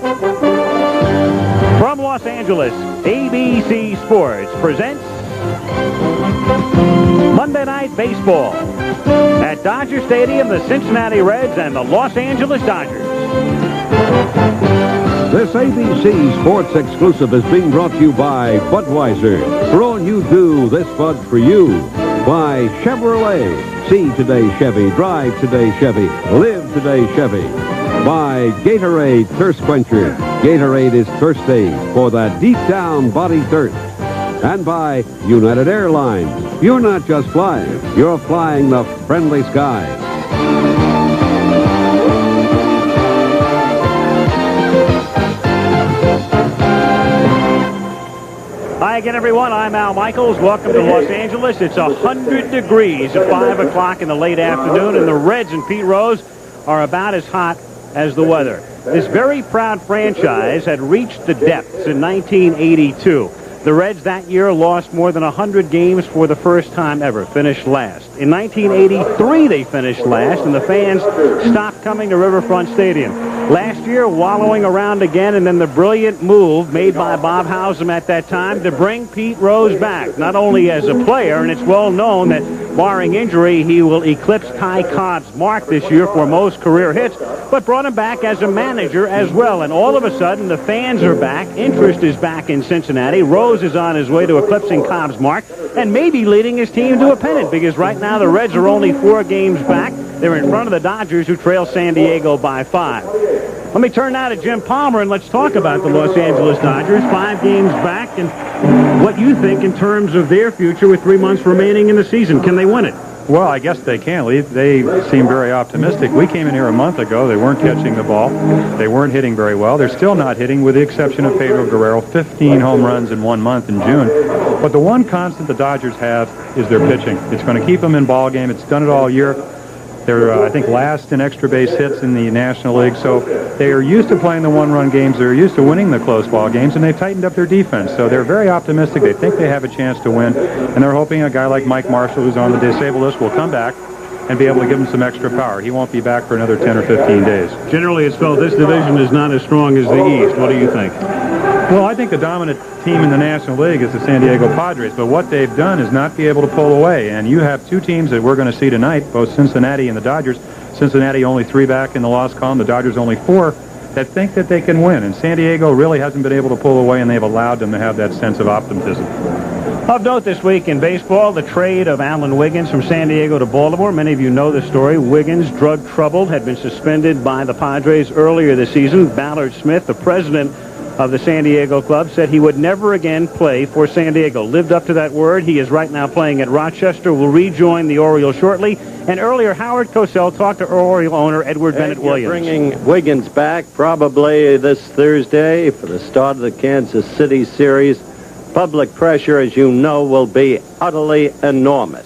From Los Angeles, ABC Sports presents Monday Night Baseball. At Dodger Stadium, the Cincinnati Reds and the Los Angeles Dodgers. This ABC Sports exclusive is being brought to you by Budweiser. For all you do, this Bud for you. By Chevrolet. See today Chevy, drive today Chevy, live today Chevy. By Gatorade Thirst Quencher. Gatorade is thirsty for that deep down body thirst. And by United Airlines. You're not just flying, you're flying the friendly skies. Hi again, everyone. I'm Al Michaels. Welcome to Los Angeles. It's 100 degrees at 5 o'clock in the late afternoon, and the Reds and Pete Rose are about as hot as the weather. This very proud franchise had reached the depths in 1982. The Reds that year lost more than 100 games for the first time ever, finished last. In 1983, they finished last, and the fans stopped coming to Riverfront Stadium. Last year, wallowing around again, and then the brilliant move made by Bob Hausum at that time to bring Pete Rose back, not only as a player, and it's well known that, barring injury, he will eclipse Ty Cobb's mark this year for most career hits, but brought him back as a manager as well. And all of a sudden, the fans are back. Interest is back in Cincinnati. Rose is on his way to eclipsing Cobb's mark and maybe leading his team to a pennant, because right now the Reds are only 4 games back. They're in front of the Dodgers, who trail San Diego by 5. Let me turn now to Jim Palmer, and let's talk about the Los Angeles Dodgers. 5 games back, and what you think in terms of their future with 3 months remaining in the season. Can they win it? Well, I guess they can, Lee. They seem very optimistic. We came in here a month ago. They weren't catching the ball. They weren't hitting very well. They're still not hitting, with the exception of Pedro Guerrero, 15 home runs in 1 month in June. But the one constant the Dodgers have is their pitching. It's going to keep them in ball game. It's done it all year. They're, I think, last in extra base hits in the National League. So they are used to playing the one-run games. They're used to winning the close ball games, and they've tightened up their defense. So they're very optimistic. They think they have a chance to win, and they're hoping a guy like Mike Marshall, who's on the disabled list, will come back and be able to give them some extra power. He won't be back for another 10 or 15 days. Generally, it's felt this division is not as strong as the East. What do you think? Well, I think the dominant team in the National League is the San Diego Padres, but what they've done is not be able to pull away. And you have 2 teams that we're going to see tonight, both Cincinnati and the Dodgers. Cincinnati only 3 back in the loss column, the Dodgers only 4, that think that they can win. And San Diego really hasn't been able to pull away, and they've allowed them to have that sense of optimism. Of note this week in baseball, the trade of Alan Wiggins from San Diego to Baltimore. Many of you know the story. Wiggins, drug troubled, had been suspended by the Padres earlier this season. Ballard Smith, the president of the San Diego club, said he would never again play for San Diego. Lived up to that word. He is right now playing at Rochester, will rejoin the Orioles shortly. And earlier, Howard Cosell talked to Oriole owner Edward Bennett Williams. Bringing Wiggins back probably this Thursday for the start of the Kansas City series. Public pressure, as you know, will be utterly enormous.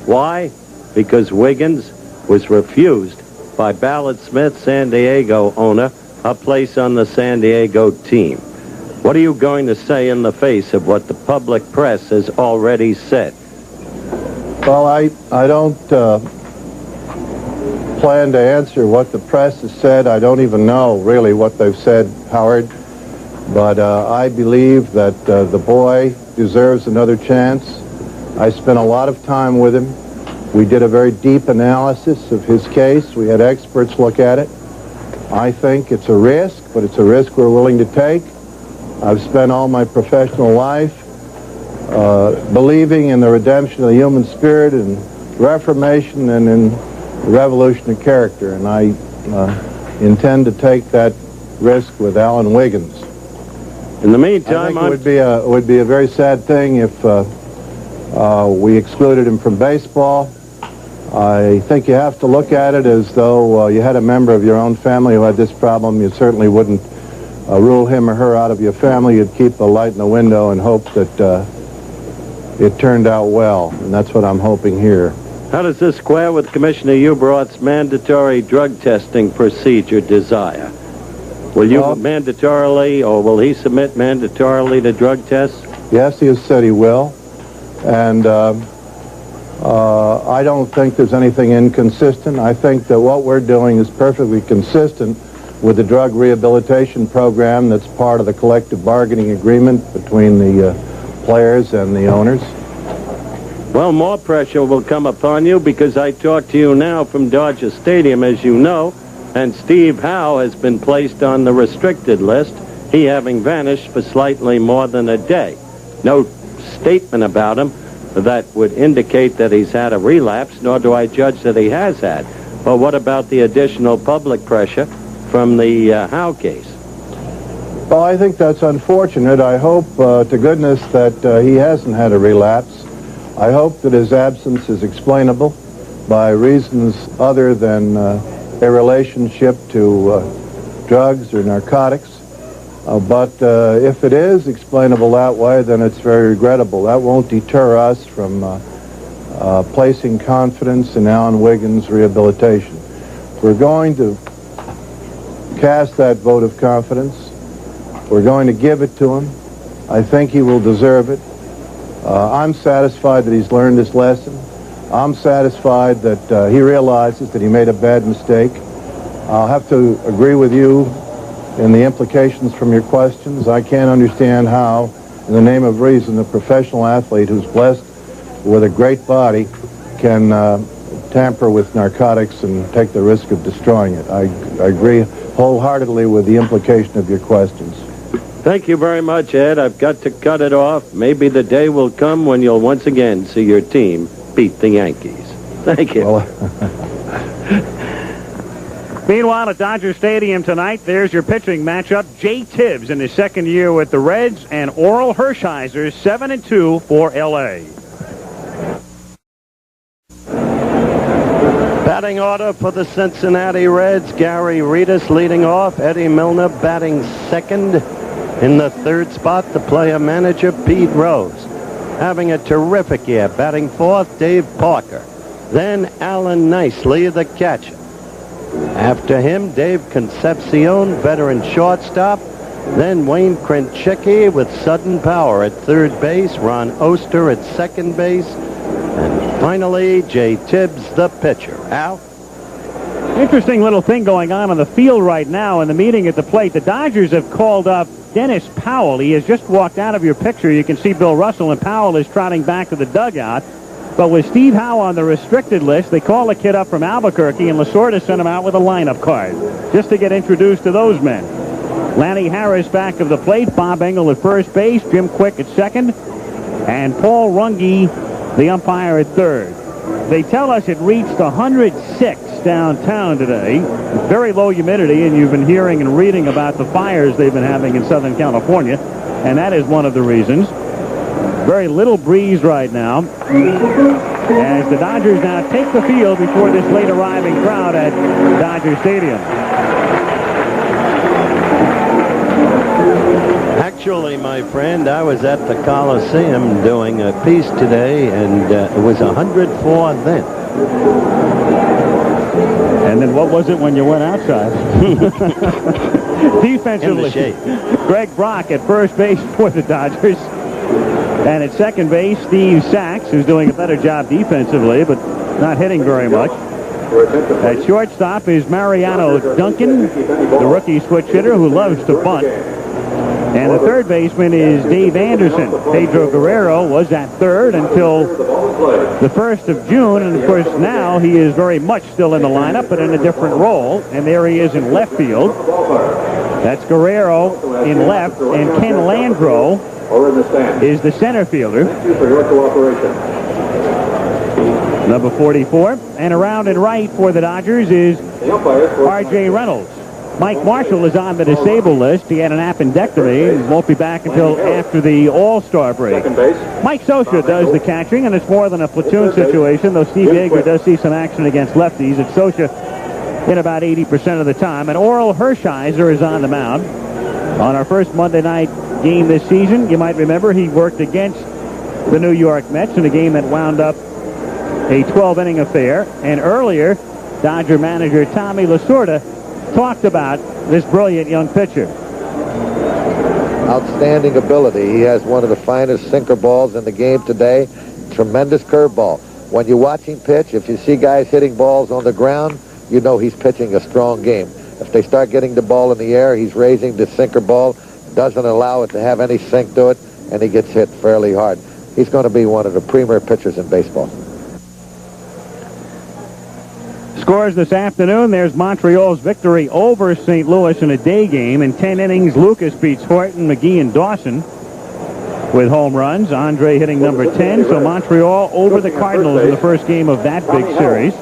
Why? Because Wiggins was refused by Ballard Smith, San Diego owner, a place on the San Diego team. What are you going to say in the face of what the public press has already said? Well, I don't plan to answer what the press has said. I don't even know really what they've said, Howard. But I believe that the boy deserves another chance. I spent a lot of time with him. We did a very deep analysis of his case. We had experts look at it. I think it's a risk, but it's a risk we're willing to take. I've spent all my professional life believing in the redemption of the human spirit and reformation and in the revolution of character, and I intend to take that risk with Alan Wiggins. In the meantime, I think it would be a very sad thing if we excluded him from baseball. I think you have to look at it as though you had a member of your own family who had this problem. You certainly wouldn't rule him or her out of your family. You'd keep a light in the window and hope that it turned out well, and that's what I'm hoping here. How does this square with Commissioner Ueberroth's mandatory drug testing procedure desire? Will you mandatorily, or will he submit mandatorily to drug tests? Yes, he has said he will. And I don't think there's anything inconsistent. I think that what we're doing is perfectly consistent with the drug rehabilitation program that's part of the collective bargaining agreement between the players and the owners. Well, more pressure will come upon you because I talk to you now from Dodger Stadium, as you know, and Steve Howe has been placed on the restricted list, he having vanished for slightly more than a day. No statement about him that would indicate that he's had a relapse, nor do I judge that he has had. But what about the additional public pressure from the Howe case? Well, I think that's unfortunate. I hope to goodness that he hasn't had a relapse. I hope that his absence is explainable by reasons other than a relationship to drugs or narcotics. But if it is explainable that way, then it's very regrettable. That won't deter us from placing confidence in Alan Wiggins' rehabilitation. We're going to cast that vote of confidence. We're going to give it to him. I think he will deserve it. I'm satisfied that he's learned his lesson. I'm satisfied that he realizes that he made a bad mistake. I'll have to agree with you in the implications from your questions. I can't understand how, in the name of reason, a professional athlete who's blessed with a great body can tamper with narcotics and take the risk of destroying it. I agree wholeheartedly with the implication of your questions. Thank you very much, Ed. I've got to cut it off. Maybe the day will come when you'll once again see your team beat the Yankees. Thank you. Meanwhile, at Dodger Stadium tonight, there's your pitching matchup. Jay Tibbs in his second year with the Reds, and Oral Hershiser, 7-2 for L.A. Batting order for the Cincinnati Reds. Gary Reedus leading off. Eddie Milner batting second. In the third spot, the player-manager, Pete Rose. Having a terrific year. Batting fourth, Dave Parker. Then Alan Nicely, the catcher. After him, Dave Concepcion, veteran shortstop. Then Wayne Krenchicki with sudden power at third base. Ron Oster at second base. And finally, Jay Tibbs, the pitcher. Al? Interesting little thing going on the field right now in the meeting at the plate. The Dodgers have called up Dennis Powell. He has just walked out of your picture. You can see Bill Russell, and Powell is trotting back to the dugout. But with Steve Howe on the restricted list, they call the kid up from Albuquerque, and Lasorda sent him out with a lineup card just to get introduced to those men. Lanny Harris back of the plate, Bob Engel at first base, Jim Quick at second, and Paul Runge, the umpire, at third. They tell us it reached 106 downtown today. Very low humidity, and you've been hearing and reading about the fires they've been having in Southern California, and that is one of the reasons. Very little breeze right now as the Dodgers now take the field before this late arriving crowd at Dodger Stadium. Actually, my friend, I was at the Coliseum doing a piece today, and it was 104 then. And then what was it when you went outside? Defensively, in the shade. Greg Brock at first base for the Dodgers. And at second base, Steve Sachs, who's doing a better job defensively, but not hitting very much. At shortstop is Mariano Duncan, the rookie switch hitter who loves to bunt. And the third baseman is Dave Anderson. Pedro Guerrero was at third until the 1st of June, and of course now he is very much still in the lineup, but in a different role. And there he is in left field. That's Guerrero in left, and Ken Landreau is the center fielder. Number 44. And around and right for the Dodgers is R.J. Reynolds. Mike Marshall is on the disabled list. He had an appendectomy and won't be back until after the All-Star break. Mike Scioscia does the catching, and it's more than a platoon situation, though Steve Yeager does see some action against lefties. It's Scioscia in about 80% of the time. And Oral Hershiser is on the mound. On our first Monday night game this season, you might remember he worked against the New York Mets in a game that wound up a 12-inning affair. And earlier, Dodger manager Tommy Lasorda talked about this brilliant young pitcher. Outstanding ability. He has one of the finest sinker balls in the game today. Tremendous curveball. When you watch him pitch, if you see guys hitting balls on the ground, you know he's pitching a strong game. If they start getting the ball in the air, he's raising the sinker ball, doesn't allow it to have any sink to it, and he gets hit fairly hard. He's going to be one of the premier pitchers in baseball. Scores this afternoon. There's Montreal's victory over St. Louis in a day game. In 10 innings, Lucas beats Horton, McGee, and Dawson with home runs. Andre hitting number 10. So Montreal over the Cardinals in the first game of that big series.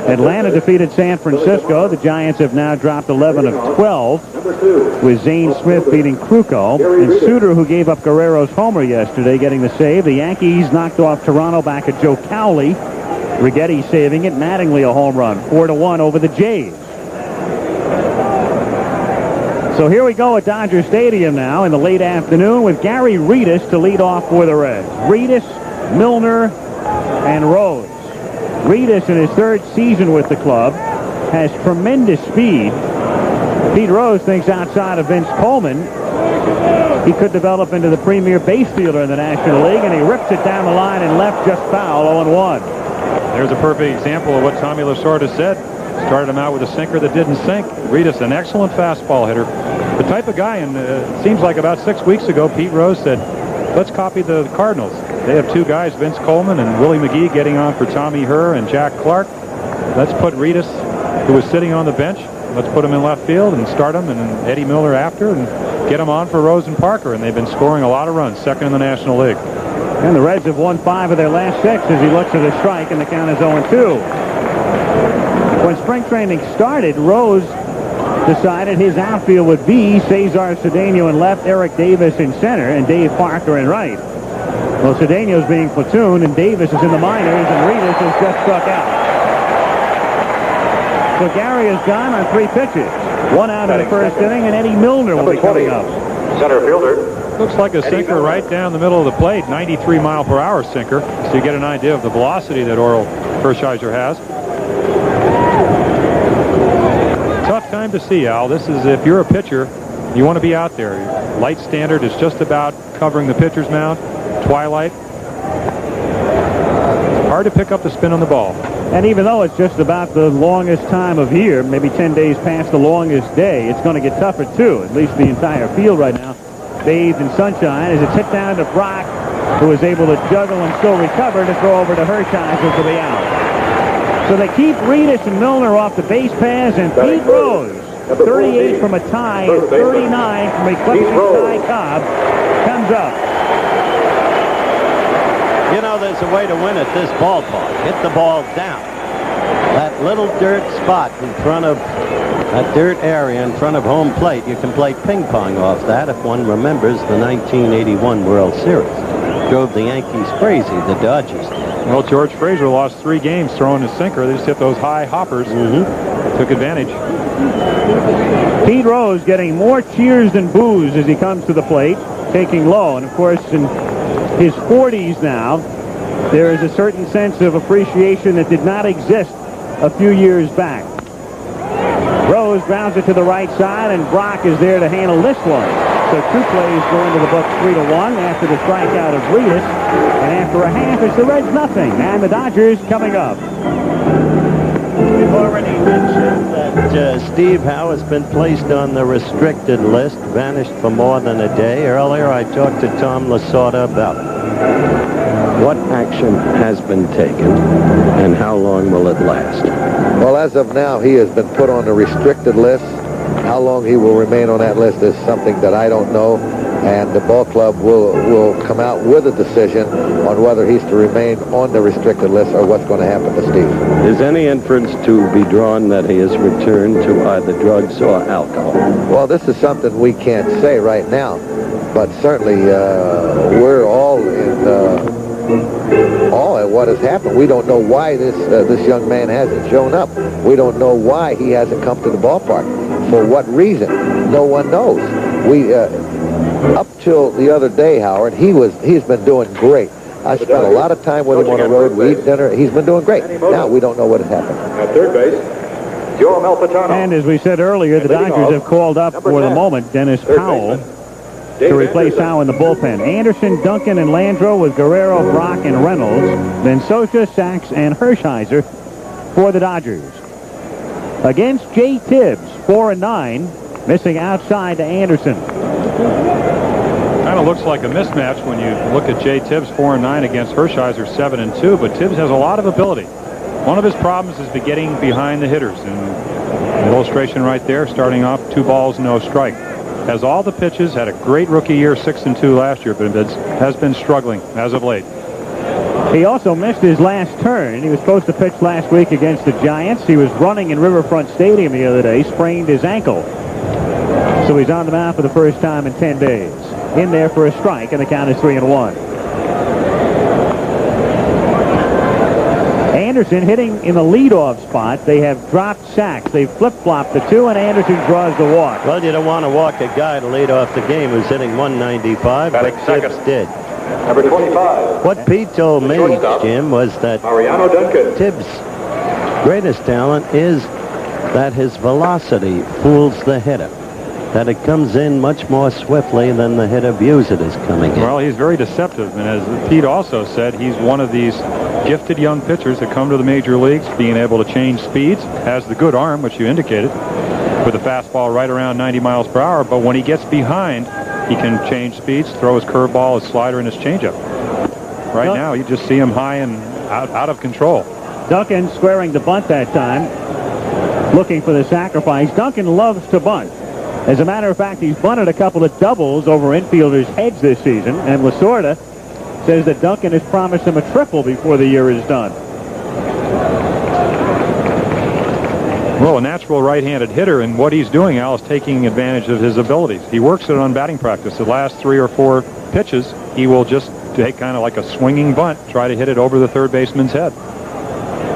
Atlanta defeated San Francisco. The Giants have now dropped 11 of 12 with Zane Smith beating Krukow. And Suter, who gave up Guerrero's homer yesterday, getting the save. The Yankees knocked off Toronto back at Joe Cowley. Righetti saving it. Mattingly a home run. 4-1 over the Jays. So here we go at Dodger Stadium now in the late afternoon with Gary Redus to lead off for the Reds. Redus, Milner, and Rose. Redus, in his third season with the club, has tremendous speed. Pete Rose thinks outside of Vince Coleman, he could develop into the premier base fielder in the National League, and he rips it down the line and left just foul, 0-1. There's a perfect example of what Tommy Lasorda said. Started him out with a sinker that didn't sink. Redus, an excellent fastball hitter. The type of guy, and it seems like about 6 weeks ago, Pete Rose said, let's copy the Cardinals. They have two guys, Vince Coleman and Willie McGee, getting on for Tommy Herr and Jack Clark. Let's put Redus, who was sitting on the bench, let's put him in left field and start him, and Eddie Miller after, and get him on for Rose and Parker. And they've been scoring a lot of runs, second in the National League. And the Reds have won 5 of their last 6 as he looks at a strike, and the count is 0-2. When spring training started, Rose decided his outfield would be Cesar Cedeno in left, Eric Davis in center, and Dave Parker in right. Well, Cedeno's being platooned, and Davis is in the minors, and Redus has just struck out. So Gary is gone on 3 pitches. 1 out in the first inning, and Eddie Milner will be coming up. Center fielder. Looks like a sinker right down the middle of the plate, 93-mile-per-hour sinker. So you get an idea of the velocity that Orel Hershiser has. Tough time to see, Al. This is, if you're a pitcher, you want to be out there. Light standard is just about covering the pitcher's mound. Twilight. Hard to pick up the spin on the ball. And even though it's just about the longest time of year, maybe 10 days past the longest day, it's going to get tougher too. At least the entire field right now bathed in sunshine as it's hit down to Brock, who is able to juggle and still recover to throw over to Hershiser for the out. So they keep Redus and Milner off the base paths, and Pete Rose, 38 from a tie and 39 from eclipsing Ty Cobb, comes up. You know, there's a way to win at this ballpark. Hit the ball down. That little dirt spot in front of that dirt area in front of home plate, you can play ping pong off that if one remembers the 1981 World Series. Drove the Yankees crazy, the Dodgers did. Well, George Frazier lost 3 games throwing his sinker. They just hit those high hoppers. Took advantage. Pete Rose getting more cheers than boos as he comes to the plate, taking low. And, of course, in his 40s now, there is a certain sense of appreciation that did not exist a few years back. Rose grounds it to the right side, and Brock is there to handle this one. So 2 plays go into the book 3-1 after the strikeout of Redus. And after a half, it's the Reds nothing. And the Dodgers coming up. We've already mentioned that Steve Howe has been placed on the restricted list, vanished for more than a day. Earlier, I talked to Tom Lasorda about it. What action has been taken, and how long will it last? Well, as of now, he has been put on the restricted list. How long he will remain on that list is something that I don't know, and the ball club will come out with a decision on whether he's to remain on the restricted list or what's going to happen to Steve. Is any inference to be drawn that he has returned to either drugs or alcohol? Well, this is something we can't say right now, but certainly we're all in all at what has happened. We don't know why this young man hasn't shown up. We don't know why he hasn't come to the ballpark. For what reason? No one knows. We up till the other day, Howard, he's been doing great. I spent a lot of time with him on the road. We eat dinner. He's been doing great. Now we don't know what has happened. At third base, Joe Malfitano. And as we said earlier, the Dodgers have called up for the moment Dennis Powell to replace Howe in the bullpen. Anderson, Duncan, and Landreau with Guerrero, Brock, and Reynolds. Then Socha, Sachs, and Hershiser for the Dodgers. Against Jay Tibbs, 4-9, missing outside to Anderson. Kind of looks like a mismatch when you look at Jay Tibbs, 4-9 against Hershiser, 7-2. But Tibbs has a lot of ability. One of his problems is getting behind the hitters. And the illustration right there, starting off 2 balls, no strike. Has all the pitches, had a great rookie year, 6-2 last year, but has been struggling as of late. He also missed his last turn. He was supposed to pitch last week against the Giants. He was running in Riverfront Stadium the other day, sprained his ankle. So he's on the mound for the first time in 10 days. In there for a strike, and the count is 3-1. Anderson hitting in the leadoff spot. They have dropped sacks. They flip-flopped the 2, and Anderson draws the walk. Well, you don't want to walk a guy to lead off the game who's hitting 195, but Tibbs did. Number 25. What Pete told me, Jim, was that Mariano Duncan. Tibbs' greatest talent is that his velocity fools the hitter. That it comes in much more swiftly than the hitter views it as coming in. Well, he's very deceptive, and as Pete also said, he's one of these gifted young pitchers that come to the major leagues, being able to change speeds, has the good arm, which you indicated, with a fastball right around 90 miles per hour, but when he gets behind, he can change speeds, throw his curveball, his slider, and his changeup. Right now, you just see him high and out of control. Duncan squaring the bunt that time, looking for the sacrifice. Duncan loves to bunt. As a matter of fact, he's bunted a couple of doubles over infielders' heads this season, and Lasorda says that Duncan has promised him a triple before the year is done. Well, a natural right-handed hitter, and what he's doing, Al, is taking advantage of his abilities. He works it on batting practice. The last 3 or 4 pitches, he will just take kind of like a swinging bunt, try to hit it over the third baseman's head.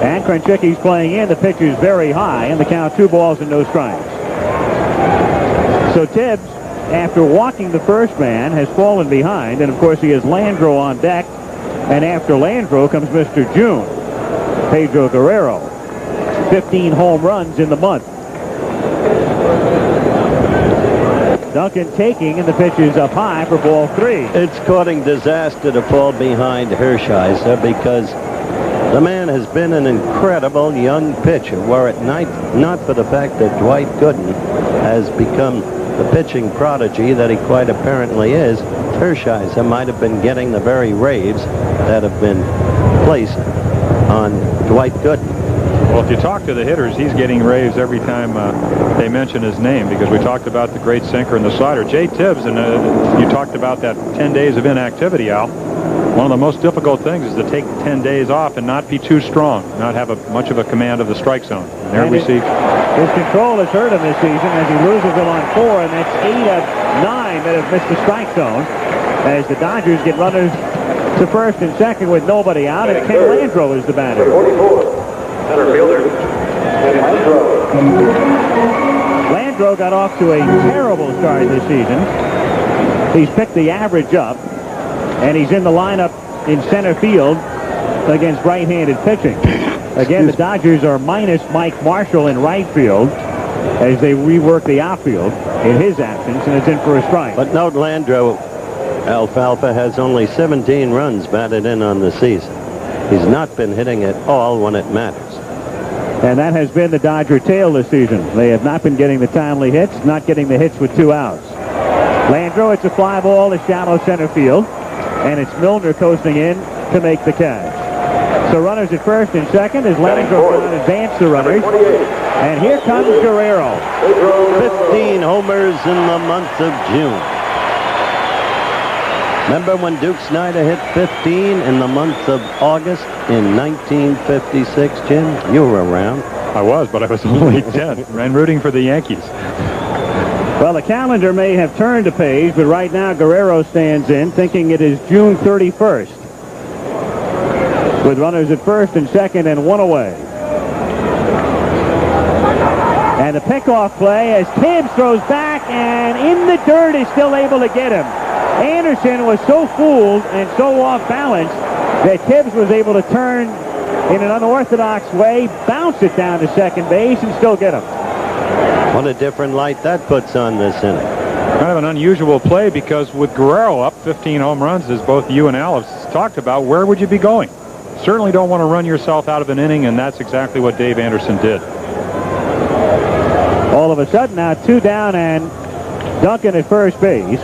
And Krenchicki's playing in. The pitch is very high, and the count 2 balls and no strikes. So Tibbs, after walking the first man, has fallen behind, and of course he has Landreau on deck, and after Landreau comes Mr. June, Pedro Guerrero. 15 home runs in the month. Duncan taking, and the pitch is up high for ball 3. It's courting disaster to fall behind Hershiser because the man has been an incredible young pitcher. Were it not for the fact that Dwight Gooden has become the pitching prodigy that he quite apparently is, Hershiser might have been getting the very raves that have been placed on Dwight Gooden. Well, if you talk to the hitters, he's getting raves every time they mention his name, because we talked about the great sinker and the slider. Jay Tibbs, and you talked about that 10 days of inactivity, Al. One of the most difficult things is to take 10 days off and not be too strong, not have much of a command of the strike zone. And there we see. His control has hurt him this season as he loses them on 4, and that's 8 of 9 that have missed the strike zone as the Dodgers get runners to first and second with nobody out, and Ken Landreau is the batter. 44. Center fielder. And Landreau got off to a terrible start this season. He's picked the average up, and he's in the lineup in center field against right-handed pitching. Again, the Dodgers are minus Mike Marshall in right field as they rework the outfield in his absence, and it's in for a strike. But note Landreau, Alfalfa, has only 17 runs batted in on the season. He's not been hitting at all when it matters. And that has been the Dodger tale this season. They have not been getting the timely hits, not getting the hits with 2 outs. Landreau, it's a fly ball to shallow center field, and it's Milner coasting in to make the catch. So runners at first and second as Landreau will advance the runners. And here comes Guerrero. 15 homers in the month of June. Remember when Duke Snyder hit 15 in the month of August in 1956, Jim? You were around. I was, but I was only 10 and rooting for the Yankees. Well, the calendar may have turned a page, but right now Guerrero stands in thinking it is June 31st. With runners at first and second and 1 away. And the pickoff play as Tibbs throws back, and in the dirt is still able to get him. Anderson was so fooled and so off balance that Tibbs was able to turn in an unorthodox way, bounce it down to second base, and still get him. What a different light that puts on this inning. Kind of an unusual play, because with Guerrero up 15 home runs, as both you and Al have talked about, where would you be going? Certainly don't want to run yourself out of an inning, and that's exactly what Dave Anderson did. All of a sudden now 2 down and Duncan at first base.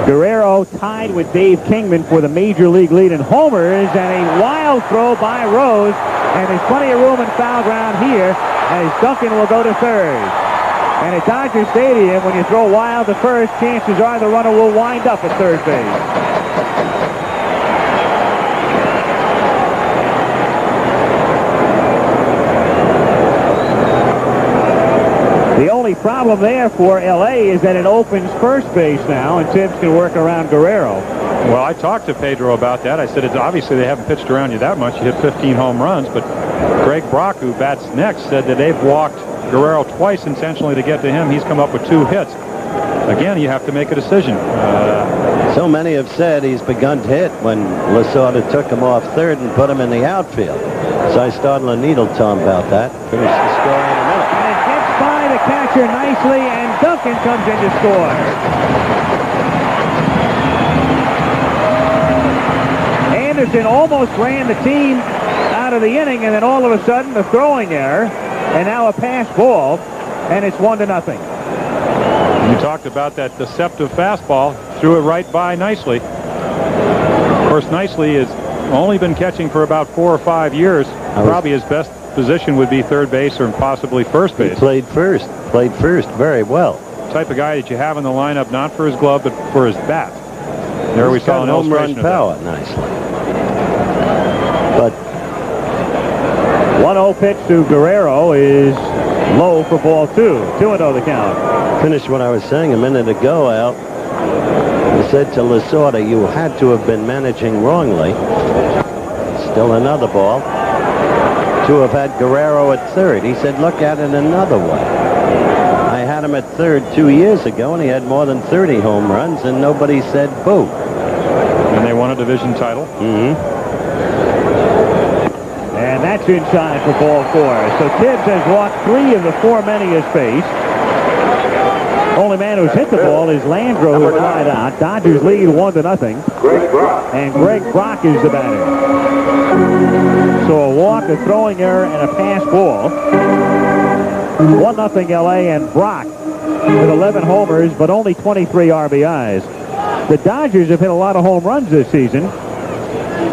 Guerrero tied with Dave Kingman for the major league lead in homers, and a wild throw by Rose, and there's plenty of room in foul ground here as Duncan will go to third. And at Dodger Stadium, when you throw wild to first, chances are the runner will wind up at third base. The only problem there for L.A. is that it opens first base now, and Tibbs can work around Guerrero. Well, I talked to Pedro about that. I said, it's obviously they haven't pitched around you that much. You hit 15 home runs, but Greg Brock, who bats next, said that they've walked Guerrero twice intentionally to get to him. He's come up with 2 hits. Again, you have to make a decision. So many have said he's begun to hit when Lasorda took him off third and put him in the outfield. So I started a needle Tom about that. Finish the score in a minute. And it gets by the catcher nicely, and Duncan comes in to score. Anderson almost ran the team out of the inning, and then all of a sudden a throwing error, and now a pass ball, and it's 1-0. You talked about that deceptive fastball, threw it right by Nicely. Of course, Nicely has only been catching for about 4 or 5 years. Probably his best position would be third base or possibly first base. He played first very well. Type of guy that you have in the lineup, not for his glove, but for his bat. There we saw an home run illustration power of that. nicely. But 1-0 pitch to Guerrero is low for ball 2. 2-0 the count. finish what I was saying a minute ago, Al. I said to Lasorda, you had to have been managing wrongly. Still another ball. To have had Guerrero at third. He said, look at it another way. I had him at third 2 years ago, and he had more than 30 home runs, and nobody said boo. And they won a division title. And that's inside for ball 4. So Tibbs has walked 3 of the 4 men he has faced. Only man who's hit the ball is Landreau, who flied out. Dodgers lead 1-0. Greg Brock. And Greg Brock is the batter. So a walk, a throwing error, and a pass ball. 1-0 L.A. and Brock with 11 homers, but only 23 RBIs. The Dodgers have hit a lot of home runs this season,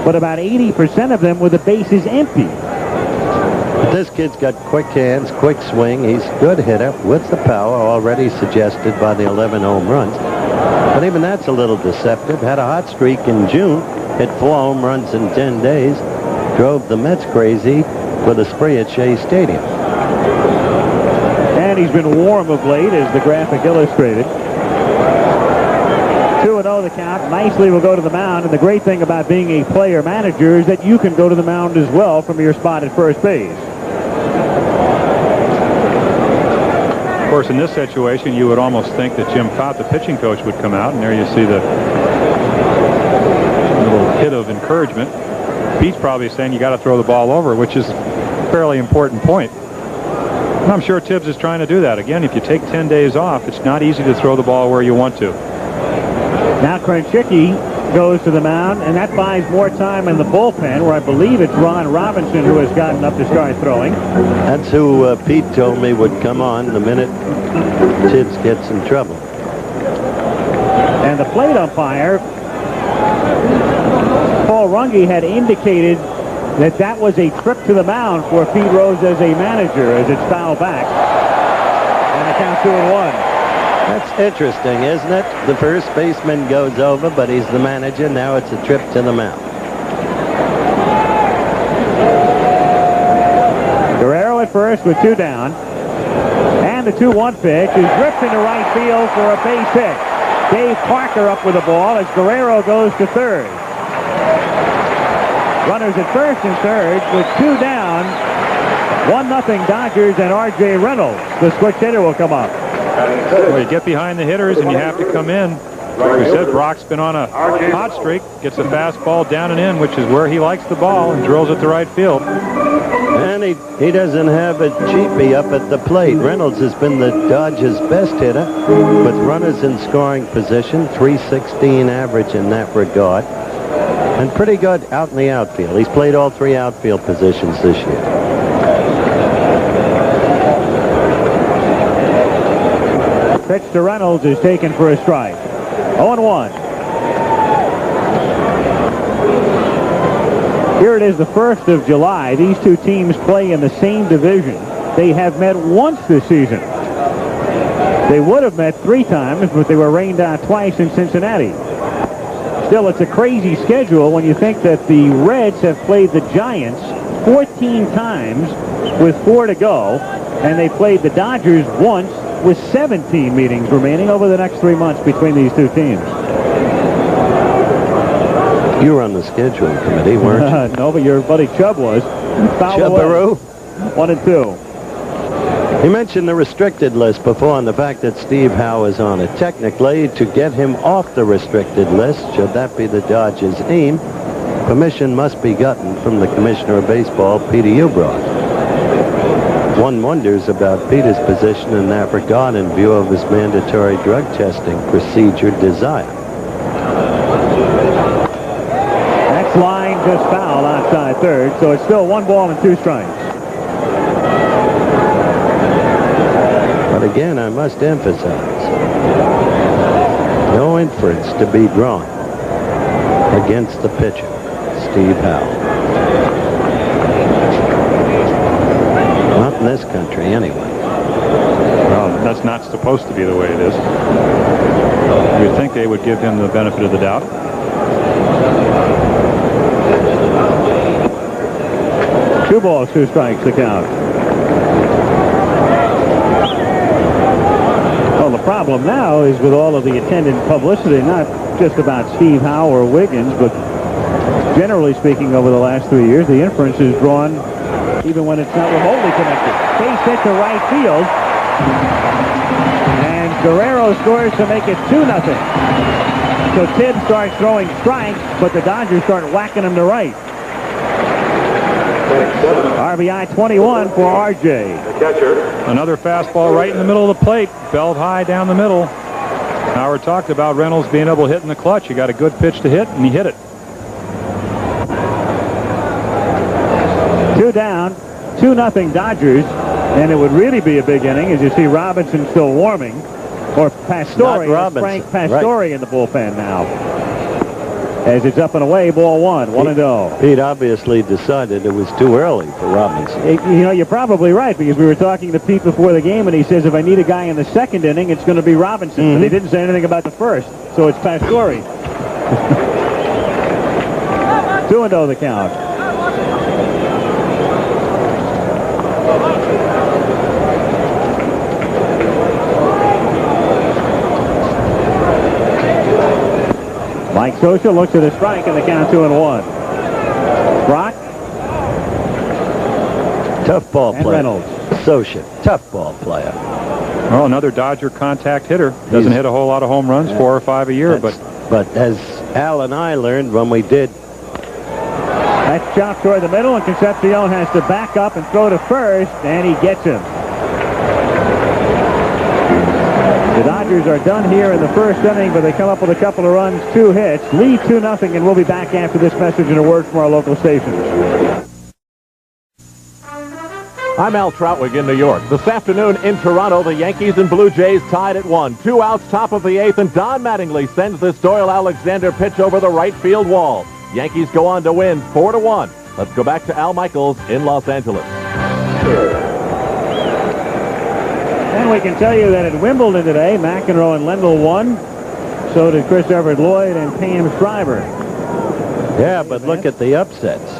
but about 80% of them with the bases empty. But this kid's got quick hands, quick swing. He's a good hitter with the power already suggested by the 11 home runs. But even that's a little deceptive. Had a hot streak in June, hit 4 home runs in 10 days, drove the Mets crazy with a spree at Shea Stadium. And he's been warm of late, as the graphic illustrated. 2-0 the count. Nicely will go to the mound, and the great thing about being a player manager is that you can go to the mound as well from your spot at first base. Of course, in this situation, you would almost think that Jim Cott, the pitching coach, would come out, and there you see the little hit of encouragement. Pete's probably saying you got to throw the ball over, which is a fairly important point. And I'm sure Tibbs is trying to do that. Again, if you take 10 days off, it's not easy to throw the ball where you want to. Now Krenchicki goes to the mound, and that buys more time in the bullpen, where I believe it's Ron Robinson who has gotten up to start throwing. That's who Pete told me would come on the minute Tibbs gets in trouble. And the plate umpire, Paul Runge, had indicated that that was a trip to the mound for Pete Rose as a manager, as it's fouled back. And the count 2-1. That's interesting, isn't it? The first baseman goes over, but he's the manager. Now it's a trip to the mound. Guerrero at first with 2 down. And the 2-1 pitch is ripped into right field for a base hit. Dave Parker up with the ball as Guerrero goes to third. Runners at first and third with 2 down. 1-0 Dodgers, and R.J. Reynolds, the switch hitter, will come up. Well, you get behind the hitters and you have to come in. Like we said, Brock's been on a hot streak, gets a fastball down and in, which is where he likes the ball, and drills it to right field. And he doesn't have a cheapie up at the plate. Reynolds has been the Dodgers' best hitter with runners in scoring position, .316 average in that regard, and pretty good out in the outfield. He's played all 3 outfield positions this year. Pitch to Reynolds is taken for a strike. 0-1. Here it is, the 1st of July. These two teams play in the same division. They have met once this season. They would have met 3 times, but they were rained out twice in Cincinnati. Still, it's a crazy schedule when you think that the Reds have played the Giants 14 times with 4 to go, and they played the Dodgers once with 17 meetings remaining over the next 3 months between these two teams. You were on the scheduling committee, weren't you? No, but your buddy Chubb was. Chubbaroo. 1-2. He mentioned the restricted list before and the fact that Steve Howe is on it. Technically, to get him off the restricted list, should that be the Dodgers' aim, permission must be gotten from the Commissioner of Baseball, Peter Ueberroth. One wonders about Peter's position in that regard in view of his mandatory drug testing procedure desire. Next line just foul outside third, so it's still 1 ball and 2 strikes. But again, I must emphasize, no inference to be drawn against the pitcher, Steve Howe. Not in this country, anyway. Well, that's not supposed to be the way it is. You'd think they would give him the benefit of the doubt. Two balls, 2 strikes, the count. Well, the problem now is with all of the attendant publicity, not just about Steve Howe or Wiggins, but generally speaking over the last 3 years, the inference is drawn even when it's not remotely connected. Base hit to right field. And Guerrero scores to make it 2-0. So Tibbs starts throwing strikes, but the Dodgers start whacking him to right. RBI 21 for RJ. The catcher. Another fastball right in the middle of the plate, belled high down the middle. Howard talked about Reynolds being able to hit in the clutch. You got a good pitch to hit, and he hit it. 2 down, 2-0 Dodgers, and it would really be a big inning as you see Robinson still warming, or Pastore, Frank Pastore right in the bullpen now. As it's up and away, ball 1, 1-0. Pete obviously decided it was too early for Robinson. You know, you're probably right, because we were talking to Pete before the game, and he says if I need a guy in the 2nd inning, it's going to be Robinson. But he didn't say anything about the 1st, so it's Pastore. 2-0 the count. Mike Scioscia looks at a strike and the count 2-1. Brock. Tough ball and player. Reynolds. Scioscia, tough ball player. Well, another Dodger contact hitter. Doesn't hit a whole lot of home runs, 4 or 5 a year. But as Al and I learned when we did. That's chopped toward the middle, and Concepcion has to back up and throw to first, and he gets him. The Dodgers are done here in the 1st inning, but they come up with a couple of runs, 2 hits, lead 2-0, and we'll be back after this message and a word from our local stations. I'm Al Troutwig in New York. This afternoon in Toronto, the Yankees and Blue Jays tied at 1. 2 outs, top of the 8th, and Don Mattingly sends this Doyle Alexander pitch over the right field wall. Yankees go on to win 4-1. Let's go back to Al Michaels in Los Angeles. And we can tell you that at Wimbledon today, McEnroe and Lendl won. So did Chris Everett Lloyd and Pam Shriver. Yeah, but look at the upsets.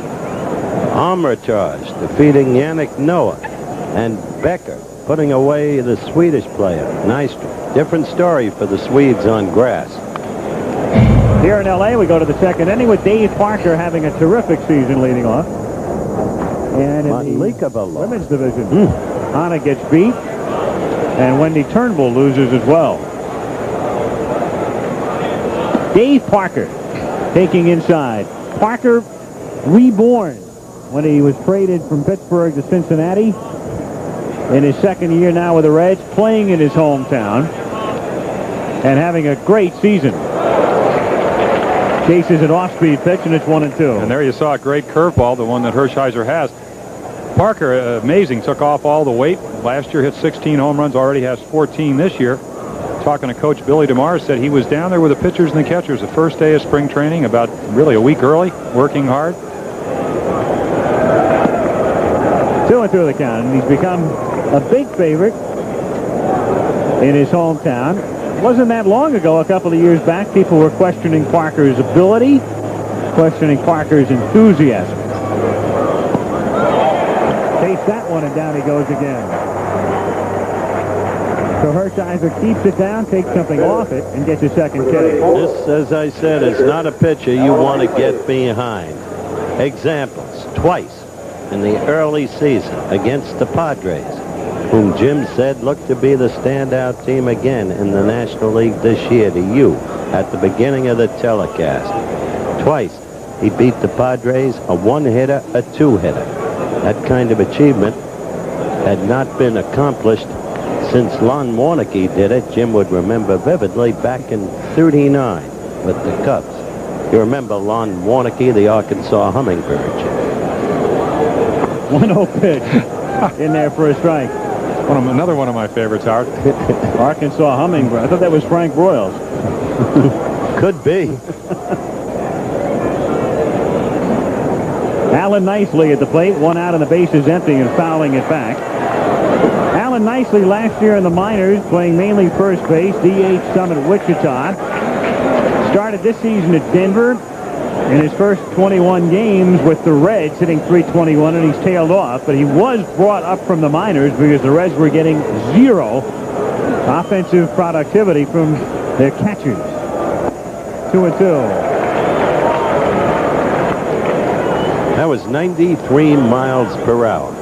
Armitage defeating Yannick Noah, and Becker putting away the Swedish player, Nystrom. Different story for the Swedes on grass. Here in L.A., we go to the 2nd inning with Dave Parker having a terrific season leading off. And in the women's division, Anna gets beat, and Wendy Turnbull loses as well. Dave Parker taking inside. Parker reborn when he was traded from Pittsburgh to Cincinnati. In his 2nd year now with the Reds, playing in his hometown and having a great season. Chases an off-speed pitch, and it's 1-2. And there you saw a great curveball, the one that Hershiser has. Parker, amazing, took off all the weight. Last year hit 16 home runs, already has 14 this year. talking to Coach Billy DeMar, said he was down there with the pitchers and the catchers the first day of spring training, about really a week early, working hard. 2-2 the count, and he's become a big favorite in his hometown. It wasn't that long ago, a couple of years back, people were questioning Parker's ability, questioning Parker's enthusiasm. Takes that one, and down he goes again. So Hershiser keeps it down, takes something off it, and gets a second K. This, as I said, is not a pitcher you want to get behind. Examples, twice in the early season against the Padres, whom Jim said looked to be the standout team again in the National League this year to you at the beginning of the telecast. Twice he beat the Padres, a one-hitter, a two-hitter. That kind of achievement had not been accomplished since Lon Warneke did it. Jim would remember vividly back in '39 with the Cubs. You remember Lon Warneke, the Arkansas Hummingbird. 1-0 pitch in there for a strike. Another one of my favorites, Howard. Arkansas Hummingbird. I thought that was Frank Broyles. Could be. Alan Nicely at the plate, one out and the base is empty and fouling it back. Alan Nicely last year in the minors, playing mainly first base, DH some at Wichita. Started this season at Denver. In his first 21 games with the Reds, hitting .321, and he's tailed off. But he was brought up from the minors because the Reds were getting zero offensive productivity from their catchers. 2-2. That was 93 miles per hour.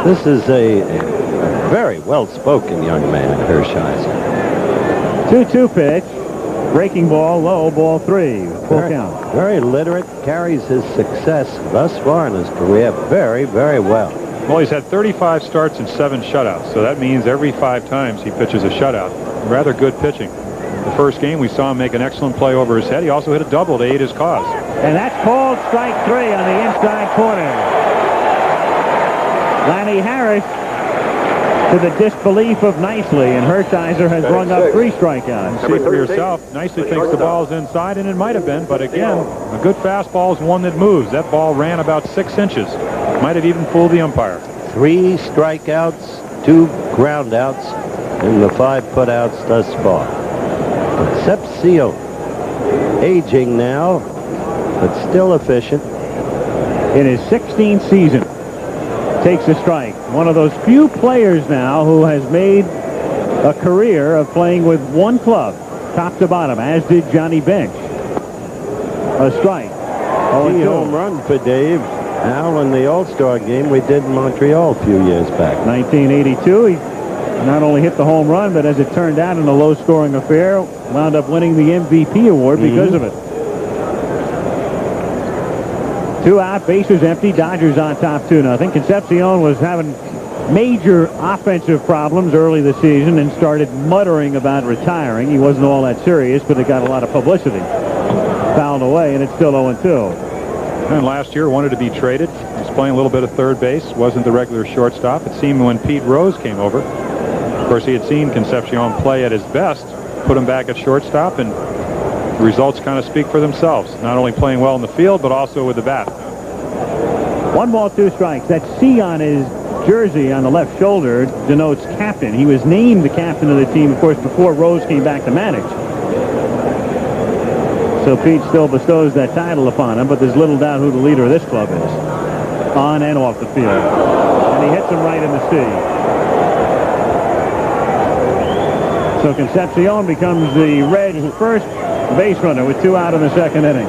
This is a very well-spoken young man, Hershiser. 2-2 pitch. Breaking ball, low, ball 3. Full count. Very literate, carries his success thus far in his career very, very well. Well, he's had 35 starts and 7 shutouts, so that means every 5 times he pitches a shutout. Rather good pitching. The first game, we saw him make an excellent play over his head. He also hit a double to aid his cause. And that's called strike 3 on the inside corner. Lanny Harris, to the disbelief of Nicely, and Hershiser has rung up 3 strikeouts. See for yourself. Nicely thinks the ball's inside, and it might have been, but again, a good fastball is one that moves. That ball ran about 6 inches. Might have even fooled the umpire. 3 strikeouts, 2 groundouts, and the 5 putouts thus far. Concepcion, aging now, but still efficient. In his 16th season, takes a strike. One of those few players now who has made a career of playing with one club, top to bottom, as did Johnny Bench. A strike. Key home run for Dave. Al in the All-Star game we did in Montreal a few years back. 1982, he not only hit the home run, but as it turned out in a low-scoring affair, wound up winning the MVP award because of it. 2 out, bases empty, Dodgers on top 2-0. Concepcion was having major offensive problems early this season and started muttering about retiring. He wasn't all that serious, but it got a lot of publicity. Fouled away, and it's still 0-2. And last year wanted to be traded. He was playing a little bit of third base, wasn't the regular shortstop. It seemed when Pete Rose came over, of course he had seen Concepcion play at his best, put him back at shortstop, and the results kind of speak for themselves. Not only playing well in the field, but also with the bat. 1 ball, 2 strikes. That C on his jersey on the left shoulder denotes captain. He was named the captain of the team, of course, before Rose came back to manage. So Pete still bestows that title upon him, but there's little doubt who the leader of this club is, on and off the field. And he hits him right in the C. So Concepcion becomes the Reds' first base runner with 2 out in the 2nd inning.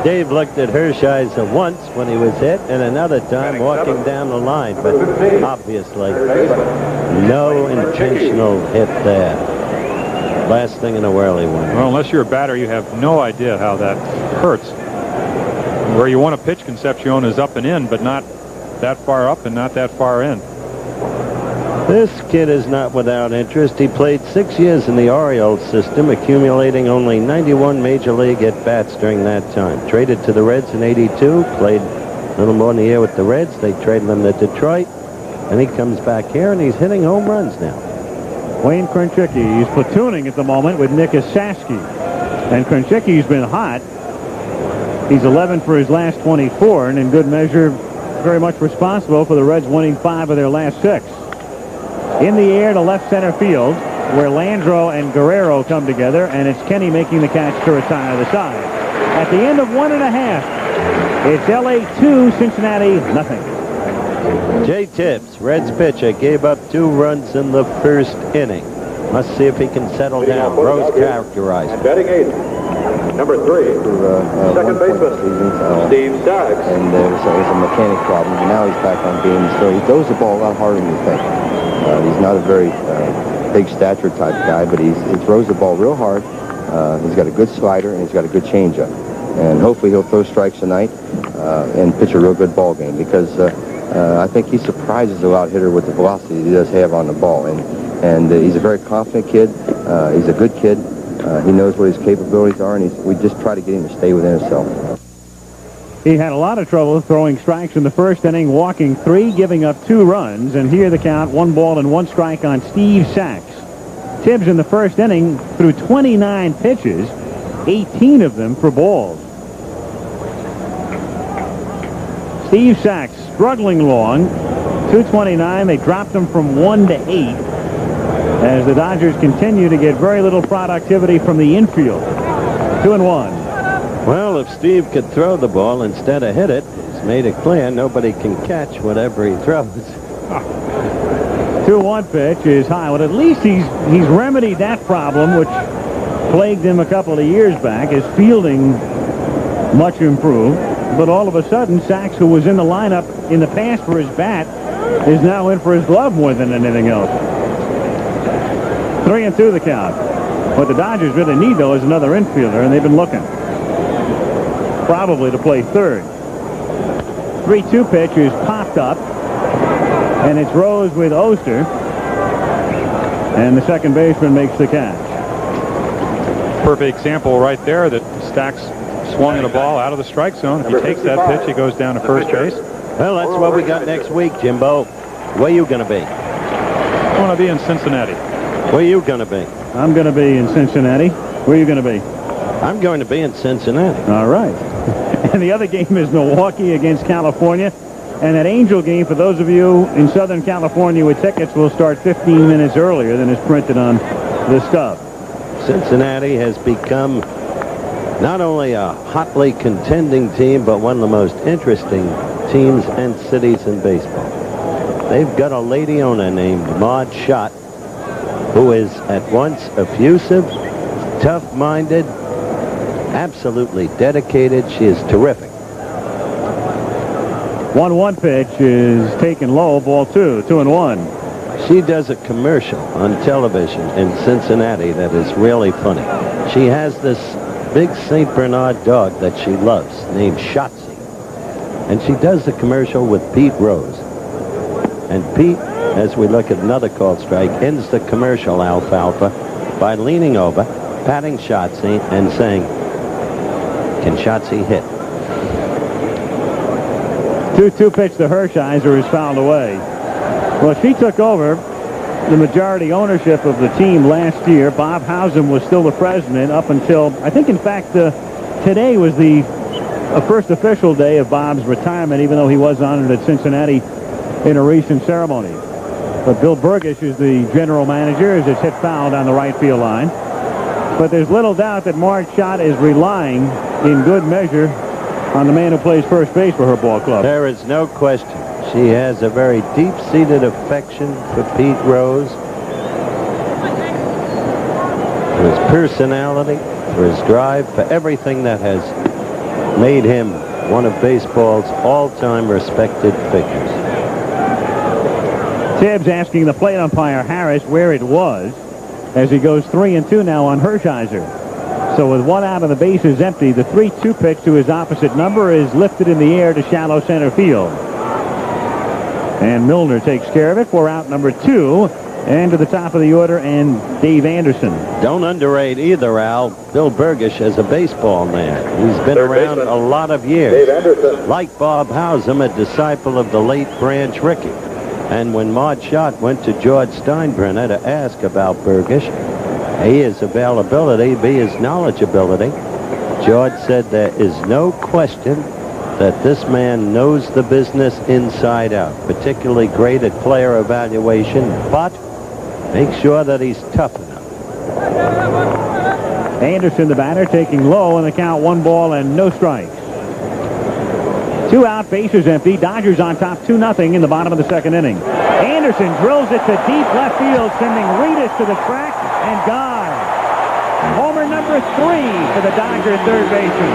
Dave looked at Hershiser once when he was hit, and another time walking down the line, but obviously no intentional hit there. Last thing in the world he won. Well, unless you're a batter, you have no idea how that hurts. Where you want to pitch, Concepcion is up and in, but not that far up and not that far in. This kid is not without interest. He played 6 years in the Orioles system, accumulating only 91 Major League at-bats during that time. Traded to the Reds in '82, played a little more than a year with the Reds. They traded him to Detroit, and he comes back here, and he's hitting home runs now. Wayne Krunchicki. He's platooning at the moment with Nick Asaski. And Krunchicki's been hot. He's 11 for his last 24, and in good measure, very much responsible for the Reds winning 5 of their last 6. In the air to left center field, where Landreau and Guerrero come together, and it's Kenny making the catch to retire the side. At the end of 1.5, it's L.A. 2, Cincinnati nothing. Jay Tibbs, Reds pitcher, gave up 2 runs in the first inning. Must see if he can settle down. Rose characterized. And batting 8, number 3, second baseman, Steve Sachs. And it was a mechanic problem. And now he's back on being so he throws the ball a lot harder than you think. He's not a very big stature type guy, but he throws the ball real hard. He's got a good slider and he's got a good changeup. And hopefully he'll throw strikes tonight and pitch a real good ball game, because I think he surprises the out hitter with the velocity he does have on the ball. And he's a very confident kid. He's a good kid. He knows what his capabilities are, and we just try to get him to stay within himself. He had a lot of trouble throwing strikes in the first inning, walking 3, giving up 2 runs, and here the count, 1 ball and 1 strike on Steve Sachs. Tibbs in the first inning threw 29 pitches, 18 of them for balls. Steve Sachs struggling long, 229. They dropped him from 1 to 8 as the Dodgers continue to get very little productivity from the infield. 2-1. Well, if Steve could throw the ball instead of hit it, he's made it clear nobody can catch whatever he throws. 2-1 pitch is high. Well, at least he's remedied that problem, which plagued him a couple of years back. His fielding much improved. But all of a sudden, Sachs, who was in the lineup in the past for his bat, is now in for his glove more than anything else. 3-2 the count. What the Dodgers really need, though, is another infielder, and they've been looking. Probably to play third. 3-2 pitch is popped up, and it's Rose with Oster, and the second baseman makes the catch. Perfect example right there that Sachs swung at a ball out of the strike zone. If he takes that pitch, he goes down to first base. Well, that's what we got next week, Jimbo. Where you going to be? I want to be in Cincinnati. Where you going to be? I'm going to be in Cincinnati. Where are you going to be? I'm going to be in Cincinnati. All right. And the other game is Milwaukee against California. And that Angel game, for those of you in Southern California with tickets, will start 15 minutes earlier than is printed on the stub. Cincinnati has become not only a hotly contending team, but one of the most interesting teams and cities in baseball. They've got a lady owner named Maud Schott, who is at once effusive, tough-minded, absolutely dedicated. She is terrific. 1-1 pitch is taken low, ball 2, 2-1. She does a commercial on television in Cincinnati that is really funny. She has this big St. Bernard dog that she loves named Shotzi. And she does the commercial with Pete Rose. And Pete, as we look at another called strike, ends the commercial, Alfalfa, by leaning over, patting Shotzi, and saying, "Can Shotzi hit?" 2-2 pitch to Hershiser is fouled away. Well, she took over the majority ownership of the team last year. Bob Howsam was still the president up until, I think, in fact, today was the first official day of Bob's retirement, even though he was honored at Cincinnati in a recent ceremony. But Bill Burgish is the general manager as it's hit foul down the right field line. But there's little doubt that Maud Schott is relying in good measure on the man who plays first base for her ball club. There is no question. She has a very deep-seated affection for Pete Rose, for his personality, for his drive, for everything that has made him one of baseball's all-time respected figures. Tibbs asking the plate umpire Harris where it was as he goes 3-2 now on Hershiser. So with 1 out and the bases empty, the 3-2 pitch to his opposite number is lifted in the air to shallow center field. And Milner takes care of it for out number 2. And to the top of the order, and Dave Anderson. Don't underrate either, Al. Bill Burgish as a baseball man. He's been around a lot of years. Dave Anderson. Like Bob Howsam, a disciple of the late Branch Rickey. And when Maude Schott went to George Steinbrenner to ask about Burgish, A, his availability, B, his knowledgeability, George said there is no question that this man knows the business inside out, particularly great at player evaluation, but make sure that he's tough enough. Anderson, the batter, taking low on the count, 1 ball and no strikes. 2 out, bases empty. Dodgers on top 2-0 in the bottom of the 2nd inning. Anderson drills it to deep left field, sending Reedus to the track and gone. Homer number 3 for the Dodger third baseman.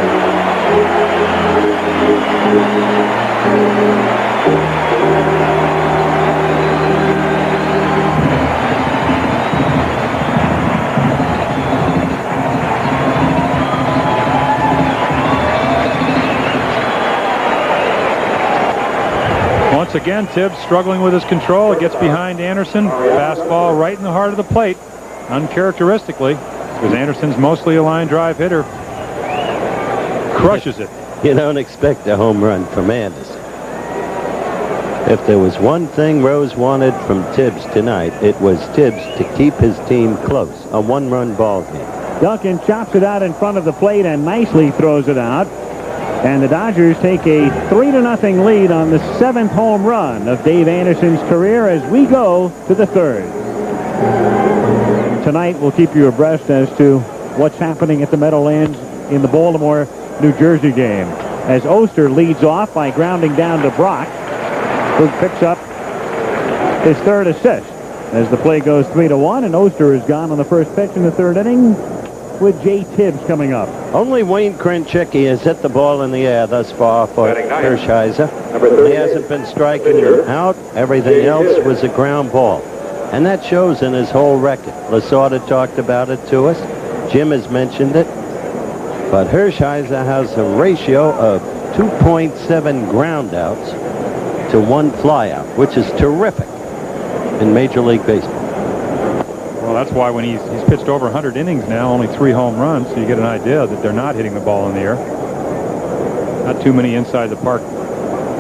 Once again, Tibbs struggling with his control. It gets behind Anderson. Fastball right in the heart of the plate. Uncharacteristically, because Anderson's mostly a line drive hitter. Crushes it. You don't expect a home run from Anderson. If there was one thing Rose wanted from Tibbs tonight, it was Tibbs to keep his team close. A 1-run ball game. Duncan chops it out in front of the plate and nicely throws it out. And the Dodgers take a 3-0 lead on the 7th home run of Dave Anderson's career as we go to the 3rd. Tonight we'll keep you abreast as to what's happening at the Meadowlands in the Baltimore, New Jersey game. As Oster leads off by grounding down to Brock, who picks up his 3rd assist as the play goes 3-1, and Oster is gone on the first pitch in the 3rd inning, with Jay Tibbs coming up. Only Wayne Krenchicki has hit the ball in the air thus far for Hershiser. He hasn't been striking out. Everything else was a ground ball. And that shows in his whole record. Lasorda talked about it to us. Jim has mentioned it. But Hershiser has a ratio of 2.7 ground outs to 1 flyout, which is terrific in Major League Baseball. Well, that's why when he's pitched over 100 innings now, only 3 home runs, so you get an idea that they're not hitting the ball in the air. Not too many inside the park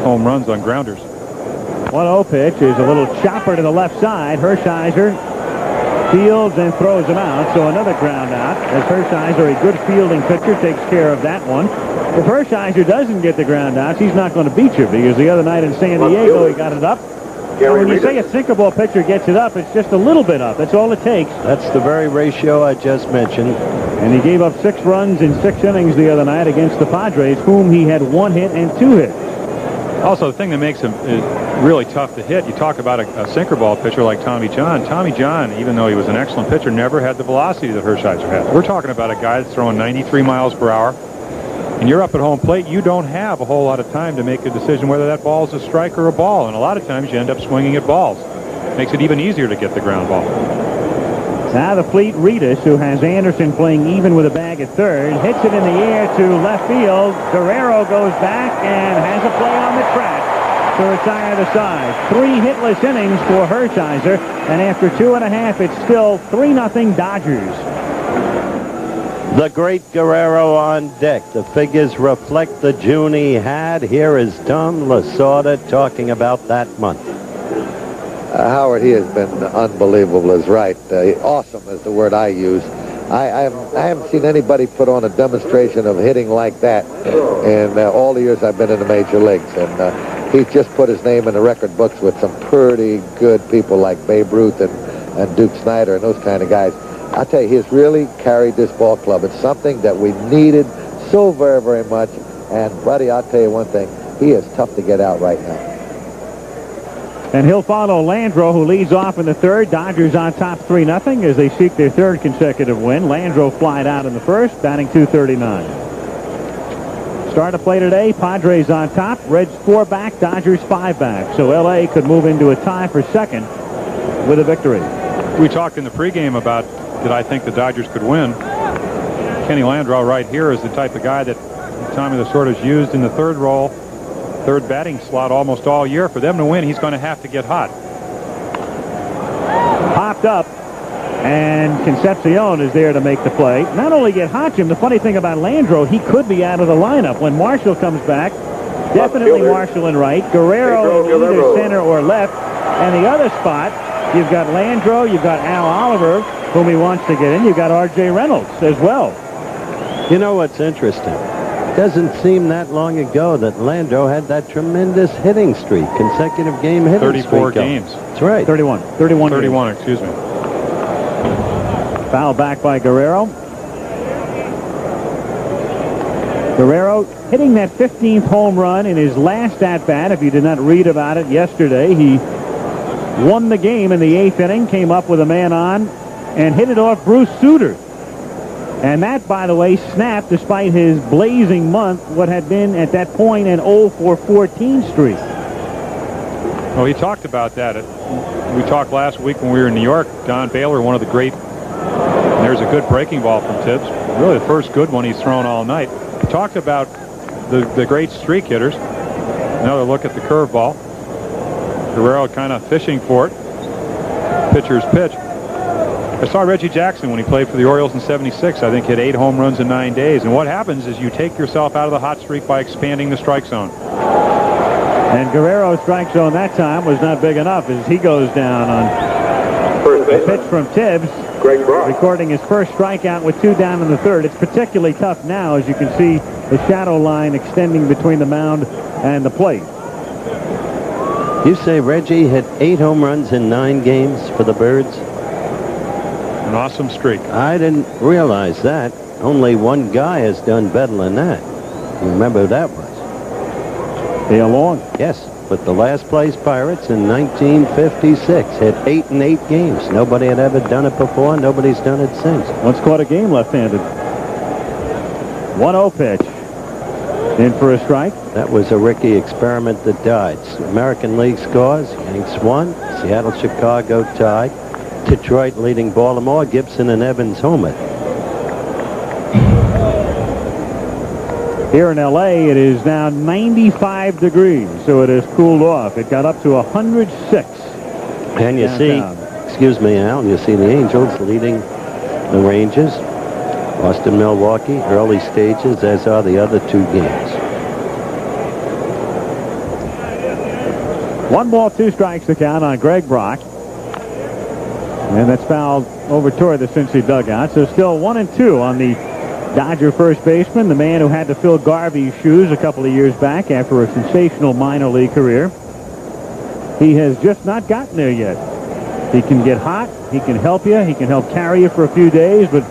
home runs on grounders. 1-0 pitch is a little chopper to the left side. Hershiser fields and throws him out, so another ground out as Hershiser, a good fielding pitcher, takes care of that one. If Hershiser doesn't get the ground outs, he's not going to beat you, because the other night in San Diego he got it up. And when you say a sinkable pitcher gets it up, it's just a little bit up. That's all it takes. That's the very ratio I just mentioned. And he gave up 6 runs in 6 innings the other night against the Padres, whom he had 1 hit and 2 hits. Also, the thing that makes him really tough to hit, you talk about a sinker ball pitcher like Tommy John. Tommy John, even though he was an excellent pitcher, never had the velocity that Hershiser had. We're talking about a guy that's throwing 93 miles per hour. And you're up at home plate, you don't have a whole lot of time to make a decision whether that ball is a strike or a ball. And a lot of times you end up swinging at balls. Makes it even easier to get the ground ball. Now the fleet Reedus, who has Anderson playing even with a bag at 3rd, hits it in the air to left field. Guerrero goes back and has a play on the track to retire the side. 3 hitless innings for Hershiser, and after 2.5, it's still 3-0 Dodgers. The great Guerrero on deck. The figures reflect the June he had. Here is Tom Lasorda talking about that month. Howard, he has been unbelievable, is right. Awesome is the word I use. I haven't seen anybody put on a demonstration of hitting like that in all the years I've been in the major leagues. And he's just put his name in the record books with some pretty good people like Babe Ruth and Duke Snyder and those kind of guys. I tell you, he's really carried this ball club. It's something that we needed so very, very much. And, buddy, I'll tell you one thing. He is tough to get out right now. And he'll follow Landreau, who leads off in the 3rd. Dodgers on top 3-0 as they seek their 3rd consecutive win. Landreau flied out in the 1st, batting .239. Start of play today, Padres on top. Reds 4 back, Dodgers 5 back. So L.A. could move into a tie for 2nd with a victory. We talked in the pregame about that I think the Dodgers could win. Kenny Landreau right here is the type of guy that Tommy Lasorda's used in the 3rd role, 3rd batting slot almost all year. For them to win, he's going to have to get hot. Popped up, and Concepcion is there to make the play. Not only get hot, Jim, the funny thing about Landreau, he could be out of the lineup. When Marshall comes back, definitely Marshall in right, Guerrero in either center or left, And the other spot, you've got Landreau, you've got Al Oliver, whom he wants to get in. You've got R.J. Reynolds as well. You know what's interesting? It doesn't seem that long ago that Landreau had that tremendous hitting streak, consecutive game hitting 34 streak. games. That's right. 31, excuse me. Foul back by Guerrero. Guerrero hitting that 15th home run in his last at-bat. If you did not read about it yesterday, he won the game in the 8th inning, came up with a man on, and hit it off Bruce Sutter. And that, by the way, snapped despite his blazing month, what had been at that point an 0-for-14 streak. Well, he talked about that. We talked last week when we were in New York. Don Baylor, one of the great, and there's a good breaking ball from Tibbs. Really the first good one he's thrown all night. He talked about the great streak hitters. Another look at the curveball. Guerrero kind of fishing for it. Pitcher's pitch. I saw Reggie Jackson when he played for the Orioles in '76. I think hit 8 home runs in 9 days. And what happens is you take yourself out of the hot streak by expanding the strike zone. And Guerrero's strike zone that time was not big enough as he goes down on a pitch from Tibbs, recording his first strikeout with 2 down in the 3rd. It's particularly tough now, as you can see the shadow line extending between the mound and the plate. You say Reggie hit 8 home runs in 9 games for the Birds? An awesome streak. I didn't realize that. Only one guy has done better than that. You remember who that was? Dale Long. Yes, but the last place Pirates in 1956 hit 8 in 8 games. Nobody had ever done it before. Nobody's done it since. Once caught a game left-handed. 1-0 pitch. In for a strike. That was a Rickey experiment that died. American League scores. Yanks won. Seattle, Chicago tied. Detroit leading Baltimore. Gibson and Evans homered. Here in L.A., it is now 95 degrees, so it has cooled off. It got up to 106. And you downtown. see, excuse me, Al, you see the Angels leading the Rangers. Boston, Milwaukee, early stages, as are the other 2 games. 1 ball, 2 strikes to count on Greg Brock. And that's fouled over toward the Cincy dugout. So still 1-2 on the Dodger first baseman, the man who had to fill Garvey's shoes a couple of years back after a sensational minor league career. He has just not gotten there yet. He can get hot. He can help you. He can help carry you for a few days, but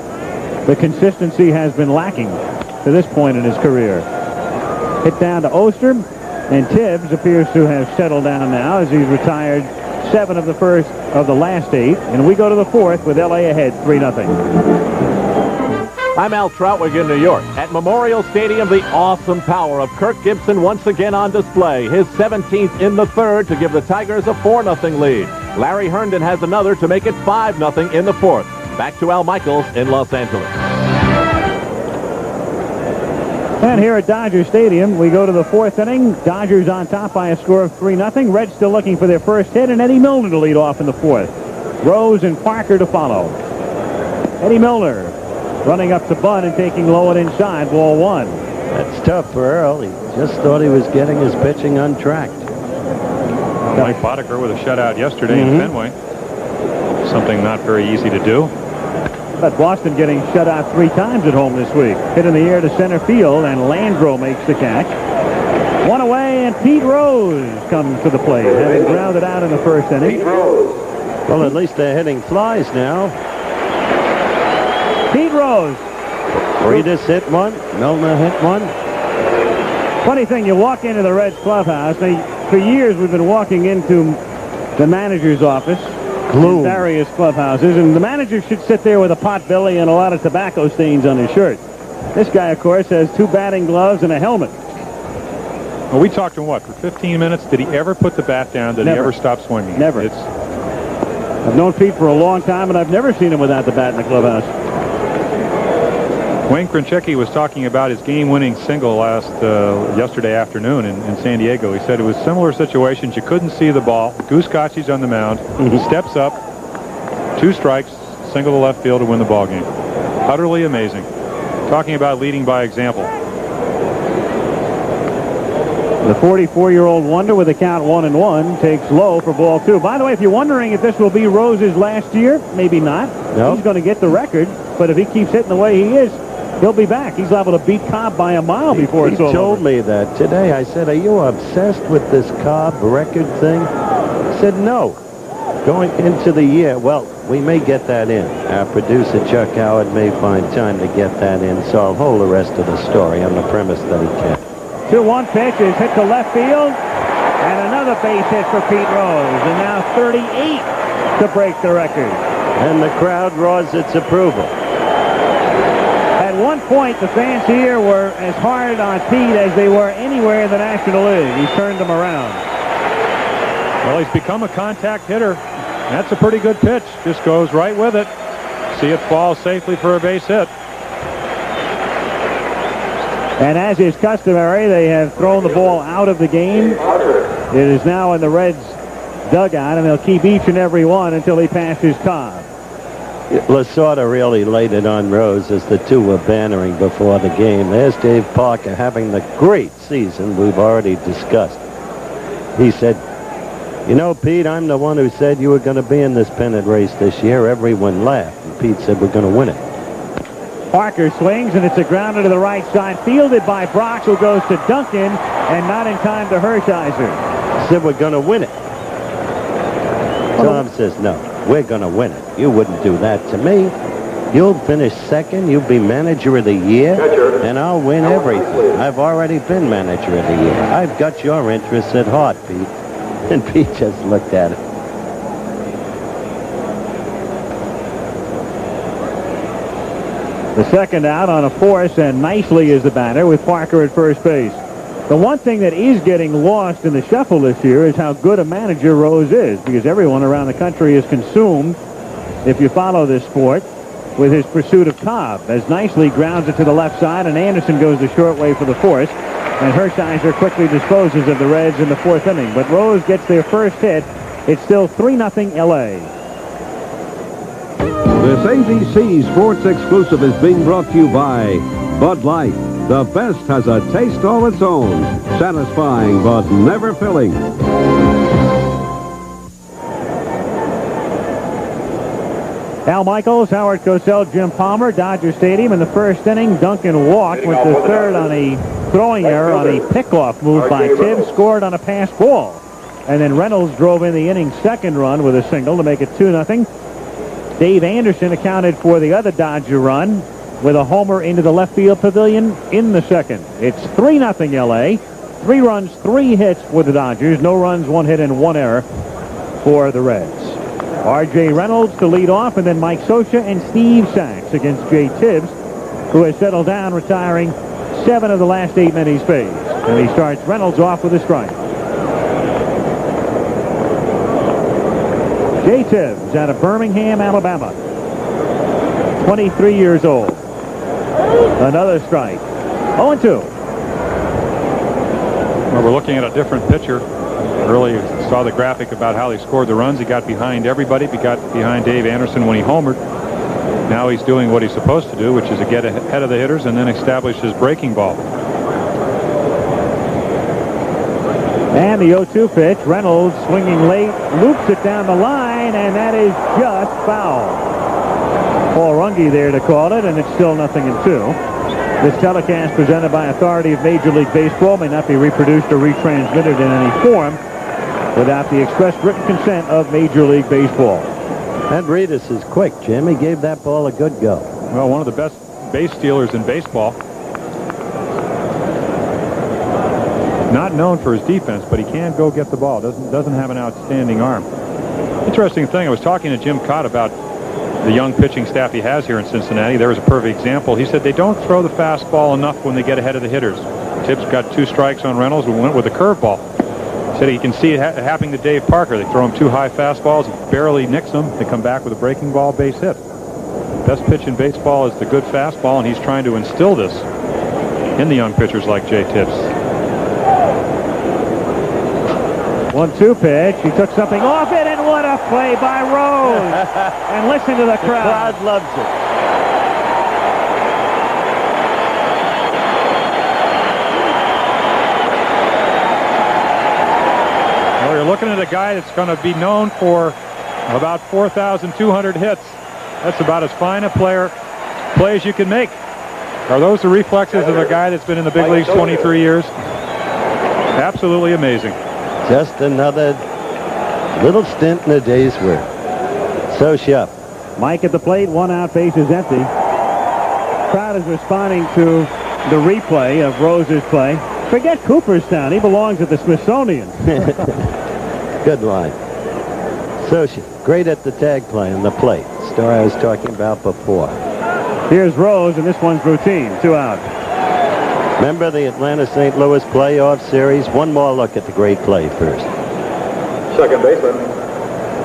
the consistency has been lacking to this point in his career. Hit down to Oster, and Tibbs appears to have settled down now as he's retired 7 of the first of the last 8. And we go to the 4th with L.A. ahead 3-0. I'm Al Trautwig in New York. At Memorial Stadium, the awesome power of Kirk Gibson once again on display. His 17th in the 3rd to give the Tigers a 4-0 lead. Larry Herndon has another to make it 5-0 in the 4th. Back to Al Michaels in Los Angeles. And here at Dodger Stadium, we go to the 4th inning. Dodgers on top by a score of 3-0. Reds still looking for their first hit, and Eddie Milner to lead off in the 4th. Rose and Parker to follow. Eddie Milner running up to bunt and taking low and inside, ball 1. That's tough for Earl. He just thought he was getting his pitching untracked. Mike Boddicker with a shutout yesterday in Fenway. Something not very easy to do. But Boston getting shut out 3 times at home this week. Hit in the air to center field, and Landreau makes the catch. 1 away, and Pete Rose comes to the plate, having grounded out in the 1st inning. Well, at least they're hitting flies now. Pete Rose. Reedus hit 1. Milner hit 1. Funny thing, you walk into the Reds clubhouse. For years, we've been walking into the manager's office. In various clubhouses, and the manager should sit there with a pot belly and a lot of tobacco stains on his shirt. This guy, of course, has 2 batting gloves and a helmet. Well, we talked to him, for 15 minutes? Did he ever put the bat down? Did he ever stop swinging? Never. I've known Pete for a long time, and I've never seen him without the bat in the clubhouse. Wayne Krenchecki was talking about his game-winning single yesterday afternoon in San Diego. He said it was similar situations. You couldn't see the ball. Goose Scotchy's on the mound. He steps up, 2 strikes, single to left field to win the ball game. Utterly amazing. Talking about leading by example. The 44-year-old wonder with a count 1-1 takes low for ball 2. By the way, if you're wondering if this will be Rose's last year, maybe not. Nope. He's going to get the record, but if he keeps hitting the way he is, he'll be back. He's liable to beat Cobb by a mile before it's over. He told me that today. I said, are you obsessed with this Cobb record thing? He said, no. Going into the year, well, we may get that in. Our producer, Chuck Howard, may find time to get that in, so I'll hold the rest of the story on the premise that he can. 2-1 pitch is hit to left field, and another base hit for Pete Rose, and now 38 to break the record. And the crowd roars its approval. At one point, the fans here were as hard on Pete as they were anywhere in the National League. He's turned them around. Well, he's become a contact hitter. That's a pretty good pitch. Just goes right with it. See it fall safely for a base hit. And as is customary, they have thrown the ball out of the game. It is now in the Reds' dugout, and they'll keep each and every one until he passes Cobb. Lasorda really laid it on Rose as the two were bantering before the game. There's Dave Parker having the great season we've already discussed. He said, you know, Pete, I'm the one who said you were going to be in this pennant race this year. Everyone laughed. And Pete said, we're going to win it. Parker swings, and it's a grounder to the right side, fielded by Brox, who goes to Duncan, and not in time to Hershiser. Said we're going to win it. Tom says, no, we're going to win it. You wouldn't do that to me. You'll finish second. You'll be manager of the year, and I'll win everything. I've already been manager of the year. I've got your interests at heart, Pete. And Pete just looked at it. The second out on a force, and Nicely is the batter with Parker at first base. The one thing that is getting lost in the shuffle this year is how good a manager Rose is, because everyone around the country is consumed, if you follow this sport, with his pursuit of Cobb, as Nicely grounds it to the left side, and Anderson goes the short way for the force. And Hershiser quickly disposes of the Reds in the fourth inning. But Rose gets their first hit. It's still 3-0 L.A. This ABC Sports Exclusive is being brought to you by Bud Light. The best has a taste all its own. Satisfying but never filling. Al Michaels, Howard Cosell, Jim Palmer, Dodger Stadium. In the first inning, Duncan walked, went to third on a throwing error on a pickoff move by Tibbs, scored on a pass ball. And then Reynolds drove in the inning's second run with a single to make it 2-0. Dave Anderson accounted for the other Dodger run with a homer into the left field pavilion in the second. It's 3-0 L.A. 3 runs, 3 hits for the Dodgers. No runs, 1 hit, and 1 error for the Reds. R.J. Reynolds to lead off, and then Mike Scioscia and Steve Sachs against Jay Tibbs, who has settled down, retiring 7 of the last 8 men he's faced. And he starts Reynolds off with a strike. Jay Tibbs out of Birmingham, Alabama. 23 years old. Another strike. 0-2. Well, we're looking at a different pitcher. Earlier saw the graphic about how he scored the runs. He got behind everybody. He got behind Dave Anderson when he homered. Now he's doing what he's supposed to do, which is to get ahead of the hitters and then establish his breaking ball. And the 0-2 pitch. Reynolds swinging late, loops it down the line, and that is just foul. Paul Runge there to call it, and it's still 0-2. This telecast presented by authority of Major League Baseball may not be reproduced or retransmitted in any form without the express written consent of Major League Baseball. That Reedus is quick, Jim. He gave that ball a good go. Well, one of the best base stealers in baseball. Not known for his defense, but he can go get the ball. Doesn't have an outstanding arm. Interesting thing, I was talking to Jim Cott about the young pitching staff he has here in Cincinnati. There was a perfect example. He said they don't throw the fastball enough when they get ahead of the hitters. Tibbs got 2 strikes on Reynolds and went with a curveball. Said he can see it happening to Dave Parker. They throw him 2 high fastballs. He barely nicks them. They come back with a breaking ball base hit. Best pitch in baseball is the good fastball, and he's trying to instill this in the young pitchers like Jay Tibbs. 1-2 pitch. He took something off it, and what a play by Rose. And listen to the crowd. The crowd loves it. looking at a guy that's going to be known for about 4,200 hits. That's about as fine a play as you can make. Are those the reflexes of a guy that's been in the big leagues 23 years? Absolutely amazing. Just another little stint in a day's work. Scioscia. Mike at the plate, 1 out, base is empty. Crowd is responding to the replay of Rose's play. Forget Cooperstown. He belongs at the Smithsonian. Good line. Scioscia, great at the tag play and the plate. Story I was talking about before. Here's Rose, and this one's routine. 2 out. Remember the Atlanta-St. Louis playoff series? One more look at the great play first. Second baseman,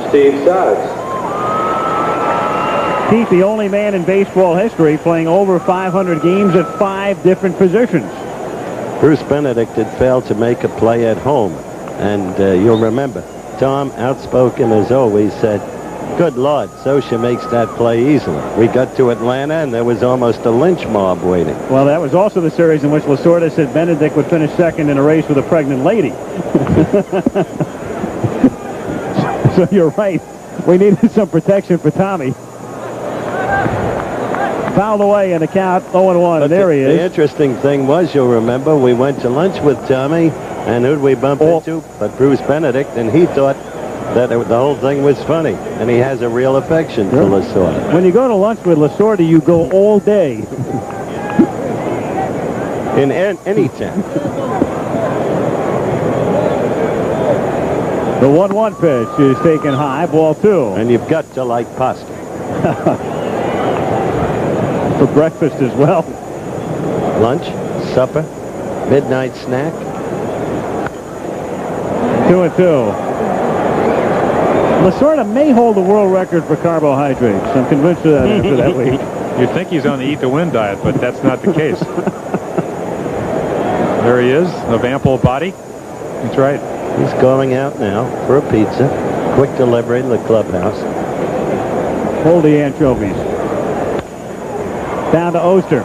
Steve Sides. Pete, the only man in baseball history playing over 500 games at 5 different positions. Bruce Benedict had failed to make a play at home. And you'll remember, Tom, outspoken as always, said, "Good Lord, Scioscia makes that play easily." We got to Atlanta, and there was almost a lynch mob waiting. Well, that was also the series in which Lasorda said Benedict would finish second in a race with a pregnant lady. So you're right. We needed some protection for Tommy. Fouled away in the count, 0-1. There he is. The interesting thing was, you'll remember, we went to lunch with Tommy, and who'd we bump into? But Bruce Benedict, and he thought that the whole thing was funny, and he has a real affection for Lasorda. When you go to lunch with Lasorda, you go all day. In any town. The 1-1 pitch is taken high, ball 2. And you've got to like pasta. For breakfast as well. Lunch, supper, midnight snack. 2-2. Lasorda may hold the world record for carbohydrates. I'm convinced of that after that week. You'd think he's on the Eat to Win diet, but that's not the case. There he is, of ample body. That's right. He's going out now for a pizza. Quick delivery to the clubhouse. Hold the anchovies. Down to Oster.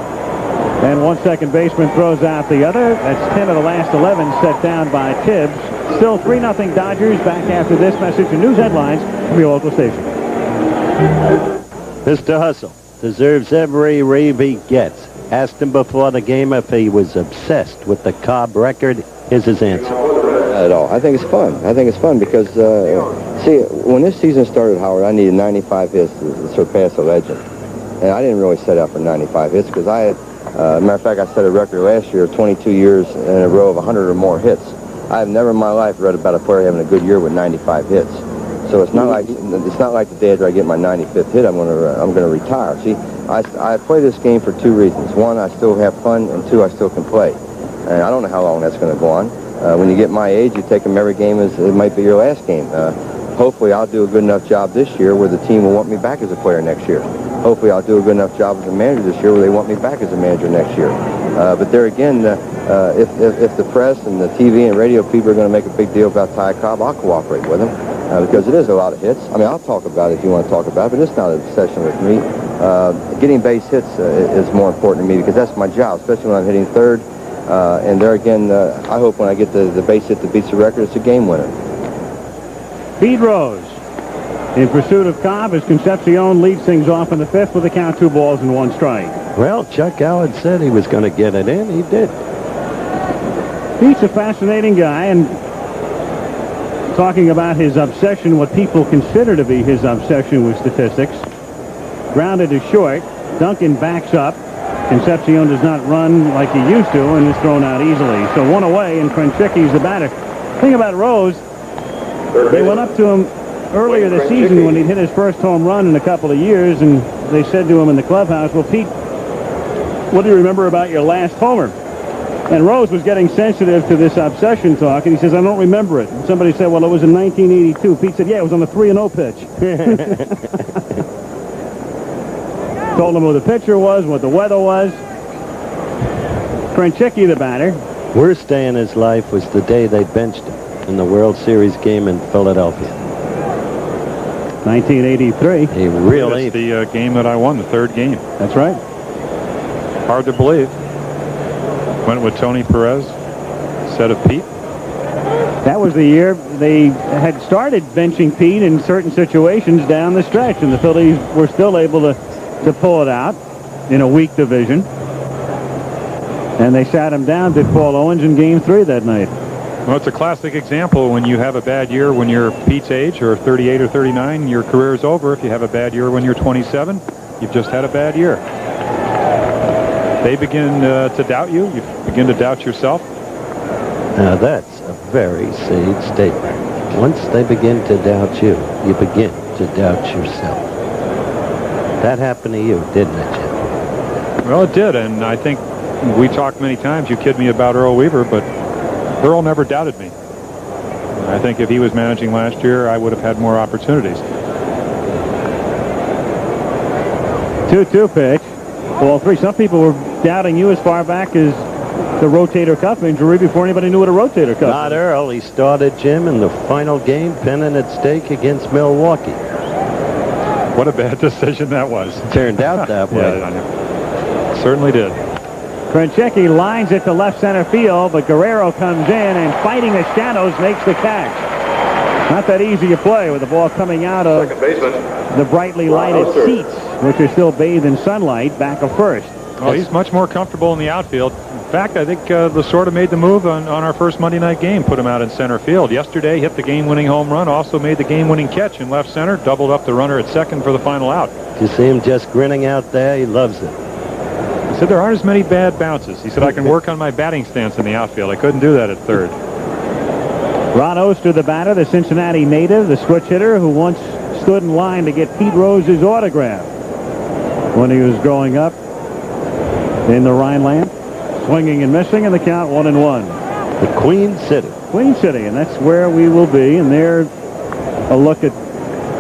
And one second baseman throws out the other. That's 10 of the last 11 set down by Tibbs. Still 3-0 Dodgers. Back after this message and news headlines from your local station. Mr. Hustle deserves every rave he gets. Asked him before the game if he was obsessed with the Cobb record. Here's his answer. Not at all. I think it's fun. I think it's fun because, see, when this season started, Howard, I needed 95 hits to surpass a legend. And I didn't really set out for 95 hits because I had, matter of fact, I set a record last year of 22 years in a row of 100 or more hits. I've never in my life read about a player having a good year with 95 hits. So it's not like the day after I get my 95th hit, I'm gonna retire. See, I play this game for 2 reasons. 1, I still have fun, and 2, I still can play. And I don't know how long that's going to go on. When you get my age, you take them every game as it might be your last game. Hopefully, I'll do a good enough job this year where the team will want me back as a player next year. Hopefully, I'll do a good enough job as a manager this year where they want me back as a manager next year. But there again, if the press and the TV and radio people are going to make a big deal about Ty Cobb, I'll cooperate with them because it is a lot of hits. I mean, I'll talk about it if you want to talk about it, but it's not an obsession with me. Getting base hits is more important to me because that's my job, especially when I'm hitting third. And there again, I hope when I get the base hit that beats the record, it's a game winner. Pete Rose in pursuit of Cobb as Concepcion leads things off in the 5th with a count 2 balls and 1 strike. Well, Chuck Howard said he was going to get it in. He did. Pete's a fascinating guy, and talking about his obsession, what people consider to be his obsession with statistics. Grounded to short. Duncan backs up. Concepcion does not run like he used to and is thrown out easily. So 1 away, and Krenchicky's the batter. Thing about Rose, they went up to him earlier this season when he'd hit his first home run in a couple of years, and they said to him in the clubhouse, "Well, Pete, what do you remember about your last homer?" And Rose was getting sensitive to this obsession talk, and he says, "I don't remember it." And somebody said, "Well, it was in 1982. Pete said, "Yeah, it was on the 3-0 pitch." Told him who the pitcher was, what the weather was. Krenchicky, the batter. Worst day in his life was the day they benched him in the World Series game in Philadelphia. 1983. He really... That's the game that I won, the 3rd game. That's right. Hard to believe. Went with Tony Perez, instead of Pete. That was the year they had started benching Pete in certain situations down the stretch, and the Phillies were still able to pull it out in a weak division. And they sat him down, did Paul Owens, in Game 3 that night. Well, it's a classic example. When you have a bad year when you're Pete's age, or 38 or 39, your career is over. If you have a bad year when you're 27, you've just had a bad year. They begin to doubt you. You begin to doubt yourself. Now that's a very sage statement. Once they begin to doubt you, you begin to doubt yourself. That happened to you, didn't it, Jim? Well, it did, and I think we talked many times. You kid me about Earl Weaver, but Earl never doubted me. I think if he was managing last year, I would have had more opportunities. 2-2 pitch. Ball 3. Some people were doubting you as far back as the rotator cuff injury before anybody knew what a rotator cuff was. Not Earl. He started, Jim, in the final game, pinning at stake against Milwaukee. What a bad decision that was. Turned out that way. Yeah, certainly did. Krenchecki lines it to left center field, but Guerrero comes in and, fighting the shadows, makes the catch. Not that easy a play with the ball coming out of the brightly lighted seats, which are still bathed in sunlight, back of first. Oh, he's much more comfortable in the outfield. In fact, I think Lasorda made the move on our first Monday night game, put him out in center field. Yesterday, hit the game-winning home run, also made the game-winning catch in left center, doubled up the runner at second for the final out. You see him just grinning out there? He loves it. He said there aren't as many bad bounces. He said I can work on my batting stance in the outfield. I couldn't do that at third. Ron Oster, the batter, the Cincinnati native, the switch hitter who once stood in line to get Pete Rose's autograph when he was growing up in the Rhineland. Swinging and missing, and the count 1-1. The Queen City. Queen City, and that's where we will be. And there, a look at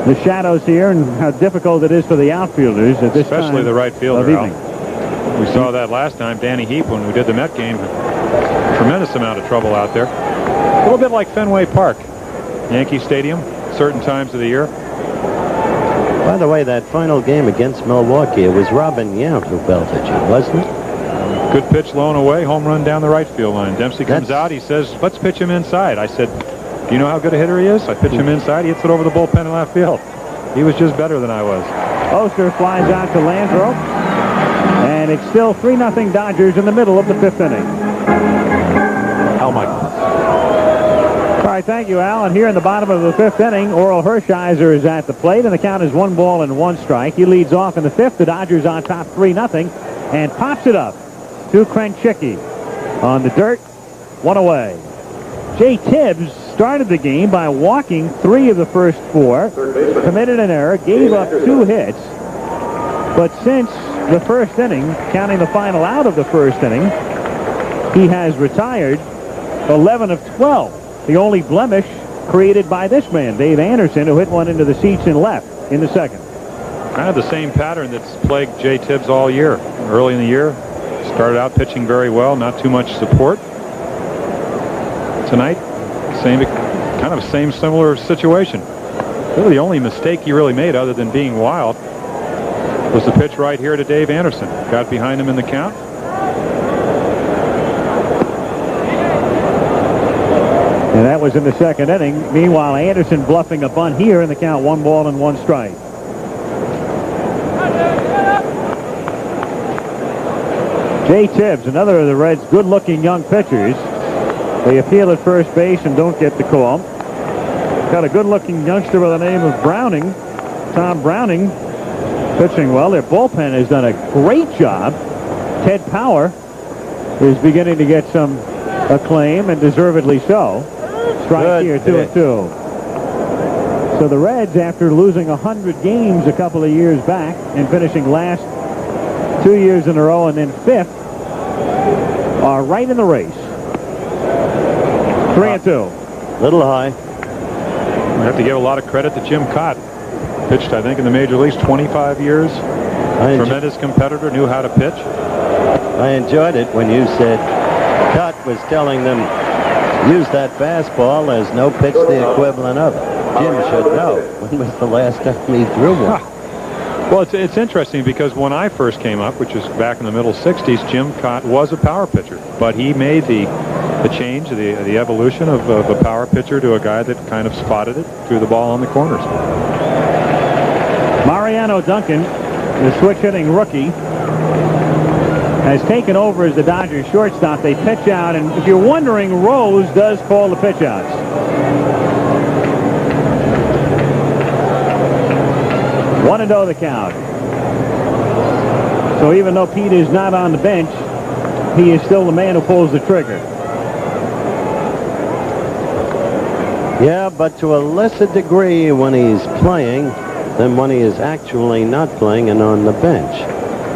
the shadows here and how difficult it is for the outfielders at this time. Especially the right fielder, of evening. We saw that last time, Danny Heap, when we did the Met game. Tremendous amount of trouble out there. A little bit like Fenway Park, Yankee Stadium, certain times of the year. By the way, that final game against Milwaukee, it was Robin Yount who belted you, wasn't it? Good pitch, low and away, home run down the right field line. Dempsey comes out. He says, let's pitch him inside. I said, do you know how good a hitter he is? I pitch him inside. He hits it over the bullpen in left field. He was just better than I was. Oster flies out to Landreau. And it's still 3-0 Dodgers in the middle of the 5th inning. Al Michaels. All right, thank you, Al. And here in the bottom of the 5th inning, Oral Hershiser is at the plate, and the count is 1-1 He leads off in the 5th. The Dodgers on top 3-0, and pops it up to Krenchecki on the dirt, 1 away. Jay Tibbs started the game by walking 3 of the first 4, committed an error, gave up 2 hits, but since the first inning, counting the final out of the first inning, he has retired 11 of 12. The only blemish created by this man, Dave Anderson, who hit one into the seats and left in the second. Kind of the same pattern that's plagued Jay Tibbs all year. Early in the year, started out pitching very well, not too much support. Tonight, same similar situation. Really the only mistake he really made, other than being wild, was the pitch right here to Dave Anderson. Got behind him in the count. And that was in the second inning. Meanwhile, Anderson bluffing a bunt here in the count, 1-1 strike. Jay Tibbs, another of the Reds' good-looking young pitchers. They appeal at first base and don't get the call. Got a good-looking youngster by the name of Browning, Tom Browning, pitching well. Their bullpen has done a great job. Ted Power is beginning to get some acclaim, and deservedly so. Strike here, 2-2. So the Reds, after losing 100 games a couple of years back and finishing last 2 years in a row and then 5th, are right in the race. 3-2. Little high. We have to give a lot of credit to Jim Cott. Pitched, I think, in the major leagues 25 years. Tremendous competitor, knew how to pitch. I enjoyed it when you said Cott was telling them, use that fastball as no pitch the equivalent of it. Jim should know. When was the last time he threw one? Well, it's interesting because when I first came up, which was back in the middle 60s, Jim Cott was a power pitcher, but he made the the change, the evolution of a power pitcher to a guy that kind of spotted it, threw the ball on the corners. Mariano Duncan, the switch-hitting rookie, has taken over as the Dodgers shortstop. They pitch out, and if you're wondering, Rose does call the pitch outs. One and 0 the count. So even though Pete is not on the bench, he is still the man who pulls the trigger. Yeah, but to a lesser degree when he's playing than when he is actually not playing and on the bench.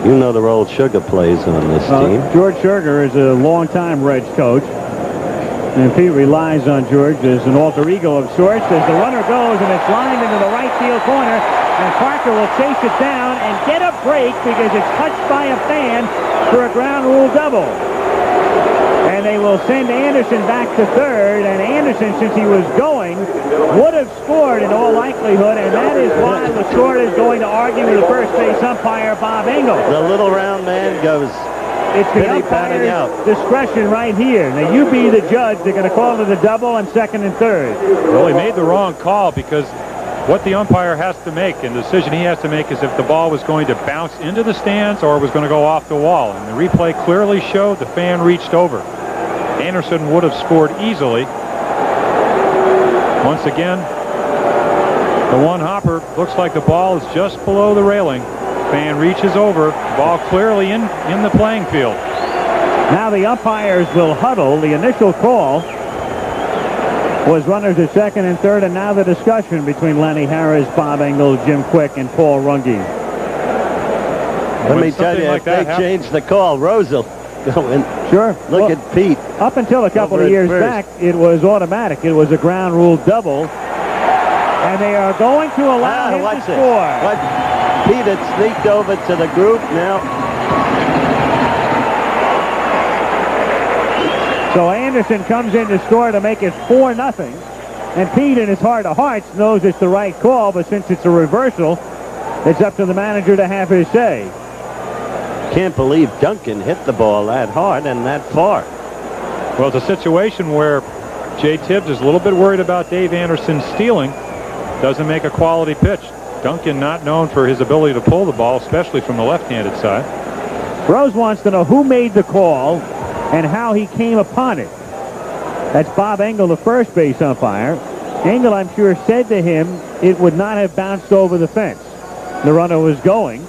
You know the role Sugar plays on this team. George Sugar is a longtime Reds coach, and Pete relies on George as an alter ego of sorts. As the runner goes, and it's lined into the right field corner, and Parker will chase it down and get a break because it's touched by a fan for a ground rule double. And they will send Anderson back to third, and Anderson, since he was going, would have scored in all likelihood, and that is why LaSorda is going to argue with the first base umpire, Bob Engel. The little round man goes. It's the umpire's discretion right here. Now, you be the judge. They're going to call it a double on second and third. Well, he made the wrong call because what the umpire has to make, and the decision he has to make, is if the ball was going to bounce into the stands or was going to go off the wall. And the replay clearly showed the fan reached over. Anderson would have scored easily. Once again, the one hopper looks like the ball is just below the railing. Fan reaches over, ball clearly in the playing field. Now the umpires will huddle. The initial call was runners at second and third, and now the discussion between Lenny Harris, Bob Engel, Jim Quick, and Paul Runge. Let me tell you, if they change the call, Rose will go in. Sure. Look at Pete. Up until a couple of years back, it was automatic. It was a ground rule double, and they are going to allow him to score. Pete had sneaked over to the group now. So Anderson comes in to score to make it 4-0. And Pete, in his heart of hearts, knows it's the right call, but since it's a reversal, it's up to the manager to have his say. Can't believe Duncan hit the ball that hard and that far. Well, it's a situation where Jay Tibbs is a little bit worried about Dave Anderson stealing. Doesn't make a quality pitch. Duncan not known for his ability to pull the ball, especially from the left-handed side. Rose wants to know who made the call and how he came upon it. That's Bob Engel, the first base umpire. Engel, I'm sure, said to him it would not have bounced over the fence. The runner was going.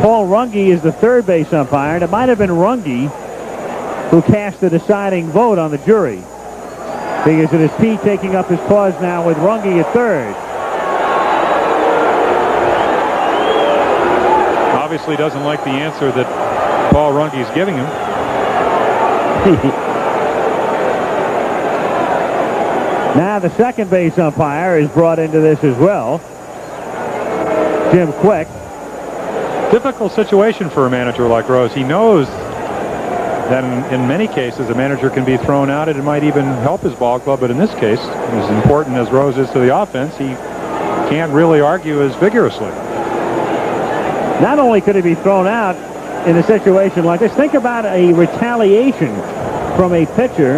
Paul Runge is the third base umpire, and it might have been Runge who cast the deciding vote on the jury, because it is Pete taking up his cause now with Runge at third. Obviously doesn't like the answer that Paul Runge is giving him. Now the second base umpire is brought into this as well, Jim Quick. Difficult situation for a manager like Rose. He knows that in many cases a manager can be thrown out, and it might even help his ball club, but in this case, as important as Rose is to the offense, he can't really argue as vigorously. Not only could he be thrown out in a situation like this, think about a retaliation from a pitcher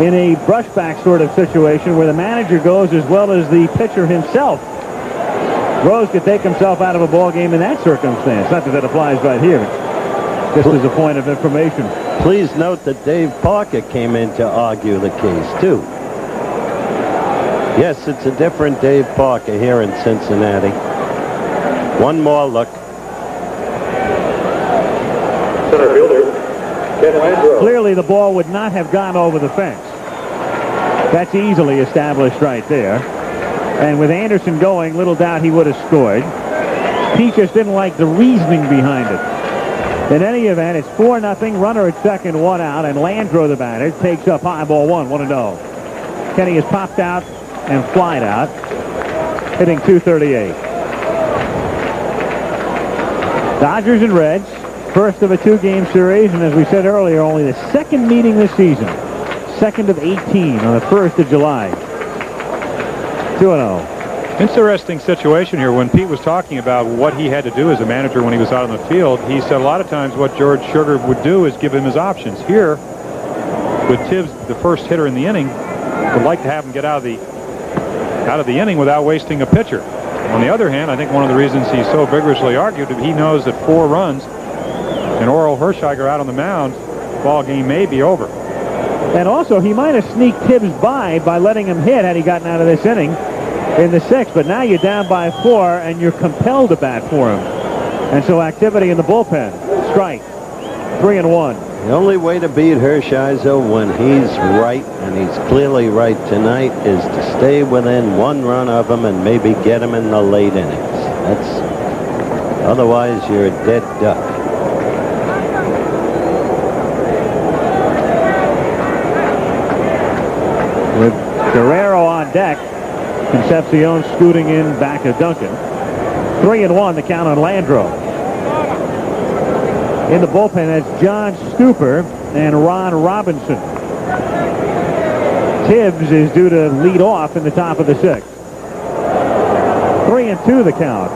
in a brushback sort of situation where the manager goes as well as the pitcher himself. Rose could take himself out of a ball game in that circumstance. Not that that applies right here. Just as a point of information. Please note that Dave Parker came in to argue the case, too. Yes, it's a different Dave Parker here in Cincinnati. One more look. Center fielder, Ken Landreau. Clearly the ball would not have gone over the fence. That's easily established right there. And with Anderson going, little doubt he would have scored. Pete just didn't like the reasoning behind it. In any event, it's 4-0, runner at second, one out, and Landreau, the batter, takes up high, ball one, 1-0. Kenny has popped out and flied out, hitting .238. Dodgers and Reds, first of a two-game series, and as we said earlier, only the second meeting this season. Second of 18 on the 1st of July. 2-0. Interesting situation here. When Pete was talking about what he had to do as a manager when he was out on the field, he said a lot of times what George Sugar would do is give him his options. Here, with Tibbs, the first hitter in the inning, would like to have him get out of the inning without wasting a pitcher. On the other hand, I think one of the reasons he so vigorously argued, he knows that 4 runs and Orel Hershiser out on the mound, ball game may be over. And also, he might have sneaked Tibbs by letting him hit had he gotten out of this inning in the 6th. But now you're down by 4, and you're compelled to bat for him. And so activity in the bullpen. Strike. 3-1. The only way to beat Hershiser when he's right, and he's clearly right tonight, is to stay within 1 run of him and maybe get him in the late innings. Otherwise, you're a dead duck. With Guerrero on deck, Concepcion scooting in back of Duncan. 3-1 the count on Landreau. In the bullpen, that's John Stuper and Ron Robinson. Tibbs is due to lead off in the top of the 6th. 3-2 the count.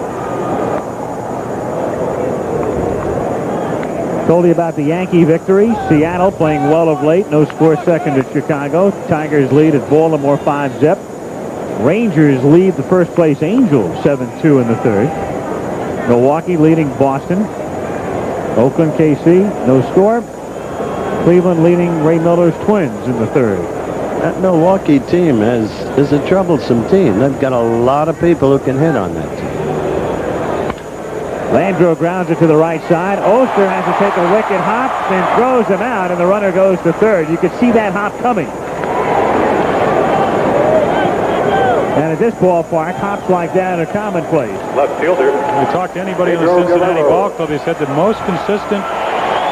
Told you about the Yankee victory. Seattle playing well of late. No score second at Chicago. Tigers lead at Baltimore 5-zip. Rangers lead the first place Angels 7-2 in the 3rd. Milwaukee leading Boston. Oakland, KC, no score. Cleveland leading Ray Miller's Twins in the 3rd. That Milwaukee team is a troublesome team. They've got a lot of people who can hit on that team. Landreau grounds it to the right side. Oster has to take a wicked hop, then throws him out, and the runner goes to 3rd. You could see that hop coming. And at this ballpark, hops like that are commonplace. Left fielder. You talk to anybody in the Cincinnati ball club, they said the most consistent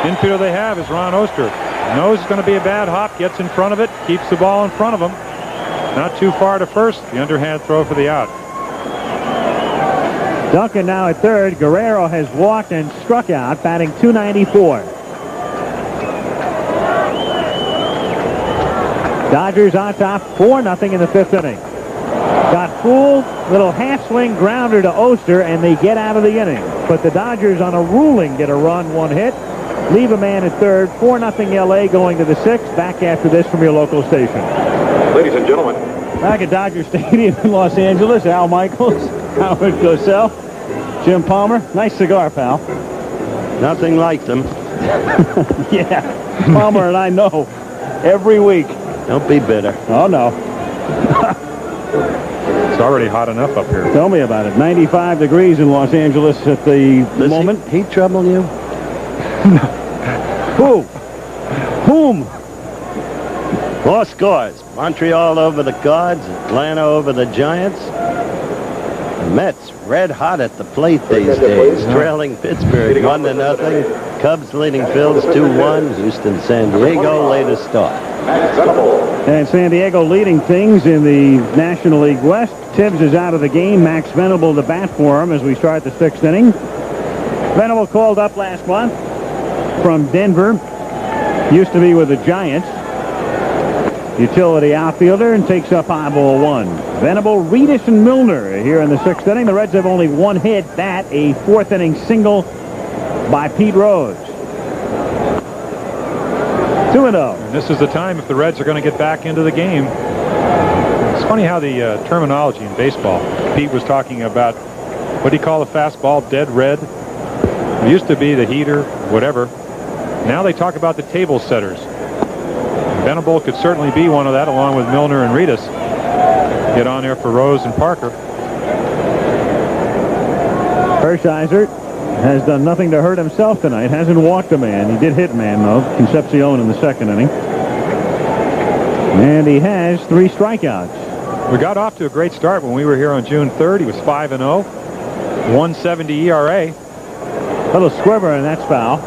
infielder they have is Ron Oster. Knows it's going to be a bad hop, gets in front of it, keeps the ball in front of him. Not too far to first, the underhand throw for the out. Duncan now at 3rd. Guerrero has walked and struck out, batting .294. Dodgers on top, 4-0 in the 5th inning. Got fooled, little half-swing grounder to Oster, and they get out of the inning. But the Dodgers on a ruling get a run, 1 hit. Leave a man at 3rd. 4-0 L.A. going to the 6th. Back after this from your local station. Ladies and gentlemen. Back at Dodger Stadium in Los Angeles, Al Michaels, Howard Cosell, Jim Palmer. Nice cigar, pal. Nothing like them. Yeah, Palmer and I know every week. Don't be bitter. Oh, no. It's already hot enough up here. Tell me about it. 95 degrees in Los Angeles at the moment. He trouble you? Who? Whom? 4 scores. Montreal over the Cards, Atlanta over the Giants. The Mets red hot at the plate these days, trailing Pittsburgh 1-0. Cubs leading Phils 2-1. Houston, San Diego, latest start. And San Diego leading things in the National League West. Tibbs is out of the game. Max Venable to bat for him as we start the 6th inning. Venable called up last month from Denver. Used to be with the Giants. Utility outfielder, and takes up high ball 1. Venable, Reedus, and Milner here in the 6th inning. The Reds have only 1 hit. That a 4th inning single by Pete Rose. 2-0. And this is the time if the Reds are going to get back into the game. It's funny how the terminology in baseball. Pete was talking about, what do you call the fastball, dead red? It used to be the heater, whatever. Now they talk about the table setters. Venable could certainly be one of that, along with Milner and Reedus. Get on there for Rose and Parker. Hershiser has done nothing to hurt himself tonight. Hasn't walked a man. He did hit man, though. Concepcion in the 2nd inning. And he has 3 strikeouts. We got off to a great start when we were here on June 3rd. He was 5-0. 170 ERA. Little squibber, and that's foul.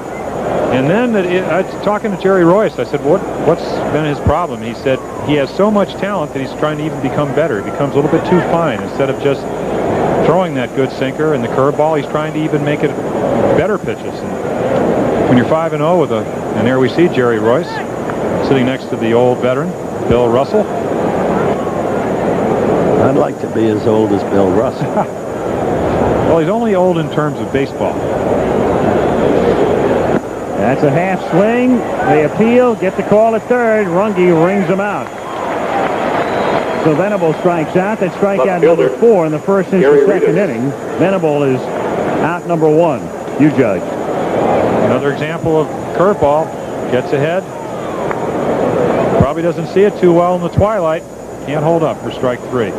And then I was talking to Jerry Royce. I said, what's been his problem? He said he has so much talent that he's trying to even become better. He becomes a little bit too fine. Instead of just throwing that good sinker and the curveball, he's trying to even make it better pitches. And when you're 5-0 with and there we see Jerry Royce sitting next to the old veteran, Bill Russell. I'd like to be as old as Bill Russell. Well, he's only old in terms of baseball. That's a half swing. They appeal, get the call at third. Runge rings him out. So Venable strikes out. That's strikeout number 4 in the first and the second inning. Venable is out number 1. You judge. Another example of curveball. Gets ahead. Probably doesn't see it too well in the twilight. Can't hold up for strike 3.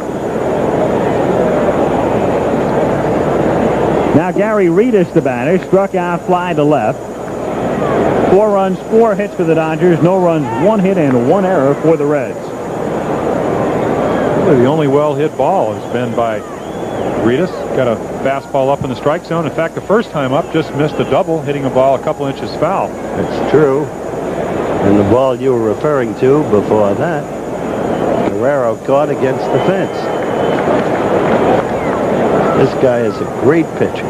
Now Gary Reedus, the batter, struck out, fly to left. 4 runs, 4 hits for the Dodgers. No runs, 1 hit, and 1 error for the Reds. Really the only well-hit ball has been by Reedus. Got a fastball up in the strike zone. In fact, the first time up just missed a double, hitting a ball a couple inches foul. It's true. And the ball you were referring to before that, Guerrero caught against the fence. This guy is a great pitcher.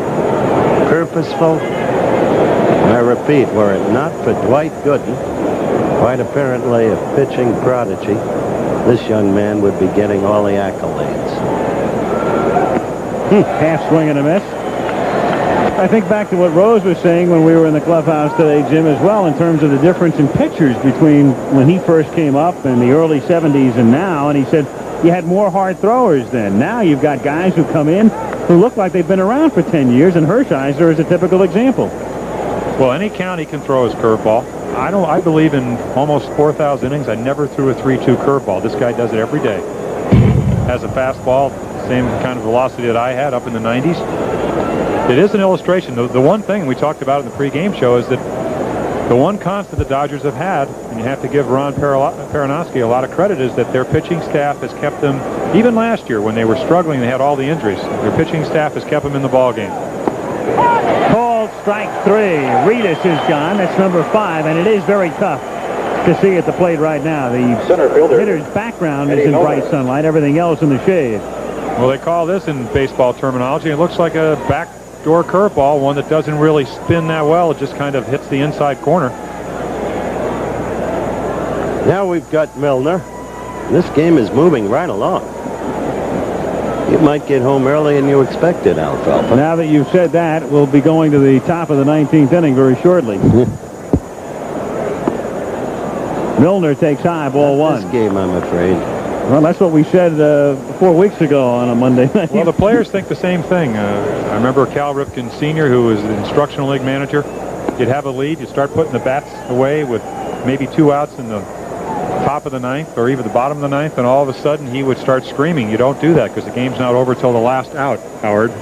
Purposeful. I repeat, were it not for Dwight Gooden, quite apparently a pitching prodigy, this young man would be getting all the accolades. Half swing and a miss. I think back to what Rose was saying when we were in the clubhouse today, Jim, as well, in terms of the difference in pitchers between when he first came up in the early 70s and now. And he said you had more hard throwers then. Now you've got guys who come in who look like they've been around for 10 years, and Hershiser is a typical example. Well, any count he can throw his curveball. I believe in almost 4,000 innings, I never threw a 3-2 curveball. This guy does it every day. Has a fastball, same kind of velocity that I had up in the 90s. It is an illustration. The one thing we talked about in the pregame show is that the one constant the Dodgers have had, and you have to give Ron Peronoski a lot of credit, is that their pitching staff has kept them, even last year when they were struggling, they had all the injuries. Their pitching staff has kept them in the ball game. Called strike 3. Reedus is gone. That's number 5, and it is very tough to see at the plate right now. The Center fielder hitter's background is in bright sunlight. Everything else in the shade. Well, they call this in baseball terminology. It looks like a backdoor curveball, one that doesn't really spin that well. It just kind of hits the inside corner. Now we've got Milner. This game is moving right along. You might get home earlier than you expected, Alfalfa. Now that you've said that, we'll be going to the top of the 19th inning very shortly. Milner takes high, ball 1. This game, I'm afraid. Well, that's what we said 4 weeks ago on a Monday night. Well, the players think the same thing. I remember Cal Ripken Sr., who was the instructional league manager. You'd have a lead, you'd start putting the bats away with maybe 2 outs in the top of the 9th or even the bottom of the 9th, and all of a sudden he would start screaming. You don't do that because the game's not over till the last out, Howard.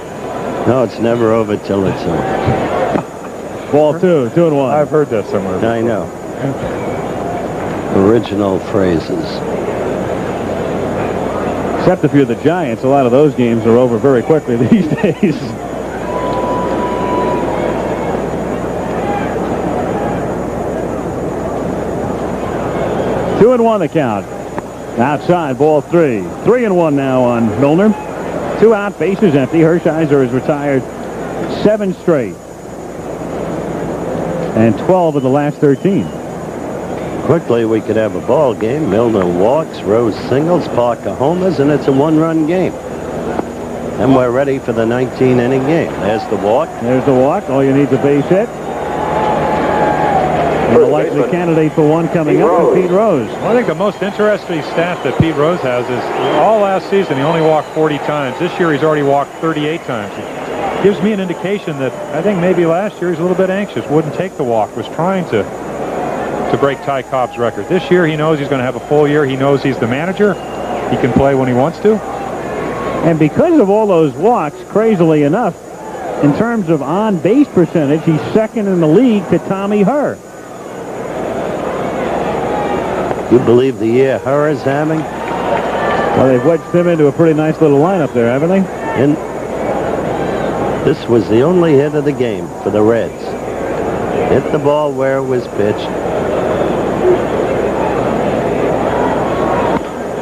No, it's never over till it's over. Ball 2, 2-1. I've heard that somewhere. I know. Original phrases. Except if you're the Giants, a lot of those games are over very quickly these days. Two and 1 the count. Outside, ball 3. 3-1 now on Milner. 2 out, bases empty. Hershiser has retired 7 straight. And 12 of the last 13. Quickly, we could have a ball game. Milner walks, Rose singles, Parker homers, and it's a 1-run game. And we're ready for the 19-inning game. There's the walk. There's the walk. All you need is a base hit. And the likely candidate for one coming up is Pete Rose. Well, I think the most interesting stat that Pete Rose has is all last season he only walked 40 times. This year he's already walked 38 times. It gives me an indication that I think maybe last year he's a little bit anxious, wouldn't take the walk, was trying to break Ty Cobb's record. This year he knows he's going to have a full year. He knows he's the manager. He can play when he wants to. And because of all those walks, crazily enough, in terms of on-base percentage, he's second in the league to Tommy Herr. You believe the year Herr is having? Well, they've wedged him into a pretty nice little lineup there, haven't they? And this was the only hit of the game for the Reds. Hit the ball where it was pitched.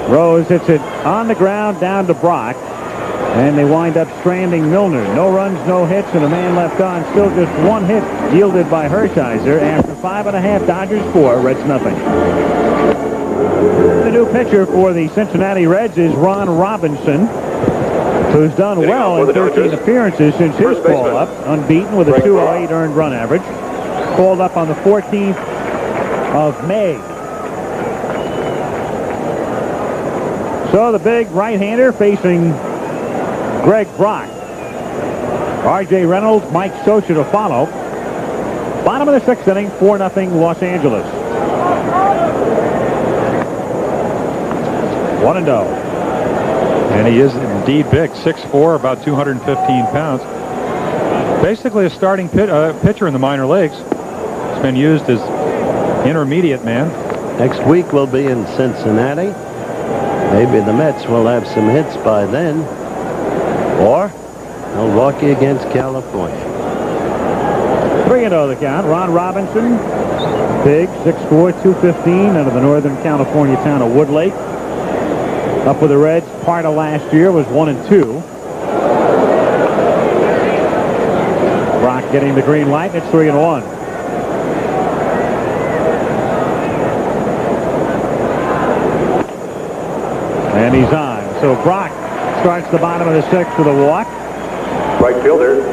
Rose hits it on the ground down to Brock, and they wind up stranding Milner. No runs, no hits, and a man left on. Still just 1 hit yielded by Hershiser after 5.5. Dodgers 4, Reds nothing. The new pitcher for the Cincinnati Reds is Ron Robinson, who's done well in 13 appearances since his call-up, unbeaten with a 208 earned run average. called up on the 14th of May. So the big right-hander facing Greg Brock. R.J. Reynolds, Mike Scioscia to follow. Bottom of the 6th inning, 4-0 Los Angeles. 1-0. And he is indeed big, 6'4", about 215 pounds. Basically a starting pitcher in the minor leagues. He's been used as intermediate man. Next week we'll be in Cincinnati. Maybe the Mets will have some hits by then. Or Milwaukee against California. 3-0 the count. Ron Robinson, big, 6'4", 215, out of the Northern California town of Woodlake. Up with the Reds, part of last year was 1-2. Brock getting the green light. It's 3-1. And he's on. So Brock starts the bottom of the 6th with a walk. Right fielder,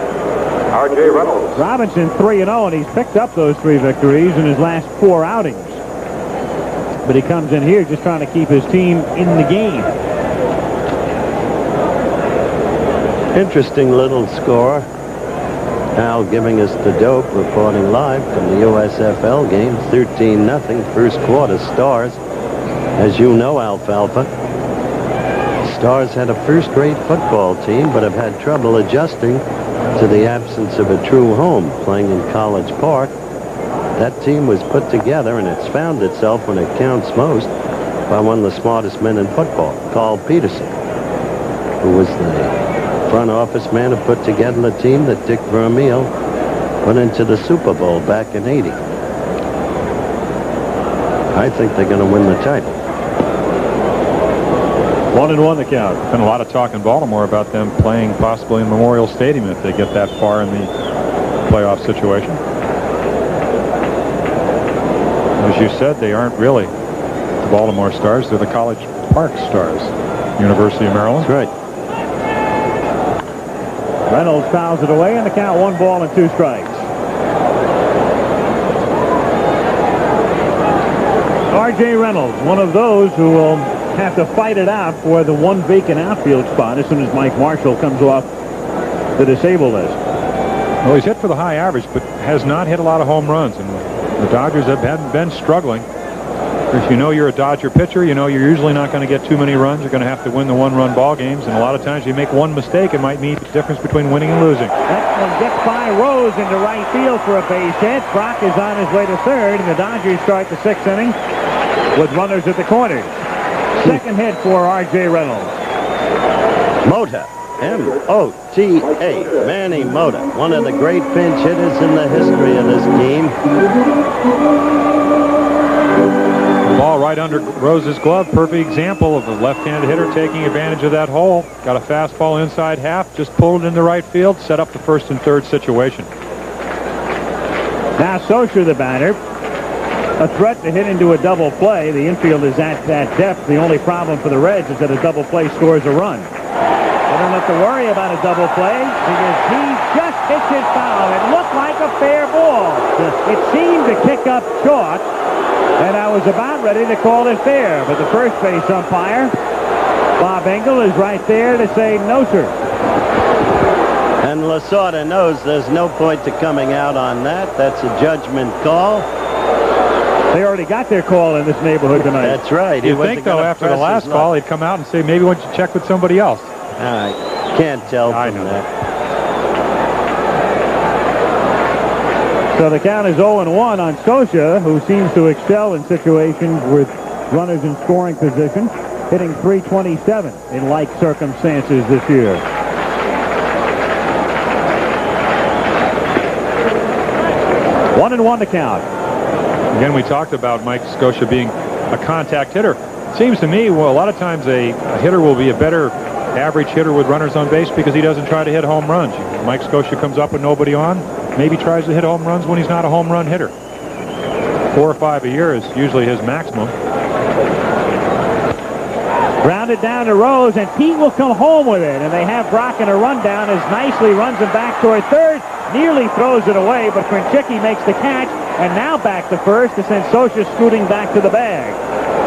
R.J. Reynolds. Robinson 3-0, and he's picked up those 3 victories in his last 4 outings. But he comes in here just trying to keep his team in the game. Interesting little score. Al giving us the dope, reporting live from the USFL game. 13-0, first quarter Stars. As you know, Alfalfa, Stars had a first-rate football team, but have had trouble adjusting to the absence of a true home, playing in College Park. That team was put together, and it's found itself, when it counts most, by one of the smartest men in football, Carl Peterson, who was the front office man who put together the team that Dick Vermeil went into the Super Bowl back in '80. I think they're going to win the title. 1-1 the count. Been a lot of talk in Baltimore about them playing possibly in Memorial Stadium if they get that far in the playoff situation. As you said, they aren't really the Baltimore Stars. They're the College Park Stars, University of Maryland. That's right. Reynolds fouls it away, and the count 1 ball and 2 strikes. R.J. Reynolds, one of those who will have to fight it out for the 1 vacant outfield spot as soon as Mike Marshall comes off the disabled list. Well, he's hit for the high average, but has not hit a lot of home runs, and the Dodgers have been struggling. If you know you're a Dodger pitcher, you know you're usually not going to get too many runs. You're going to have to win the 1-run ball games, and a lot of times you make one mistake, it might mean the difference between winning and losing. That one gets by Rose into right field for a base hit. Brock is on his way to third, and the Dodgers start the 6th inning with runners at the corners. Second hit for R.J. Reynolds. Mota, M-O-T-A, Manny Mota, one of the great pinch hitters in the history of this game. Ball right under Rose's glove. Perfect example of a left-handed hitter taking advantage of that hole. Got a fastball inside half, just pulled it into right field, set up the 1st and 3rd situation. Now Scioscia the batter. A threat to hit into a double play. The infield is at that depth. The only problem for the Reds is that a double play scores a run. They don't have to worry about a double play because he just hits it foul. It looked like a fair ball. It seemed to kick up short, and I was about ready to call it fair. But the first base umpire, Bob Engel, is right there to say no, sir. And Lasorda knows there's no point to coming out on that. That's a judgment call. They already got their call in this neighborhood tonight. That's right. You'd think, though, after the last call, he'd come out and say, maybe why don't you check with somebody else? I can't tell from that. So the count is 0-1 on Scioscia, who seems to excel in situations with runners in scoring position, hitting .327 in like circumstances this year. One and one to count. Again, we talked about Mike Scioscia being a contact hitter. It seems to me, well, a lot of times a hitter will be a better average hitter with runners on base because he doesn't try to hit home runs. Mike Scioscia comes up with nobody on, maybe tries to hit home runs when he's not a home run hitter. 4 or 5 a year is usually his maximum. Grounded down to Rose, and Pete will come home with it. And they have Brock in a rundown as Nicely runs him back toward third. nearly throws it away, but Krenchicki makes the catch, and now back to first to send Scioscia scooting back to the bag.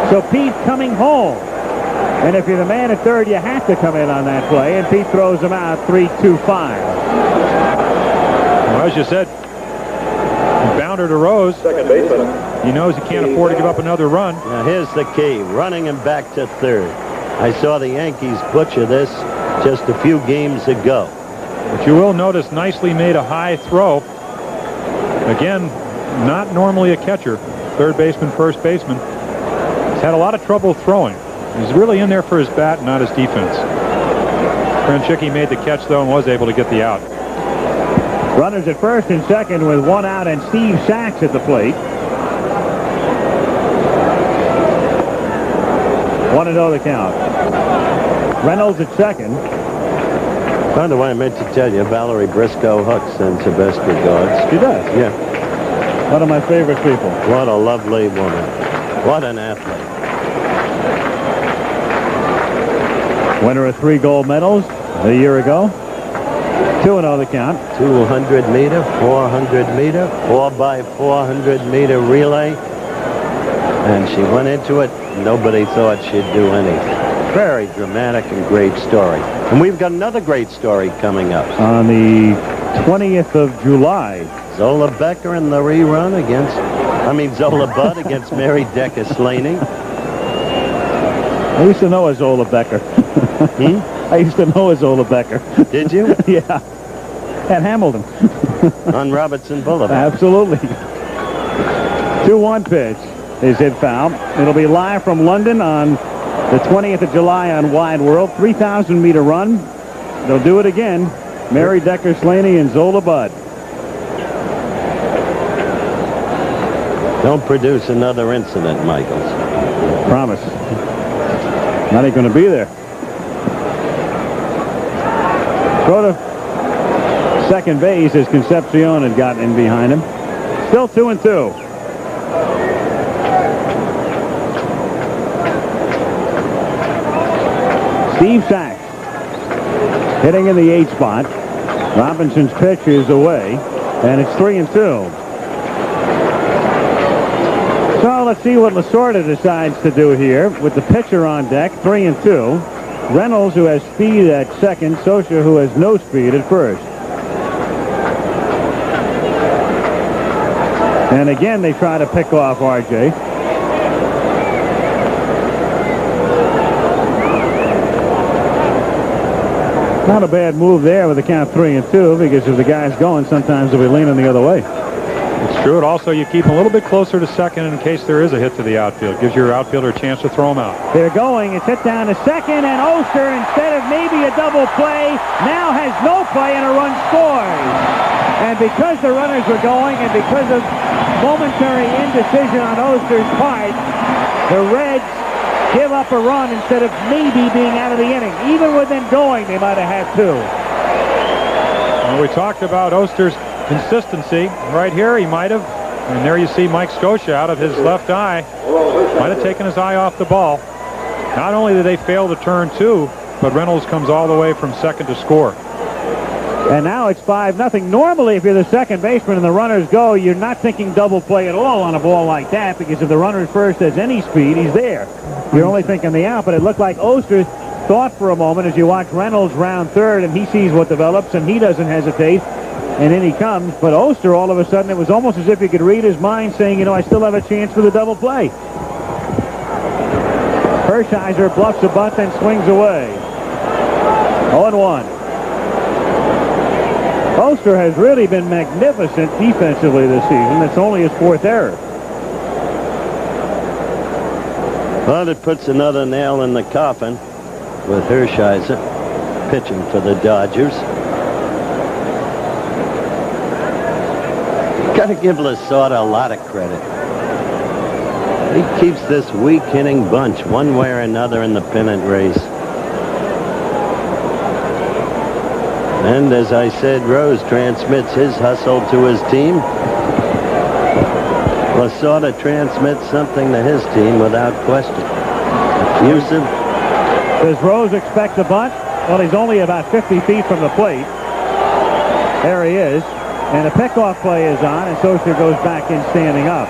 So Pete coming home. And if you're the man at third, you have to come in on that play, and Pete throws him out 3-2-5. Well, as you said, bounder to Rose. Second baseman. He knows he can't afford to give up another run. Now here's the key, running him back to third. I saw the Yankees butcher this just a few games ago. But you will notice nicely made a high throw. Again, not normally a catcher. Third baseman, first baseman. He's had a lot of trouble throwing. He's really in there for his bat, not his defense. Krenchicki made the catch, though, and was able to get the out. Runners at first and second with one out, and Steve Sachs at the plate. 1-0 the count. Reynolds at second. By the way, I meant to tell you, Valerie Briscoe Hooks sends her best regards. She does? Yeah. One of my favorite people. What a lovely woman. What an athlete. Winner of 3 gold medals a year ago. 2-0 the count. 200-meter, 400-meter, 4x400-meter relay. And she went into it. Nobody thought she'd do anything. Very dramatic and great story. And we've got another great story coming up. On the 20th of July. Zola Becker in the rerun against, Zola Budd against Mary Decker Slaney. I used to know a Zola Becker. I used to know a Zola Becker. Did you? Yeah. At Hamilton. On Robertson Boulevard. Absolutely. 2-1 pitch is hit foul. It'll be live from London on the 20th of July on Wide World. 3,000-meter run. They'll do it again. Mary Decker Slaney and Zola Budd. Don't produce another incident, Michaels. Promise. Not even going to be there. Go to second base as Concepcion had gotten in behind him. Still 2-2. Steve Sachs hitting in the 8th spot. Robinson's pitch is away, and it's 3-2. So let's see what Lasorda decides to do here with the pitcher on deck. 3-2. Reynolds, who has speed at second. Scioscia, who has no speed at first. And again, they try to pick off R.J. Not a bad move there with the count 3-2, because if the guy's going, sometimes they'll be leaning the other way. It's true. And also, you keep him a little bit closer to second in case there is a hit to the outfield. Gives your outfielder a chance to throw him out. They're going. It's hit down to second, and Oster, instead of maybe a double play, now has no play and a run scores. And because the runners were going, and because of momentary indecision on Oster's part, the Reds give up a run instead of maybe being out of the inning. Even with them going, they might have had 2. Well, we talked about Oster's consistency. Right here, he might have. And there you see Mike Scioscia out of his left eye. Might have taken his eye off the ball. Not only did they fail to turn 2, but Reynolds comes all the way from second to score. And now it's 5-0. Normally, if you're the second baseman and the runners go, you're not thinking double play at all on a ball like that, because if the runner first has any speed, he's there. You're only thinking the out, but it looked like Oster thought for a moment as you watch Reynolds round third, and he sees what develops, and he doesn't hesitate, and in he comes. But Oster, all of a sudden, it was almost as if you could read his mind saying, I still have a chance for the double play. Hershiser bluffs a bunt, then swings away. 0-1. Oster has really been magnificent defensively this season. It's only his 4th error. Well, it puts another nail in the coffin with Hershiser pitching for the Dodgers. Got to give Lasorda a lot of credit. He keeps this weak hitting bunch one way or another in the pennant race. And as I said, Rose transmits his hustle to his team. Lasorda transmits something to his team without question. Effusive. Does Rose expect the bunt? Well, he's only about 50 feet from the plate. There he is. And a pickoff play is on, and Socher goes back in standing up.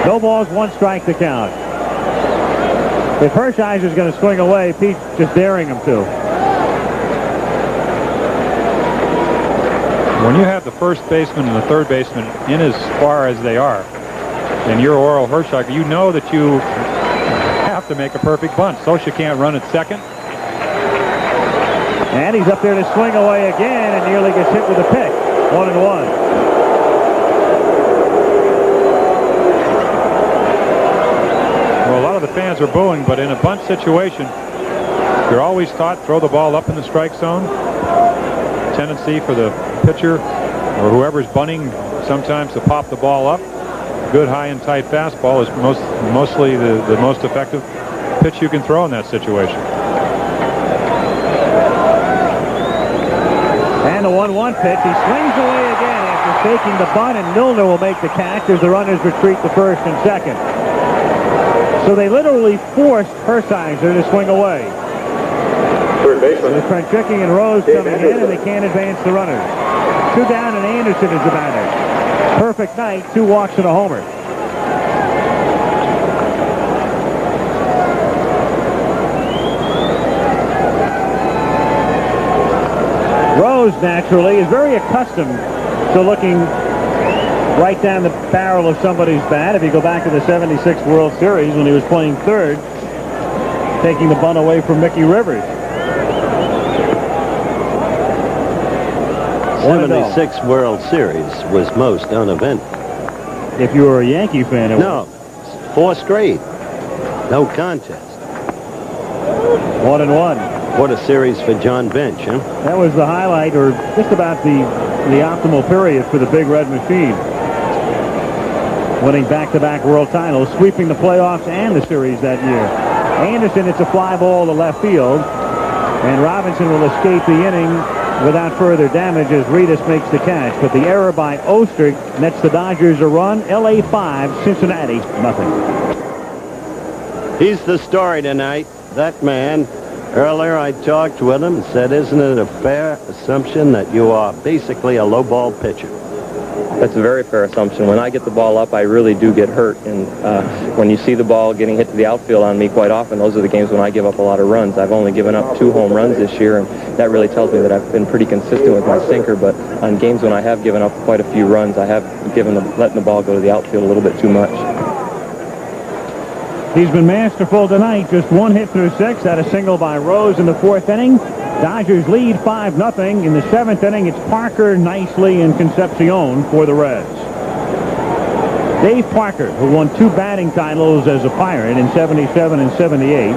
No balls, 1 strike to count. If Hershiser's going to swing away, Pete's just daring him to. When you have the first baseman and the third baseman in as far as they are, and you're Orel Hershiser, you know that you have to make a perfect bunt. Socher can't run at second. And he's up there to swing away again and nearly gets hit with a pick. 1-1. Well, a lot of the fans are booing, but in a bunt situation, you're always taught throw the ball up in the strike zone. Tendency for the pitcher or whoever's bunting sometimes to pop the ball up. Good high and tight fastball is mostly the most effective pitch you can throw in that situation. And the 1-1 pitch. He swings away again after taking the bunt, and Milner will make the catch as the runners retreat to first and second. So they literally forced Hershiser to swing away. Third baseman. With Trent-Tricking and Rose coming in, and they can't advance the runners. 2 down, and Anderson is the batter. Perfect night, 2 walks and a homer. Rose, naturally, is very accustomed to looking right down the barrel of somebody's bat. If you go back to the '76 World Series when he was playing third, taking the bunt away from Mickey Rivers. 76 World Series was most uneventful. If you were a Yankee fan, it No, 4 straight. No contest. 1-1. What a series for John Bench, huh? That was the highlight, or just about the optimal period for the Big Red Machine. Winning back-to-back world titles, sweeping the playoffs and the series that year. Anderson, it's a fly ball to left field, and Robinson will escape the inning without further damage as Reedus makes the catch. But the error by Oesterk nets the Dodgers a run. L.A. 5, Cincinnati nothing. He's the story tonight. That man. Earlier I talked with him and said, isn't it a fair assumption that you are basically a low ball pitcher? That's a very fair assumption. When I get the ball up, I really do get hurt. And when you see the ball getting hit to the outfield on me quite often, those are the games when I give up a lot of runs. I've only given up 2 home runs this year, and that really tells me that I've been pretty consistent with my sinker. But on games when I have given up quite a few runs, I have letting the ball go to the outfield a little bit too much. He's been masterful tonight. Just 1 hit through 6. Had a single by Rose in the 4th inning. Dodgers lead 5-0. In the 7th inning, it's Parker, Nicely, and Concepcion for the Reds. Dave Parker, who won 2 batting titles as a Pirate in '77 and '78,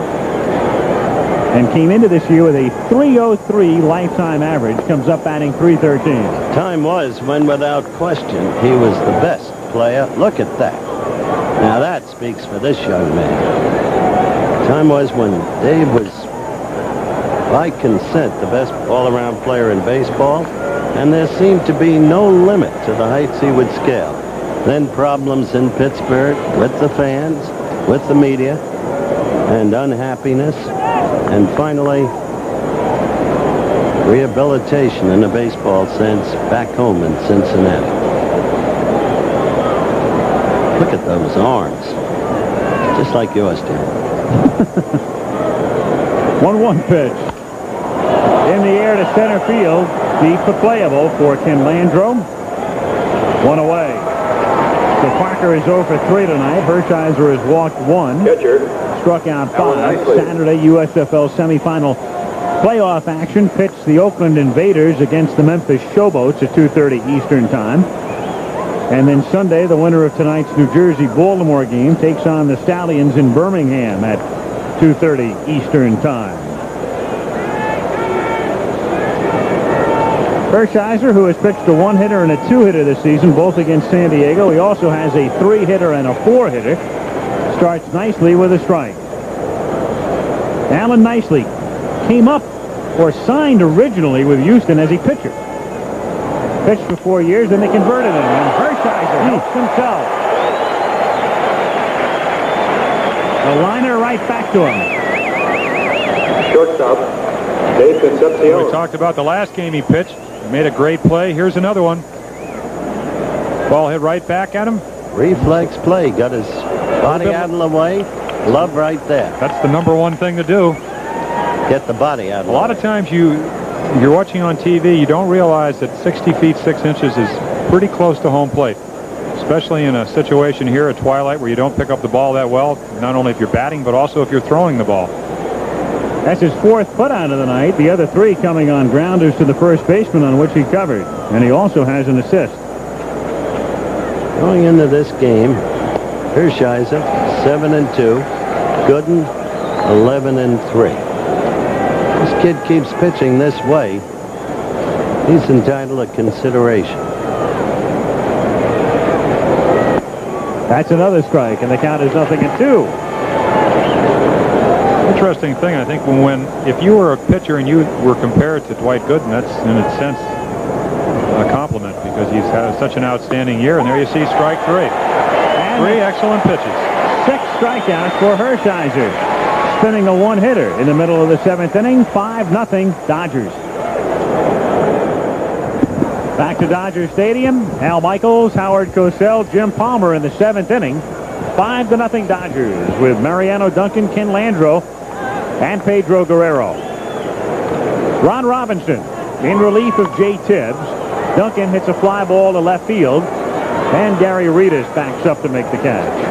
and came into this year with a .303 lifetime average, comes up batting .313. Time was when, without question, he was the best player. Look at that. Now that speaks for this young man. Time was when Dave was, by consent, the best all-around player in baseball, and there seemed to be no limit to the heights he would scale. Then problems in Pittsburgh with the fans, with the media, and unhappiness, and finally rehabilitation in the baseball sense back home in Cincinnati. Look at those arms. Just like yours, Dan. 1-1 pitch. In the air to center field. Deep but playable for Ken Landro. 1 away. So Parker is 0 for 3 tonight. Hershiser has walked 1. Catcher. Struck out 5. Saturday USFL semifinal playoff action. Pitched the Oakland Invaders against the Memphis Showboats at 2:30 Eastern Time. And then Sunday, the winner of tonight's New Jersey-Baltimore game takes on the Stallions in Birmingham at 2:30 Eastern Time. Hershiser, who has pitched a 1-hitter and a 2-hitter this season, both against San Diego. He also has a 3-hitter and a 4-hitter. Starts nicely with a strike. Alan Nicely came up or signed originally with Houston as a pitcher. Pitched for 4 years, and they converted him. And Hershiser helps himself. The liner right back to him. Shortstop, Dave Concepcion. We talked about the last game he pitched. made a great play. Here's another one. Ball hit right back at him. Reflex play. Got his body out of the way. Love right there. That's the number one thing to do. Get the body out of the way. A lot of times you're watching on TV, you don't realize that 60 feet 6 inches is pretty close to home plate, especially in a situation here at Twilight where you don't pick up the ball that well, not only if you're batting, but also if you're throwing the ball. That's his 4th putout of the night. The other 3 coming on grounders to the first baseman on which he covered. And he also has an assist. Going into this game, Hershiser 7-2, Gooden 11-3. This kid keeps pitching this way. He's entitled to consideration. That's another strike, and the count is 0-2. Interesting thing, I think, if you were a pitcher and you were compared to Dwight Gooden, that's in a sense a compliment because he's had such an outstanding year. And there you see strike 3. And 3 excellent pitches. 6 strikeouts for Hershiser. Spinning a one-hitter in the middle of the 7th inning. 5-0 Dodgers. Back to Dodger Stadium. Al Michaels, Howard Cosell, Jim Palmer in the 7th inning. 5-0 Dodgers with Mariano Duncan, Ken Landreau, and Pedro Guerrero. Ron Robinson in relief of Jay Tibbs. Duncan hits a fly ball to left field, and Gary Reedus backs up to make the catch.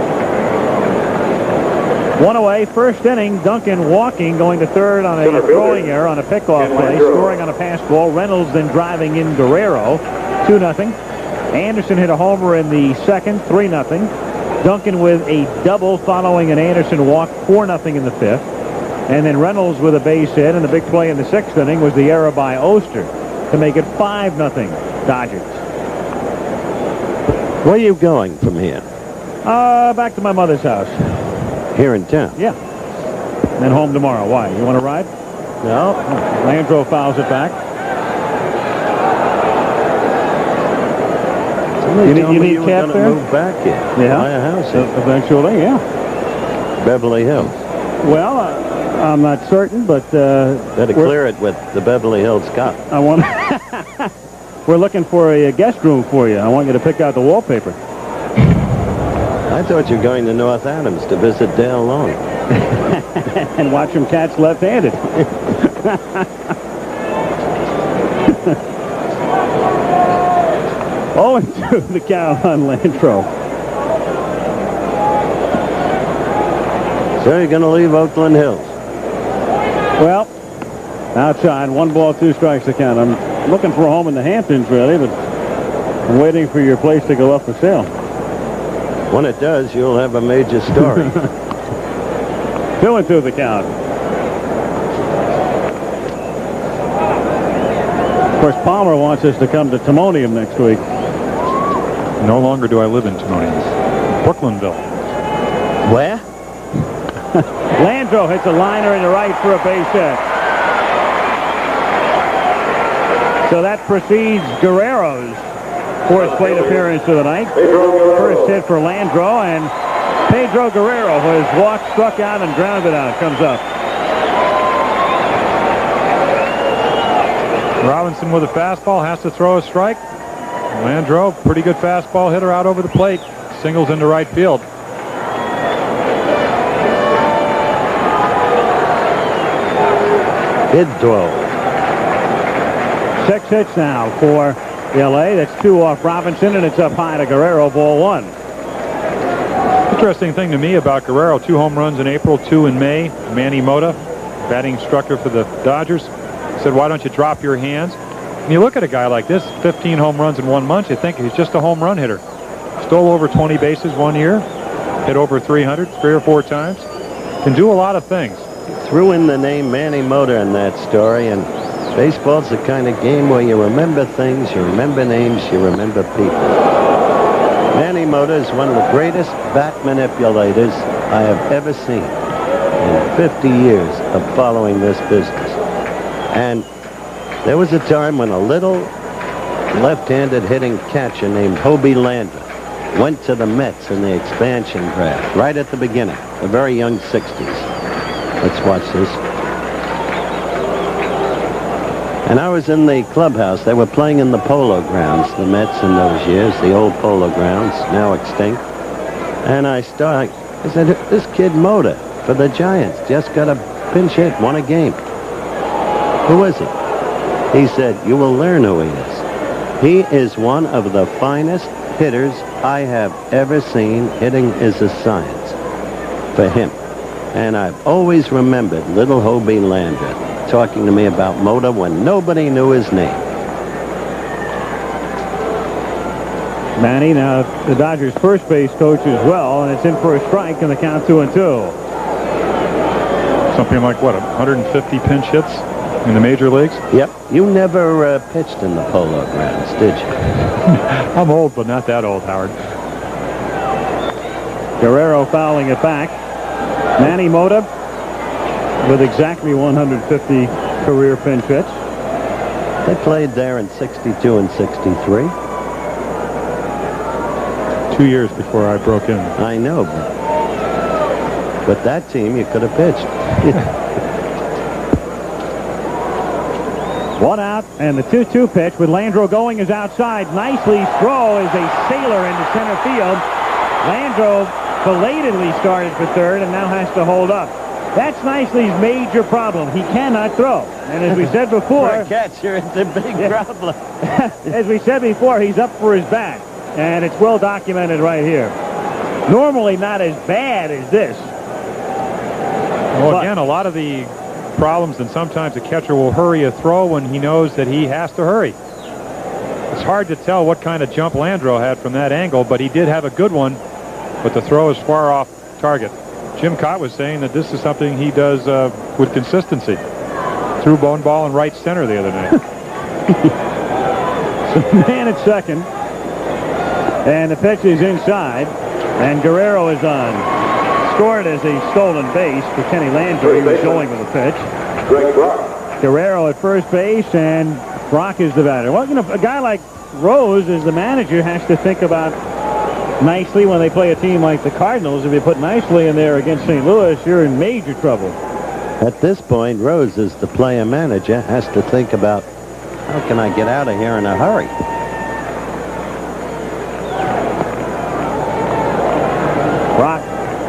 1 away, 1st inning. Duncan walking, going to 3rd on a throwing error on a pickoff play, scoring on a pass ball. Reynolds then driving in Guerrero. 2-0. Anderson hit a homer in the 2nd, 3-0. Duncan with a double following an Anderson walk, 4-0 in the 5th. And then Reynolds with a base hit, and the big play in the 6th inning was the error by Oster to make it 5-0 Dodgers. Where are you going from here? Back to my mother's house. Here in town? Yeah. Then home tomorrow. Why? You want to ride? No. Landreau fouls it back. You need cap there? Move back here. Yeah. Buy a house here. Eventually, yeah. Beverly Hills. Well, I'm not certain, but better clear it with the Beverly Hills cop. I want. We're looking for a guest room for you. I want you to pick out the wallpaper. I thought you were going to North Adams to visit Dale Long. And watch him catch left-handed. 0-2 the count on Landreau. So you're going to leave Oakland Hills? Well, outside, 1 ball, 2 strikes to count. I'm looking for a home in the Hamptons, really, but I'm waiting for your place to go up for sale. When it does, you'll have a major story. 2-2 the count. Of course, Palmer wants us to come to Timonium next week. No longer do I live in Timonium. Brooklinville. Where? Landreau hits a liner in the right for a base hit. So that precedes Guerrero's 4th plate appearance of the night. First hit for Landreau, and Pedro Guerrero, who has walked, struck out, and grounded out, comes up. Robinson with a fastball has to throw a strike. Landreau, pretty good fastball hitter out over the plate. Singles into right field. Kid throw. 6 hits now for L.A. That's 2 off Robinson, and it's up high to Guerrero, ball 1. Interesting thing to me about Guerrero, 2 home runs in April, 2 in May. Manny Mota, batting instructor for the Dodgers, said, why don't you drop your hands? And you look at a guy like this, 15 home runs in 1 month, you think he's just a home run hitter. Stole over 20 bases 1 year, hit over 300 3 or 4 times. Can do a lot of things. Threw in the name Manny Mota in that story, and baseball's the kind of game where you remember things, you remember names, you remember people. Manny Mota is one of the greatest bat manipulators I have ever seen in 50 years of following this business. And there was a time when a little left-handed hitting catcher named Hobie Landry went to the Mets in the expansion draft right at the beginning, the very young 60s. Let's watch this. And I was in the clubhouse. They were playing in the Polo Grounds, the Mets in those years, the old Polo Grounds, now extinct. And I said, this kid Mota for the Giants just got a pinch hit, won a game. Who is he? He said, you will learn who he is. He is one of the finest hitters I have ever seen. Hitting is a science for him. And I've always remembered little Hobie Landreth talking to me about Mota when nobody knew his name. Manny, now the Dodgers first base coach as well, and it's in for a strike and the count 2-2. Something like, what, 150 pinch hits in the major leagues? Yep. You never pitched in the Polo Grounds, did you? I'm old, but not that old, Howard. Guerrero fouling it back. Manny Mota with exactly 150 career pinch hits. They played there in 62 and 63. 2 years before I broke in. I know, but that team you could have pitched. 1 out, and the 2-2 pitch with Landreau going is outside. Nicely's throw is a sailor into center field. Landreau belatedly started for third and now has to hold up. That's Nicely's major problem. He cannot throw. And as we said before... For a catcher, it's a big problem. As we said before, he's up for his bat. And it's well documented right here. Normally not as bad as this. Well, again, a lot of the problems, and sometimes a catcher will hurry a throw when he knows that he has to hurry. It's hard to tell what kind of jump Landreau had from that angle, but he did have a good one, but the throw is far off target. Jim Cott was saying that this is something he does with consistency. Threw one ball in right center the other night. So man at second. And the pitch is inside. And Guerrero is on. Scored as a stolen base for Kenny Landreau. He was going with the pitch. Greg Brock. Guerrero at first base, and Brock is the batter. Well, you know, a guy like Rose, as the manager, has to think about Nicely when they play a team like the Cardinals. If you put Nicely in there against St. Louis, you're in major trouble. At this point, Rose, as the player manager, has to think about, how can I get out of here in a hurry? Brock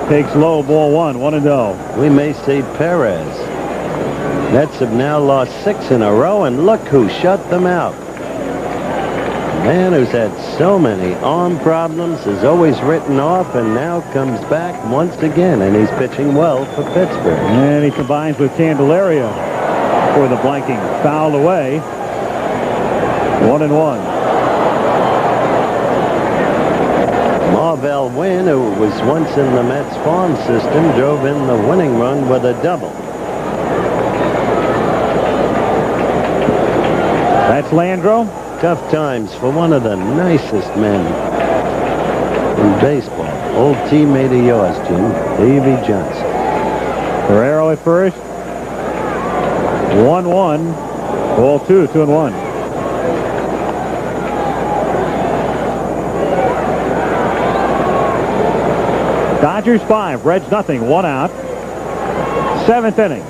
takes low, ball 1-0. We may see Perez. Mets have now lost 6 in a row, and look who shut them out. The man who's had so many arm problems is always written off and now comes back once again, and he's pitching well for Pittsburgh. And he combines with Candelaria for the blanking. Fouled away. 1-1. Marvell Wynn, who was once in the Mets farm system, drove in the winning run with a double. That's Landreau. Tough times for one of the nicest men in baseball. Old teammate of yours, Jim, Davey Johnson. Guerrero at first. 1-1. Ball 2, 2-1. Dodgers 5, Reds nothing. 1 out. 7th inning.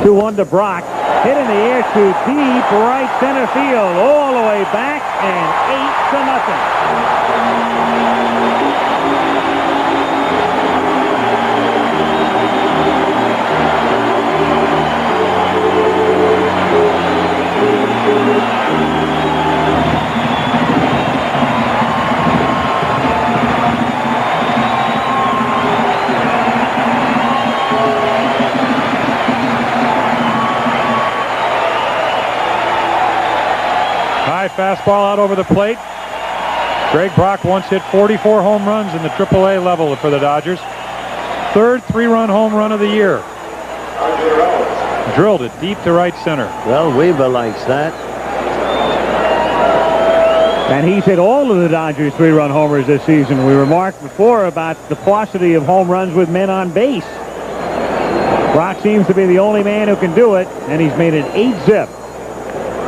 2-1 to Brock. Hit in the air to deep right center field, all the way back, and 8-0. Fastball out over the plate. Greg Brock once hit 44 home runs in the AAA level for the Dodgers. 3rd 3-run home run of the year. Drilled it deep to right center. Well, Weaver likes that. And he's hit all of the Dodgers' 3-run homers this season. We remarked before about the paucity of home runs with men on base. Brock seems to be the only man who can do it, and he's made it 8-zip.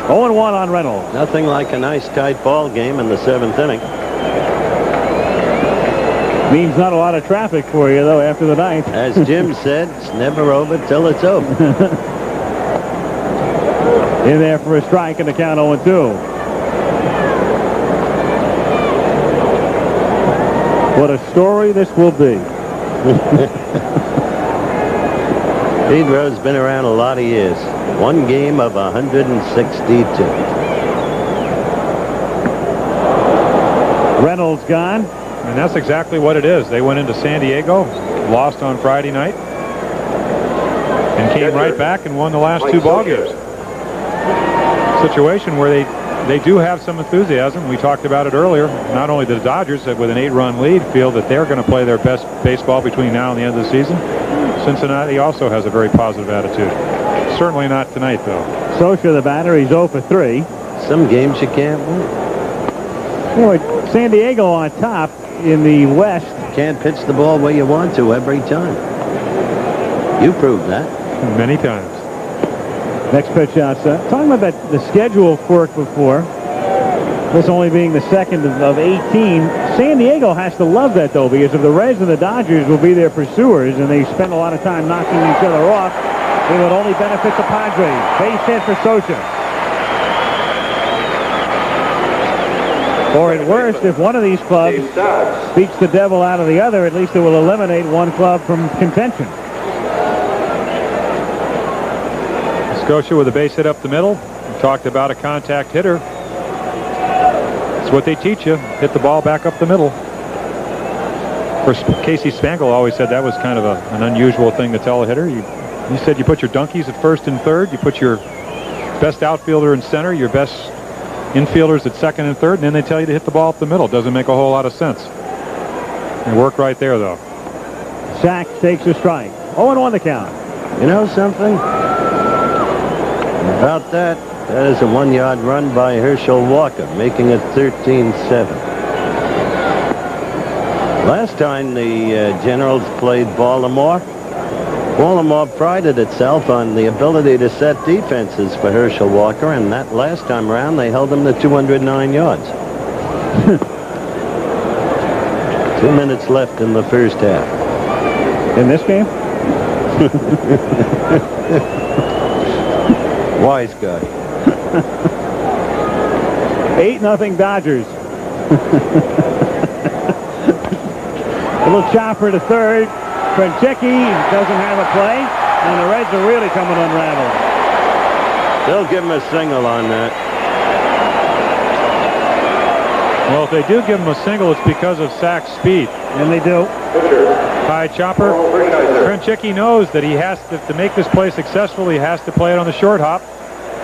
0-1 on Reynolds. Nothing like a nice tight ball game in the 7th inning. Means not a lot of traffic for you, though, after the 9th. As Jim said, it's never over till it's over. In there for a strike and the count 0-2. What a story this will be. Pete Rose been around a lot of years. One game of 162. Reynolds gone. And that's exactly what it is. They went into San Diego, lost on Friday night, and came right back and won the last 2 ball games. Situation where they do have some enthusiasm. We talked about it earlier. Not only the Dodgers that with an 8-run lead feel that they're going to play their best baseball between now and the end of the season. Cincinnati also has a very positive attitude. Certainly not tonight, though. Socha, the batter, he's 0 for 3. Some games you can't win. You know, San Diego on top in the West. Can't pitch the ball where you want to every time. You proved that. Many times. Next pitch outside. Talking about the schedule quirk before. This only being the second of 18. San Diego has to love that, though, because if the Reds and the Dodgers will be their pursuers and they spend a lot of time knocking each other off, it would only benefit the Padres. Base hit for Socha. Or at worst, if one of these clubs beats the devil out of the other, at least it will eliminate one club from contention. Scotia with a base hit up the middle. We talked about a contact hitter. That's what they teach you. Hit the ball back up the middle. Of course, Casey Spangle always said that was kind of an unusual thing to tell a hitter. He said you put your donkeys at first and third. You put your best outfielder in center, your best infielders at second and third, and then they tell you to hit the ball up the middle. Doesn't make a whole lot of sense. It worked right there, though. Sachs takes a strike. 0-1 the count. You know something? About that is a 1-yard run by Herschel Walker, making it 13-7. Last time the Generals played Baltimore prided itself on the ability to set defenses for Herschel Walker, and that last time around they held him to 209 yards. 2 minutes left in the first half. In this game? Wise guy. 8-0 Dodgers. A little chopper to third. Franchecki doesn't have a play, and the Reds are really coming unraveled. They'll give him a single on that. Well, if they do give him a single, it's because of Sachs' speed. And they do. High chopper. Franchecki knows that he has to make this play successful. He has to play it on the short hop.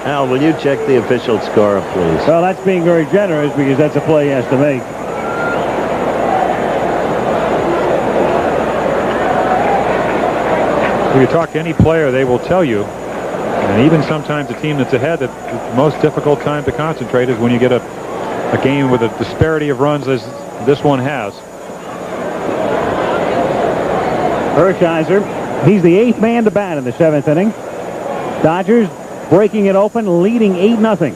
Al, will you check the official score, please? Well, that's being very generous because that's a play he has to make. If you talk to any player, they will tell you, and even sometimes a team that's ahead, that the most difficult time to concentrate is when you get a game with a disparity of runs as this one has. Hershiser, he's the 8th man to bat in the 7th inning. Dodgers breaking it open, leading 8-0.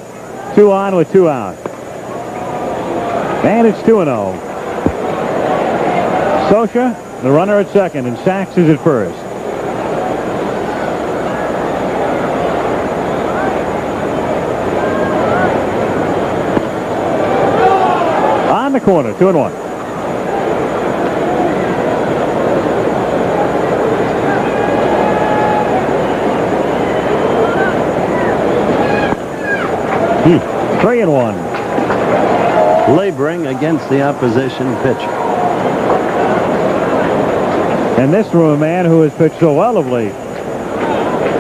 2 on with 2 out. And it's 2-0. Socha, the runner at second, and Sachs is at first. On the corner, 2-1. Hmm. 3-1. Laboring against the opposition pitcher. And this from a man who has pitched so well of late,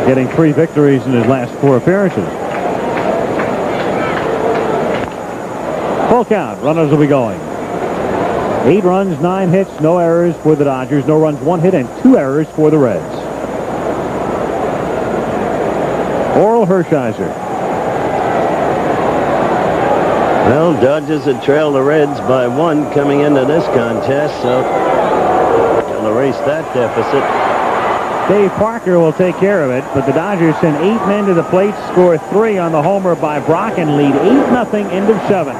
getting 3 victories in his last 4 appearances. Full count. Runners will be going. 8 runs, 9 hits, no errors for the Dodgers. No runs, 1 hit, and 2 errors for the Reds. Orel Hershiser. Well, Dodgers had trailed the Reds by 1 coming into this contest, so they'll erase that deficit. Dave Parker will take care of it, but the Dodgers send 8 men to the plate, score 3 on the homer by Brock, and lead 8-0 end of 7.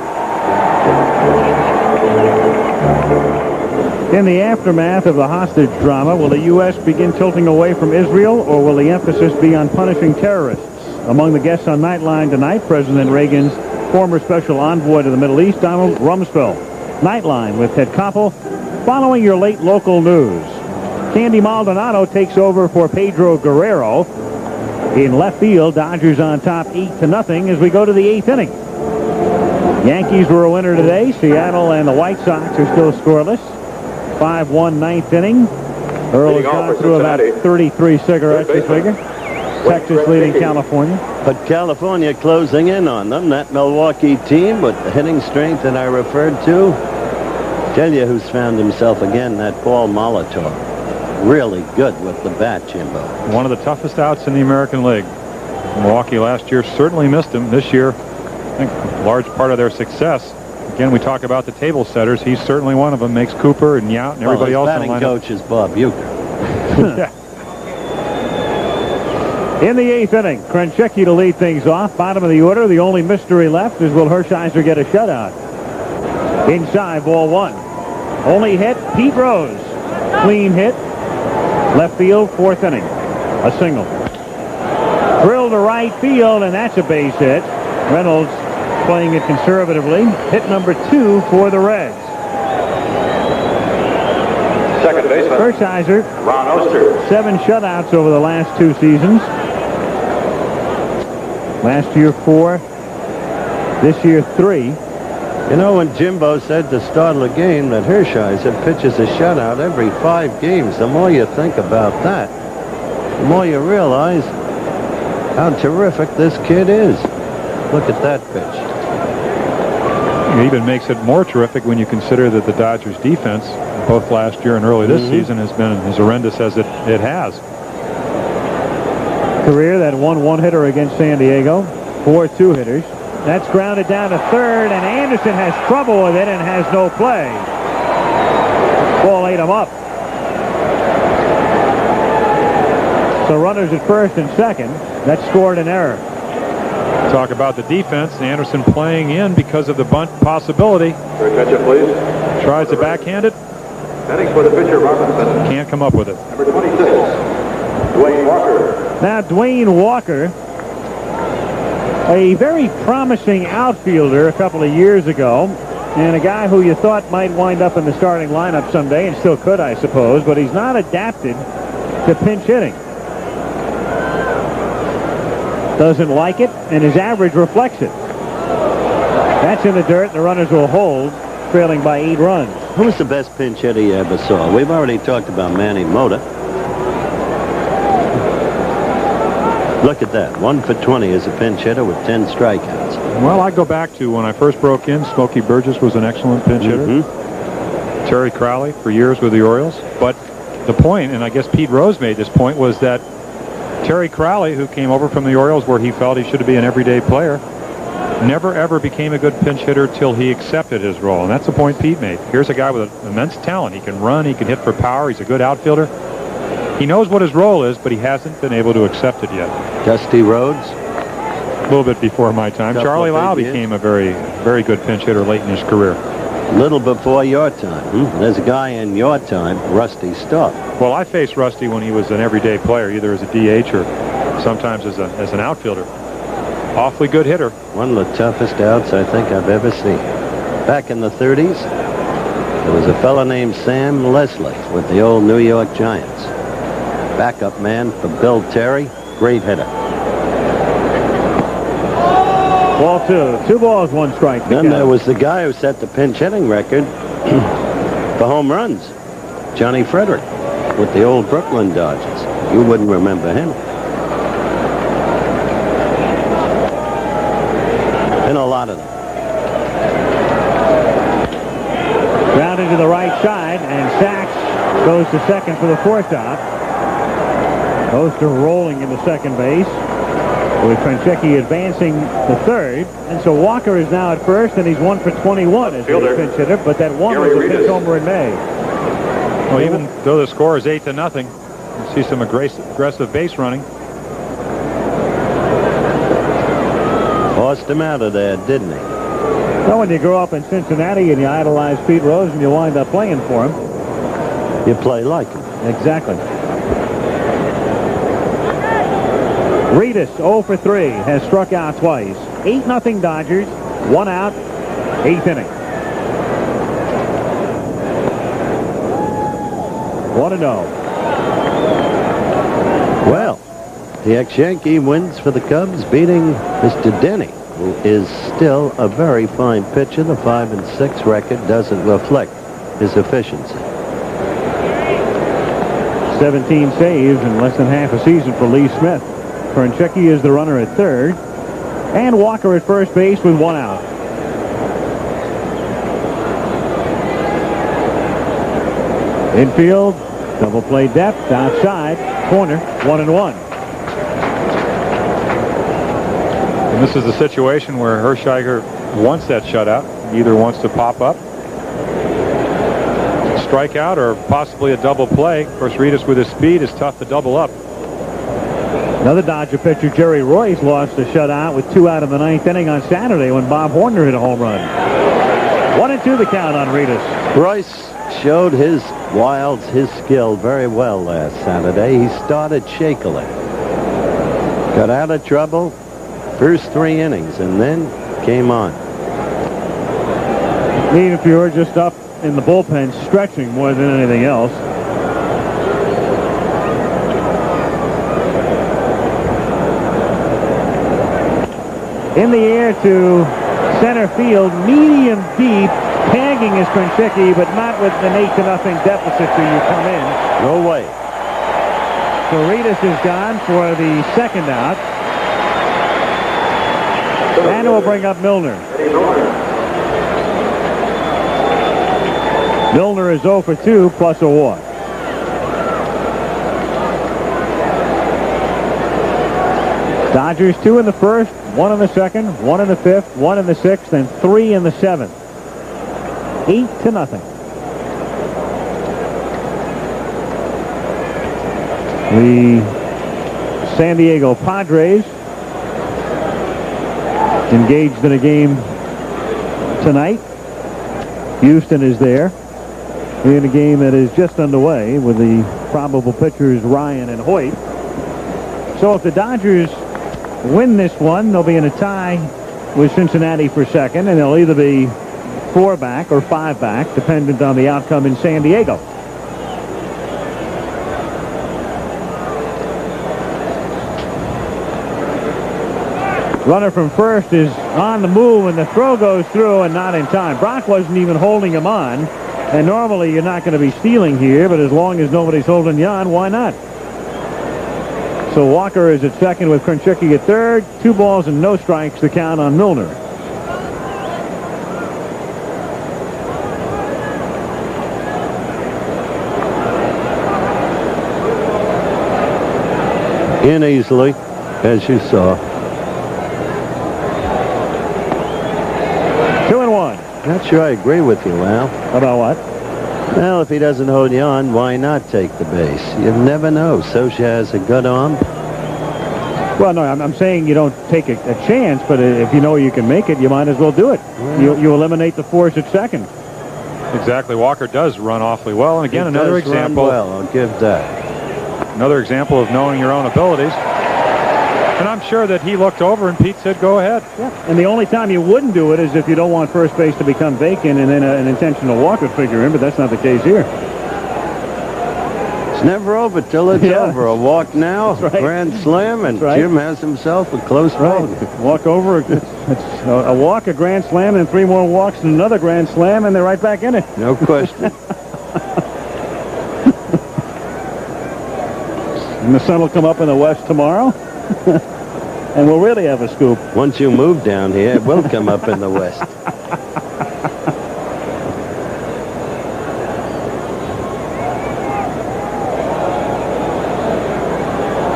In the aftermath of the hostage drama, will the U.S. begin tilting away from Israel, or will the emphasis be on punishing terrorists? Among the guests on Nightline tonight, President Reagan's former special envoy to the Middle East, Donald Rumsfeld. Nightline with Ted Koppel. Following your late local news, Candy Maldonado takes over for Pedro Guerrero. In left field, Dodgers on top 8-0 as we go to the 8th inning. Yankees were a winner today. Seattle and the White Sox are still scoreless. 5-1 ninth inning. Earl has gone through about 33 cigarettes this figure. Texas leading California. But California closing in on them. That Milwaukee team with the hitting strength that I referred to. Tell you who's found himself again, that Paul Molitor. Really good with the bat, Jimbo. One of the toughest outs in the American League. Milwaukee last year certainly missed him. This year, I think a large part of their success. Again, we talk about the table setters. He's certainly one of them. Makes Cooper and Yount and everybody else in the lineup. Batting coach is Bob Uecker. In the 8th inning, Krenchecki to lead things off. Bottom of the order. The only mystery left is will Hershiser get a shutout? Inside, ball 1. Only hit, Pete Rose. Clean hit. Left field, 4th inning. A single. Drill to right field, and that's a base hit. Reynolds playing it conservatively. Hit number 2 for the Reds. Second baseman, Hershiser, Ron Oster. 7 shutouts over the last 2 seasons. Last year 4. This year 3. You know, when Jimbo said to start of the game that Hershiser pitches a shutout every 5 games, the more you think about that, the more you realize how terrific this kid is. Look at that pitch. It even makes it more terrific when you consider that the Dodgers defense, both last year and early this season, has been as horrendous as it has. Career that 1 hitter against San Diego. 4 2-hitters. That's grounded down to third, and Anderson has trouble with it and has no play. Ball ate him up. So runners at first and second. That scored an error. Talk about the defense. Anderson playing in because of the bunt possibility. Your attention, please. Tries to backhand it. Heading for the pitcher, Robinson. Can't come up with it. Number 26, Dwayne Walker. Now Dwayne Walker, a very promising outfielder a couple of years ago, and a guy who you thought might wind up in the starting lineup someday, and still could, I suppose, but he's not adapted to pinch hitting. Doesn't like it, and his average reflects it. That's in the dirt, and the runners will hold, trailing by 8 runs. Who's the best pinch hitter you ever saw? We've already talked about Manny Mota. Look at that. 1 for 20 as a pinch hitter with 10 strikeouts. Well, I go back to when I first broke in. Smokey Burgess was an excellent pinch hitter. Terry Crowley for years with the Orioles. But the point, and I guess Pete Rose made this point, was that Terry Crowley, who came over from the Orioles where he felt he should be an everyday player, never ever became a good pinch hitter till he accepted his role. And that's the point Pete made. Here's a guy with immense talent. He can run, he can hit for power, he's a good outfielder. He knows what his role is, but he hasn't been able to accept it yet. Dusty Rhodes? A little bit before my time. Charlie Lau became a very, very good pinch hitter late in his career. Little before your time. There's a guy in your time, Rusty Stark. Well, I faced Rusty when he was an everyday player, either as a DH or sometimes as an outfielder. Awfully good hitter. One of the toughest outs I think I've ever seen. Back in the 30s, there was a fella named Sam Leslie with the old New York Giants. Backup man for Bill Terry. Great hitter. Ball 2. 2 balls, 1 strike. Then there was the guy who set the pinch hitting record for home runs. Johnny Frederick with the old Brooklyn Dodgers. You wouldn't remember him. And a lot of them. Grounded to the right side, and Sachs goes to second for the 4th out. Oster rolling into second base, with Krenchecki advancing the 3rd. And so Walker is now at first, and he's 1 for 21 as a pinch hitter, but that one was a pinch homer in May. Well, even though the score is 8-0, you see some aggressive base running. Forced him out of there, didn't he? Well, when you grow up in Cincinnati and you idolize Pete Rose and you wind up playing for him, you play like him. Exactly. Reedus 0 for 3 has struck out twice. 8-0 Dodgers. 1 out. 8th inning. 1-0. Well, the ex-Yankee wins for the Cubs, beating Mr. Denny, who is still a very fine pitcher. The 5-6 record doesn't reflect his efficiency. 17 saves in less than half a season for Lee Smith. Krenchecki is the runner at third, and Walker at first base with 1 out. Infield, double play depth, outside, corner, 1-1. And this is the situation where Hershiser wants that shutout. He either wants to pop up, strike out, or possibly a double play. Of course, Reedus with his speed is tough to double up. Another Dodger pitcher, Jerry Royce, lost a shutout with 2 out of the 9th inning on Saturday when Bob Horner hit a home run. 1-2 the count on Reedus. Royce showed his wilds, his skill very well last Saturday. He started shakily. Got out of trouble first 3 innings and then came on. Niedenfuhr just up in the bullpen stretching more than anything else. In the air to center field, medium deep, tagging is Krenchecki, but not with an 8-0 deficit till you come in. No way. So Reedus is gone for the second out. And it will bring up Milner. Milner is 0 for 2 plus a walk. Dodgers 2 in the first, 1 in the second, 1 in the fifth, 1 in the sixth, and 3 in the seventh. 8-0. The San Diego Padres engaged in a game tonight. Houston is there in a game that is just underway with the probable pitchers Ryan and Hoyt. So if the Dodgers win this one, they'll be in a tie with Cincinnati for second, and they'll either be 4 back or 5 back, dependent on the outcome in San Diego. Runner from first is on the move, and the throw goes through and not in time. Brock wasn't even holding him on, and normally you're not going to be stealing here, but as long as nobody's holding you on, why not? So Walker is at second with Krenchecki at third. 2 balls and no strikes to count on Milner. In easily, as you saw. 2-1. Not sure I agree with you, Al. About what? Well, if he doesn't hold you on, why not take the base? You never know. Socha has a good arm. Well, no, I'm saying you don't take a chance, but if you know you can make it, you might as well do it. Well, you eliminate the force at second. Exactly. Walker does run awfully well. And again, He another does run example. well, I'll give that. Another example of knowing your own abilities. And I'm sure that he looked over and Pete said, go ahead. Yeah. And the only time you wouldn't do it is if you don't want first base to become vacant and then an intentional walk would figure in, but that's not the case here. It's never over till it's over. A walk now, right. grand slam, and right. Jim has himself a close ball. Walk over, it's a walk, a grand slam, and 3 more walks and another grand slam, and they're right back in it. No question. And the sun will come up in the west tomorrow. And we'll really have a scoop. Once you move down here, it will come up in the west.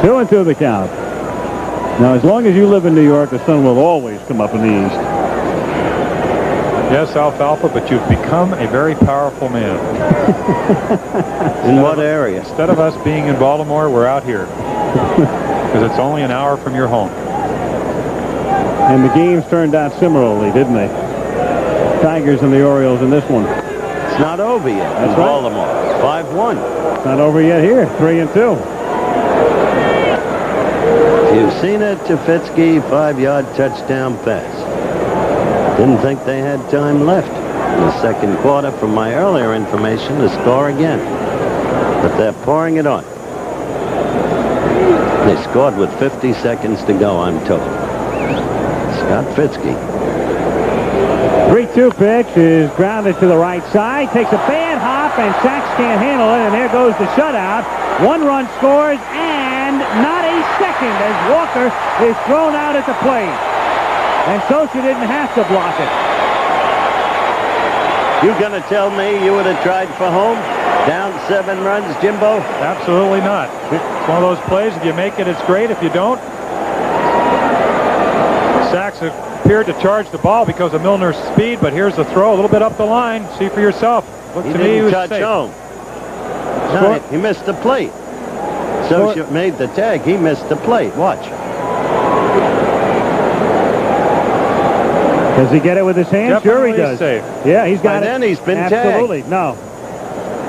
Two and two the count. Now, as long as you live in New York, the sun will always come up in the east. Yes, Alfalfa, but you've become a very powerful man. In what area? Instead of us being in Baltimore, we're out here. Because it's only an hour from your home. And the games turned out similarly, didn't they? Tigers and the Orioles in this one. It's not over yet. That's in right. Baltimore. 5-1. It's not over yet here. 3 and 2. You've seen it, Tefitsky, 5-yard touchdown pass. Didn't think they had time left in the second quarter, from my earlier information, to score again. But they're pouring it on. They scored with 50 seconds to go, I'm told. Scott Fitzke. 3-2 pitch is grounded to the right side. Takes a bad hop, and Sachs can't handle it, and there goes the shutout. 1 run scores, and not a second as Walker is thrown out at the plate. And Socha didn't have to block it. You gonna tell me you would have tried for home? Down 7 runs, Jimbo? Absolutely not. It's one of those plays. If you make it, it's great. If you don't, Sachs appeared to charge the ball because of Milner's speed, but here's the throw, a little bit up the line. See for yourself. Look He to me, he didn't was touch safe. home. No, he missed the plate. Socha made the tag. He missed the plate. Watch. Does he get it with his hand? Sure he Definitely does. safe. Yeah, he's got By it. then he's been tagged. Absolutely. No.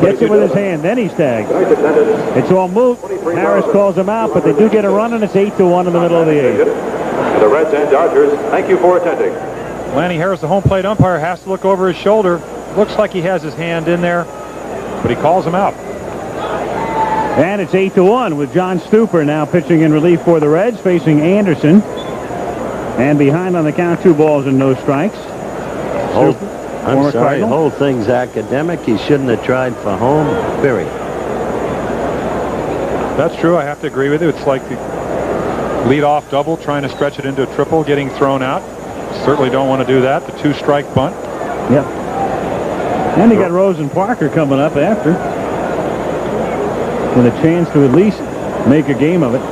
Gets it with his hand, then he's tagged. It's all moot. Harris calls him out, but they do get a run, and it's 8-1 in the middle of the 8th. The Reds and Dodgers, thank you for attending. Lanny Harris, the home plate umpire, has to look over his shoulder. Looks like he has his hand in there, but he calls him out. And it's 8-1 with John Stuper now pitching in relief for the Reds, facing Anderson. And behind on the count, 2 balls and no strikes. I'm Former sorry, the Cardinal. whole thing's academic. He shouldn't have tried for home, period. That's true. I have to agree with you. It's like the lead-off double, trying to stretch it into a triple, getting thrown out. Certainly don't want to do that. The 2-strike bunt. Yep. And you got Rose and Parker coming up after, with a chance to at least make a game of it.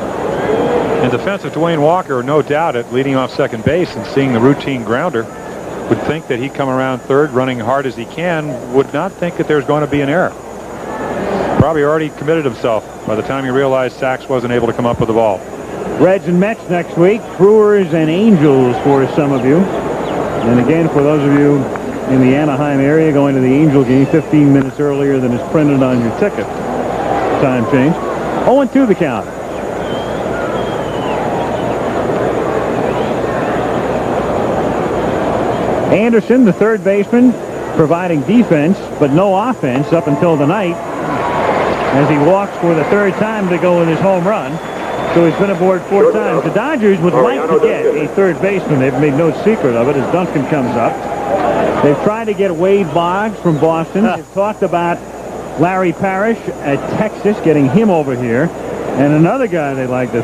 In defense of Dwayne Walker, no doubt at leading off second base and seeing the routine grounder, would think that he'd come around third, running hard as he can, would not think that there's going to be an error. Probably already committed himself by the time he realized Sachs wasn't able to come up with the ball. Reds and Mets next week. Brewers and Angels for some of you. And again, for those of you in the Anaheim area going to the Angel game 15 minutes earlier than is printed on your ticket. Time change. 0-2 the count. Anderson, the third baseman, providing defense, but no offense up until tonight, as he walks for the 3rd time to go with his home run. So he's been aboard 4 times. The Dodgers would like to get a third baseman. They've made no secret of it as Duncan comes up. They've tried to get Wade Boggs from Boston. They've talked about Larry Parrish at Texas, getting him over here. And another guy they'd like to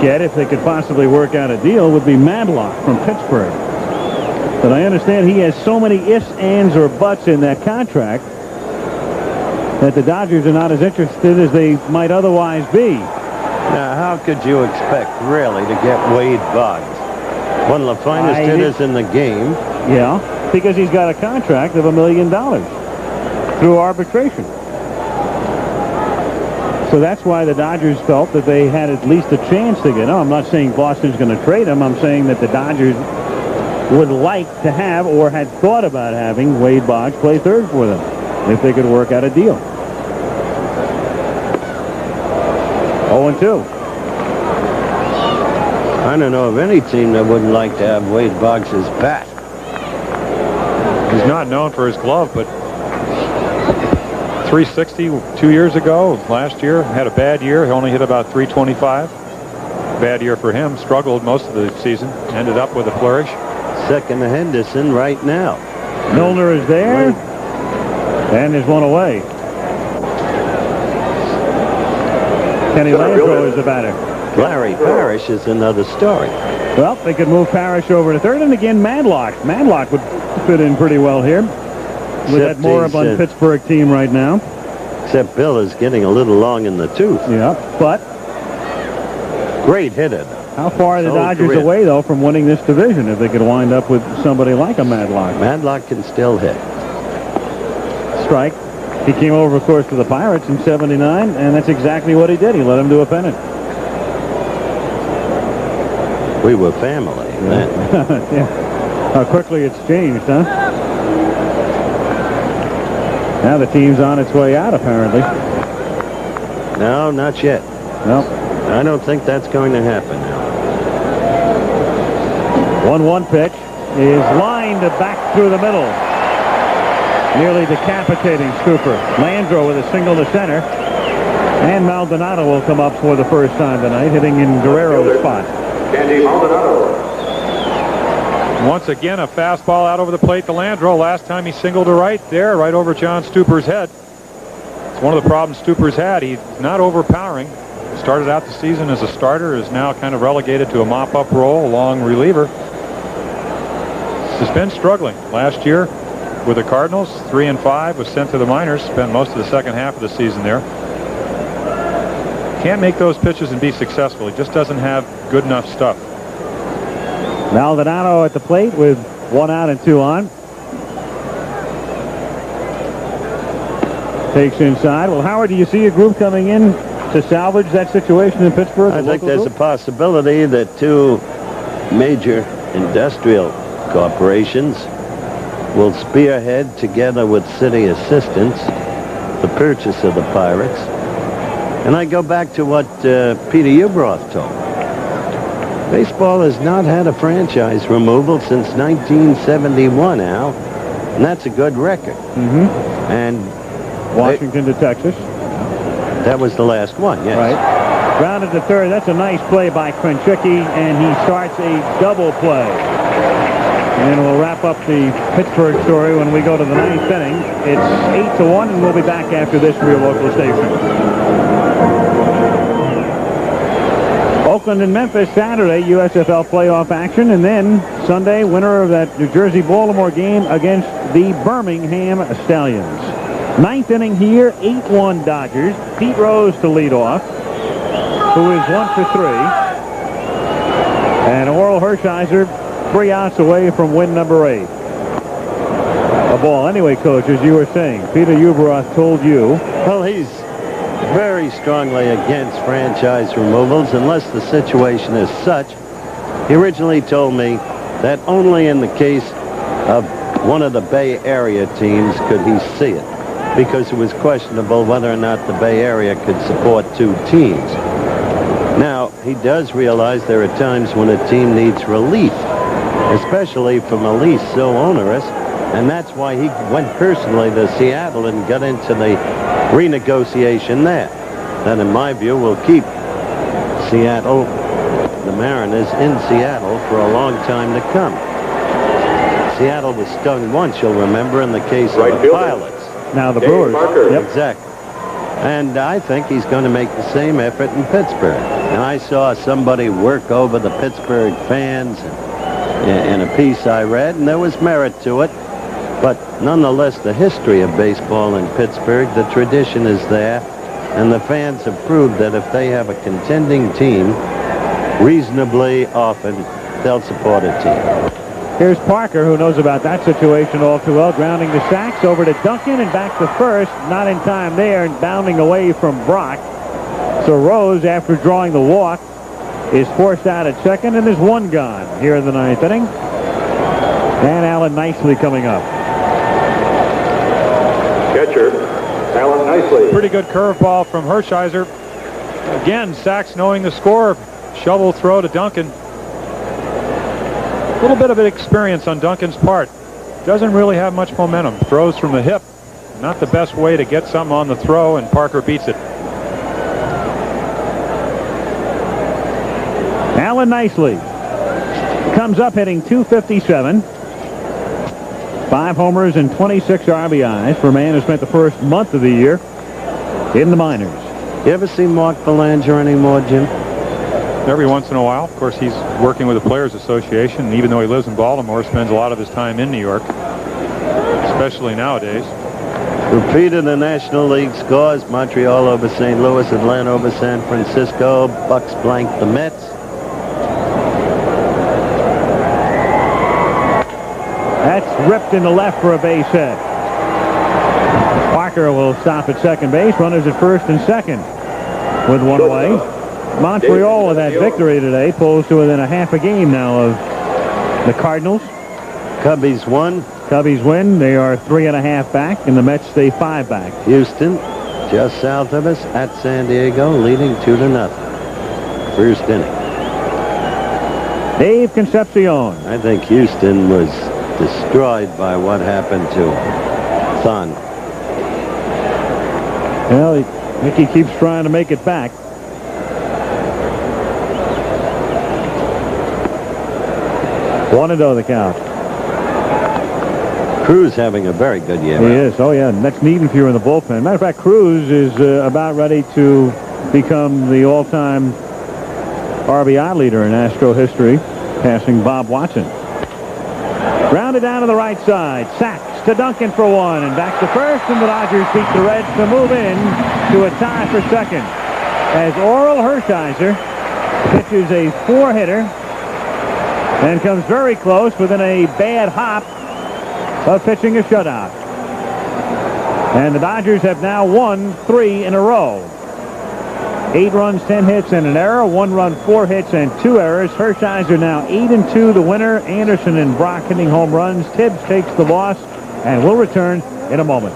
get, if they could possibly work out a deal, would be Madlock from Pittsburgh. But I understand he has so many ifs, ands, or buts in that contract that the Dodgers are not as interested as they might otherwise be. Now, how could you expect, really, to get Wade Boggs? One of the finest hitters in the game. Yeah, because he's got a contract of $1 million through arbitration. So that's why the Dodgers felt that they had at least a chance to get him. I'm not saying Boston's going to trade him. I'm saying that the Dodgers would like to have, or had thought about having, Wade Boggs play third for them if they could work out a deal. 0-2. I don't know of any team that wouldn't like to have Wade Boggs' bat. He's not known for his glove, but 360 2 years ago, last year, had a bad year. He only hit about 325. Bad year for him. Struggled most of the season. Ended up with a flourish. Second to Henderson right now. Milner is there. And there's one away. Kenny Landreau is the batter. Larry Parrish is another story. Well, they could move Parrish over to third, and again, Madlock. Madlock would fit in pretty well here with that moribund Pittsburgh team right now. Except Bill is getting a little long in the tooth. Yeah, but great hitter. How far are the Dodgers away, though, from winning this division if they could wind up with somebody like a Madlock? Madlock can still hit. Strike. He came over, of course, to the Pirates in '79, and that's exactly what he did. He let him do a pennant. We were family then. Yeah. How quickly it's changed, huh? Now the team's on its way out, apparently. No, not yet. Nope. I don't think that's going to happen now. 1-1 pitch is lined back through the middle. Nearly decapitating Stuper. Landreau with a single to center. And Maldonado will come up for the first time tonight, hitting in Guerrero's spot. Candy Maldonado. Once again, a fastball out over the plate to Landreau. Last time he singled to right there, right over John Stuper's head. It's one of the problems Stuper's had. He's not overpowering. Started out the season as a starter, is now kind of relegated to a mop-up role, a long reliever. Has been struggling. Last year with the Cardinals, 3-5, was sent to the minors, spent most of the second half of the season there. Can't make those pitches and be successful. He just doesn't have good enough stuff. Maldonado at the plate with 1 out and 2 on. Takes inside. Well, Howard, do you see a group coming in to salvage that situation in Pittsburgh? I think there's a possibility that 2 major industrial corporations will spearhead, together with city assistants, the purchase of the Pirates. And I go back to what Peter Ueberroth told me. Baseball has not had a franchise removal since 1971, Al, and that's a good record. And Washington to Texas. That was the last one, yes. Right. Grounded to third. That's a nice play by Krenchicki, and he starts a double play. And we'll wrap up the Pittsburgh story when we go to the 9th inning. It's 8-1, and we'll be back after this for your local station. Oakland and Memphis Saturday, USFL playoff action, and then Sunday, winner of that New Jersey-Baltimore game against the Birmingham Stallions. 9th inning here, 8-1 Dodgers. Pete Rose to lead off, who is 1 for 3. And Orel Hershiser 3 outs away from win number 8. A ball. Anyway, Coach, as you were saying, Peter Ueberroth told you. Well, he's very strongly against franchise removals unless the situation is such. He originally told me that only in the case of one of the Bay Area teams could he see it, because it was questionable whether or not the Bay Area could support 2 teams. Now, he does realize there are times when a team needs relief, especially from a lease so onerous, and that's why he went personally to Seattle and got into the renegotiation there. That, in my view, will keep Seattle, the Mariners, in Seattle for a long time to come. Seattle was stung once, you'll remember, in the case of the Pilots. Now the Brewers. Yep. Exactly. And I think he's going to make the same effort in Pittsburgh. And I saw somebody work over the Pittsburgh fans in a piece I read, and there was merit to it. But nonetheless, the history of baseball in Pittsburgh, the tradition is there, and the fans have proved that if they have a contending team, reasonably often, they'll support a team. Here's Parker, who knows about that situation all too well, grounding to Sachs, over to Duncan, and back to first. Not in time there, and bounding away from Brock. So Rose, after drawing the walk, is forced out at second, and there's 1 gone here in the 9th inning. And Alan Nicely coming up. Catcher, Alan Nicely. Pretty good curveball from Hershiser. Again, Sachs knowing the score. Shovel throw to Duncan. A little bit of an experience on Duncan's part. Doesn't really have much momentum. Throws from the hip. Not the best way to get something on the throw, and Parker beats it. Alan Nicely comes up hitting .257. 5 homers and 26 RBIs for a man who spent the first month of the year in the minors. You ever see Mark Belanger anymore, Jim? Every once in a while. Of course, he's working with the Players Association, and even though he lives in Baltimore, spends a lot of his time in New York, especially nowadays. Repeat of the National League scores: Montreal over St. Louis, Atlanta over San Francisco, Bucks blanked the Mets. That's ripped in the left for a base hit. Parker will stop at second base. Runners at first and second with 1 away. Montreal, with that victory today, pulls to within a half a game now of the Cardinals. Cubbies won. Cubbies win. They are 3.5 back, and the Mets stay 5 back. Houston, just south of us, at San Diego, leading 2-0. First inning. Dave Concepcion. I think Houston was destroyed by what happened to Thon. Well, I think he keeps trying to make it back. One and oh the count. Cruz having a very good year. He is. Oh, yeah. Next Niedenfuhr in the bullpen. Matter of fact, Cruz is about ready to become the all-time RBI leader in Astro history, passing Bob Watson. Grounded down to the right side. Sacks to Duncan for one, and back to first, and the Dodgers beat the Reds to move in to a tie for second. As Orel Hershiser pitches a 4-hitter and comes very close within a bad hop of pitching a shutout. And the Dodgers have now won 3 in a row. 8 runs, 10 hits, and an error. 1 run, 4 hits, and 2 errors. Hershiser now 8-2, the winner. Anderson and Brock hitting home runs. Tibbs takes the loss, and will return in a moment.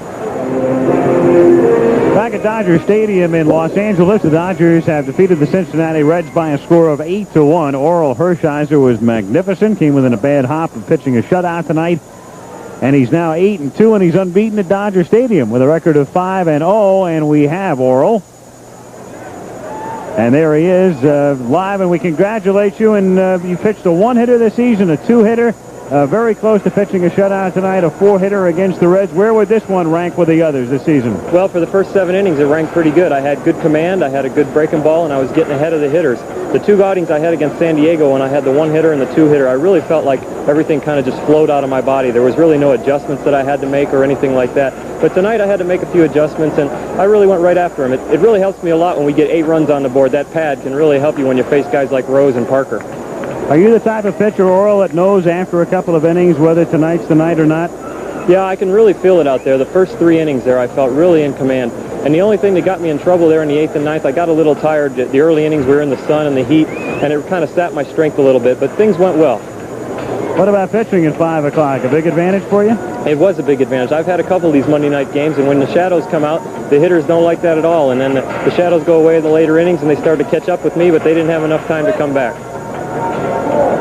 Back at Dodger Stadium in Los Angeles, the Dodgers have defeated the Cincinnati Reds by a score of 8-1. Orel Hershiser was magnificent. Came within a bad hop of pitching a shutout tonight. And he's now 8-2, and he's unbeaten at Dodger Stadium with a record of 5-0. And we have Orel. And there he is, live, and we congratulate you. And you pitched a 1-hitter this season, a 2-hitter, very close to pitching a shutout tonight, a 4-hitter against the Reds. Where would this one rank with the others this season? Well, for the first 7 innings, it ranked pretty good. I had good command, I had a good breaking ball, and I was getting ahead of the hitters. The 2 outings I had against San Diego, when I had the 1-hitter and the 2-hitter, I really felt like everything kind of just flowed out of my body. There was really no adjustments that I had to make or anything like that. But tonight I had to make a few adjustments, and I really went right after him. It really helps me a lot when we get 8 runs on the board. That pad can really help you when you face guys like Rose and Parker. Are you the type of pitcher, Orel, that knows after a couple of innings whether tonight's the night or not? Yeah, I can really feel it out there. The first 3 innings there, I felt really in command. And the only thing that got me in trouble there in the 8th and 9th, I got a little tired. The early innings, we were in the sun and the heat, and it kind of sapped my strength a little bit, but things went well. What about pitching at 5 o'clock? A big advantage for you? It was a big advantage. I've had a couple of these Monday night games, and when the shadows come out, the hitters don't like that at all. And then the shadows go away in the later innings, and they start to catch up with me, but they didn't have enough time to come back.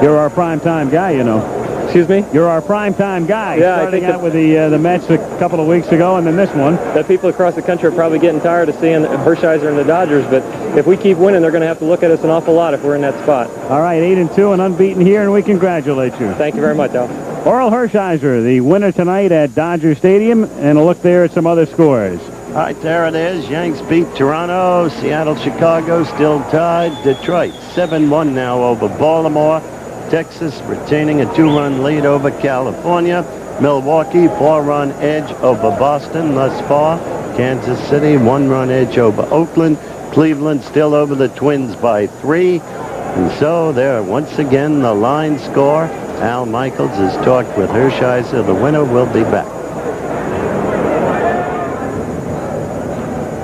You're our primetime guy, you know. Excuse me? You're our primetime guy. Yeah, starting out with the Mets a couple of weeks ago, and then this one. That people across the country are probably getting tired of seeing Hershiser and the Dodgers, but if we keep winning, they're going to have to look at us an awful lot if we're in that spot. All right, 8-2 and unbeaten here, and we congratulate you. Thank you very much, Al. Orel Hershiser, the winner tonight at Dodger Stadium, and a look there at some other scores. All right, there it is. Yanks beat Toronto. Seattle, Chicago still tied. Detroit 7-1 now over Baltimore. Texas retaining a 2-run lead over California. Milwaukee 4-run edge over Boston thus far. Kansas City 1-run edge over Oakland. Cleveland still over the Twins by 3. And so there once again the line score. Al Michaels has talked with Hershiser. The winner will be back.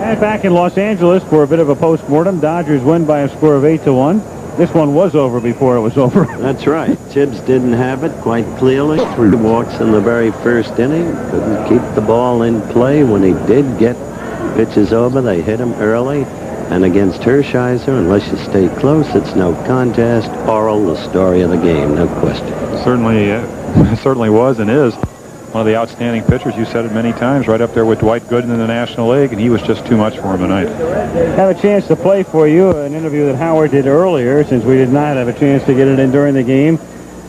And back in Los Angeles for a bit of a post-mortem. Dodgers win by a score of 8-1. This one was over before it was over. That's right. Tibbs didn't have it quite clearly. 3 walks in the very first inning. Couldn't keep the ball in play. When he did get pitches over, they hit him early. And against Hershiser, unless you stay close, it's no contest. Orel, the story of the game, no question. Certainly was and is one of the outstanding pitchers. You said it many times, right up there with Dwight Gooden in the National League, and he was just too much for him tonight. Have a chance to play for you an interview that Howard did earlier, since we did not have a chance to get it in during the game,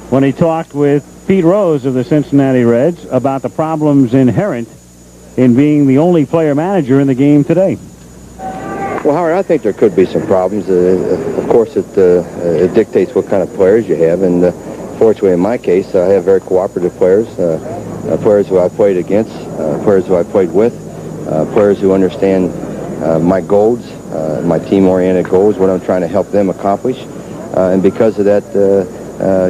when he talked with Pete Rose of the Cincinnati Reds about the problems inherent in being the only player manager in the game today. Well, Howard, I think there could be some problems. Of course, it dictates what kind of players you have, and fortunately, in my case, I have very cooperative players, players who I played against, players who I played with, players who understand my goals, my team-oriented goals, what I'm trying to help them accomplish. And because of that,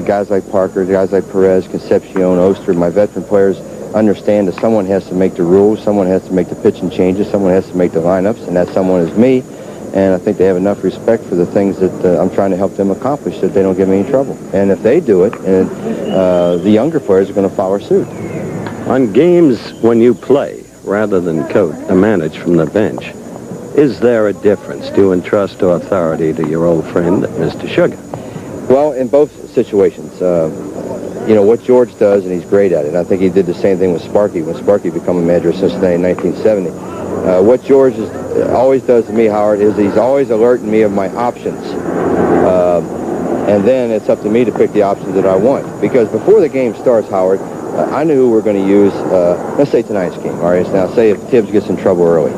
guys like Parker, guys like Perez, Concepcion, Oster, my veteran players understand that someone has to make the rules, someone has to make the pitching changes, someone has to make the lineups, and that someone is me. And I think they have enough respect for the things that I'm trying to help them accomplish that they don't give me any trouble. And if they do it, and the younger players are going to follow suit. On games when you play, rather than coach or manage from the bench, is there a difference? Do you entrust authority to your old friend, Mr. Sugar? Well, in both situations. You know, what George does, and he's great at it. And I think he did the same thing with Sparky when Sparky became a manager of Cincinnati in 1970. What George always does to me, Howard, is he's always alerting me of my options. And then it's up to me to pick the options that I want. Because before the game starts, Howard, I knew who we're going to use, let's say tonight's game. All right, now say if Tibbs gets in trouble early,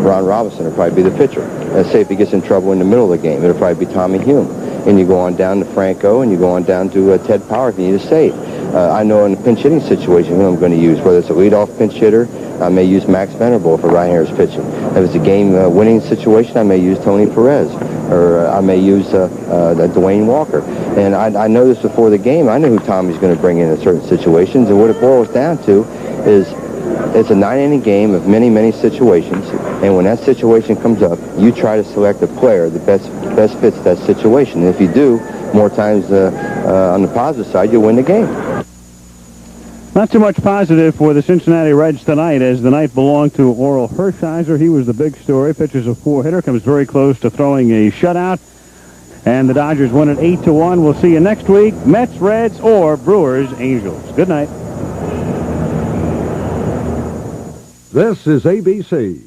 Ron Robinson will probably be the pitcher. Let's say if he gets in trouble in the middle of the game, it'll probably be Tommy Hume. And you go on down to Franco, and you go on down to Ted Power if you need a save. I know in a pinch hitting situation who I'm going to use, whether it's a leadoff pinch hitter, I may use Max Venable for right-handers pitching. If it's a game-winning situation, I may use Tony Perez, or I may use Dwayne Walker. And I know this before the game. I know who Tommy's going to bring in certain situations, and what it boils down to is it's a 9-inning game of many, many situations, and when that situation comes up, you try to select a player that best fits that situation. And if you do, more times on the positive side, you'll win the game. Not too much positive for the Cincinnati Reds tonight, as the night belonged to Oral Hershiser. He was the big story. Pitches a 4-hitter, comes very close to throwing a shutout. And the Dodgers won it 8-1. We'll see you next week. Mets, Reds, or Brewers, Angels. Good night. This is ABC.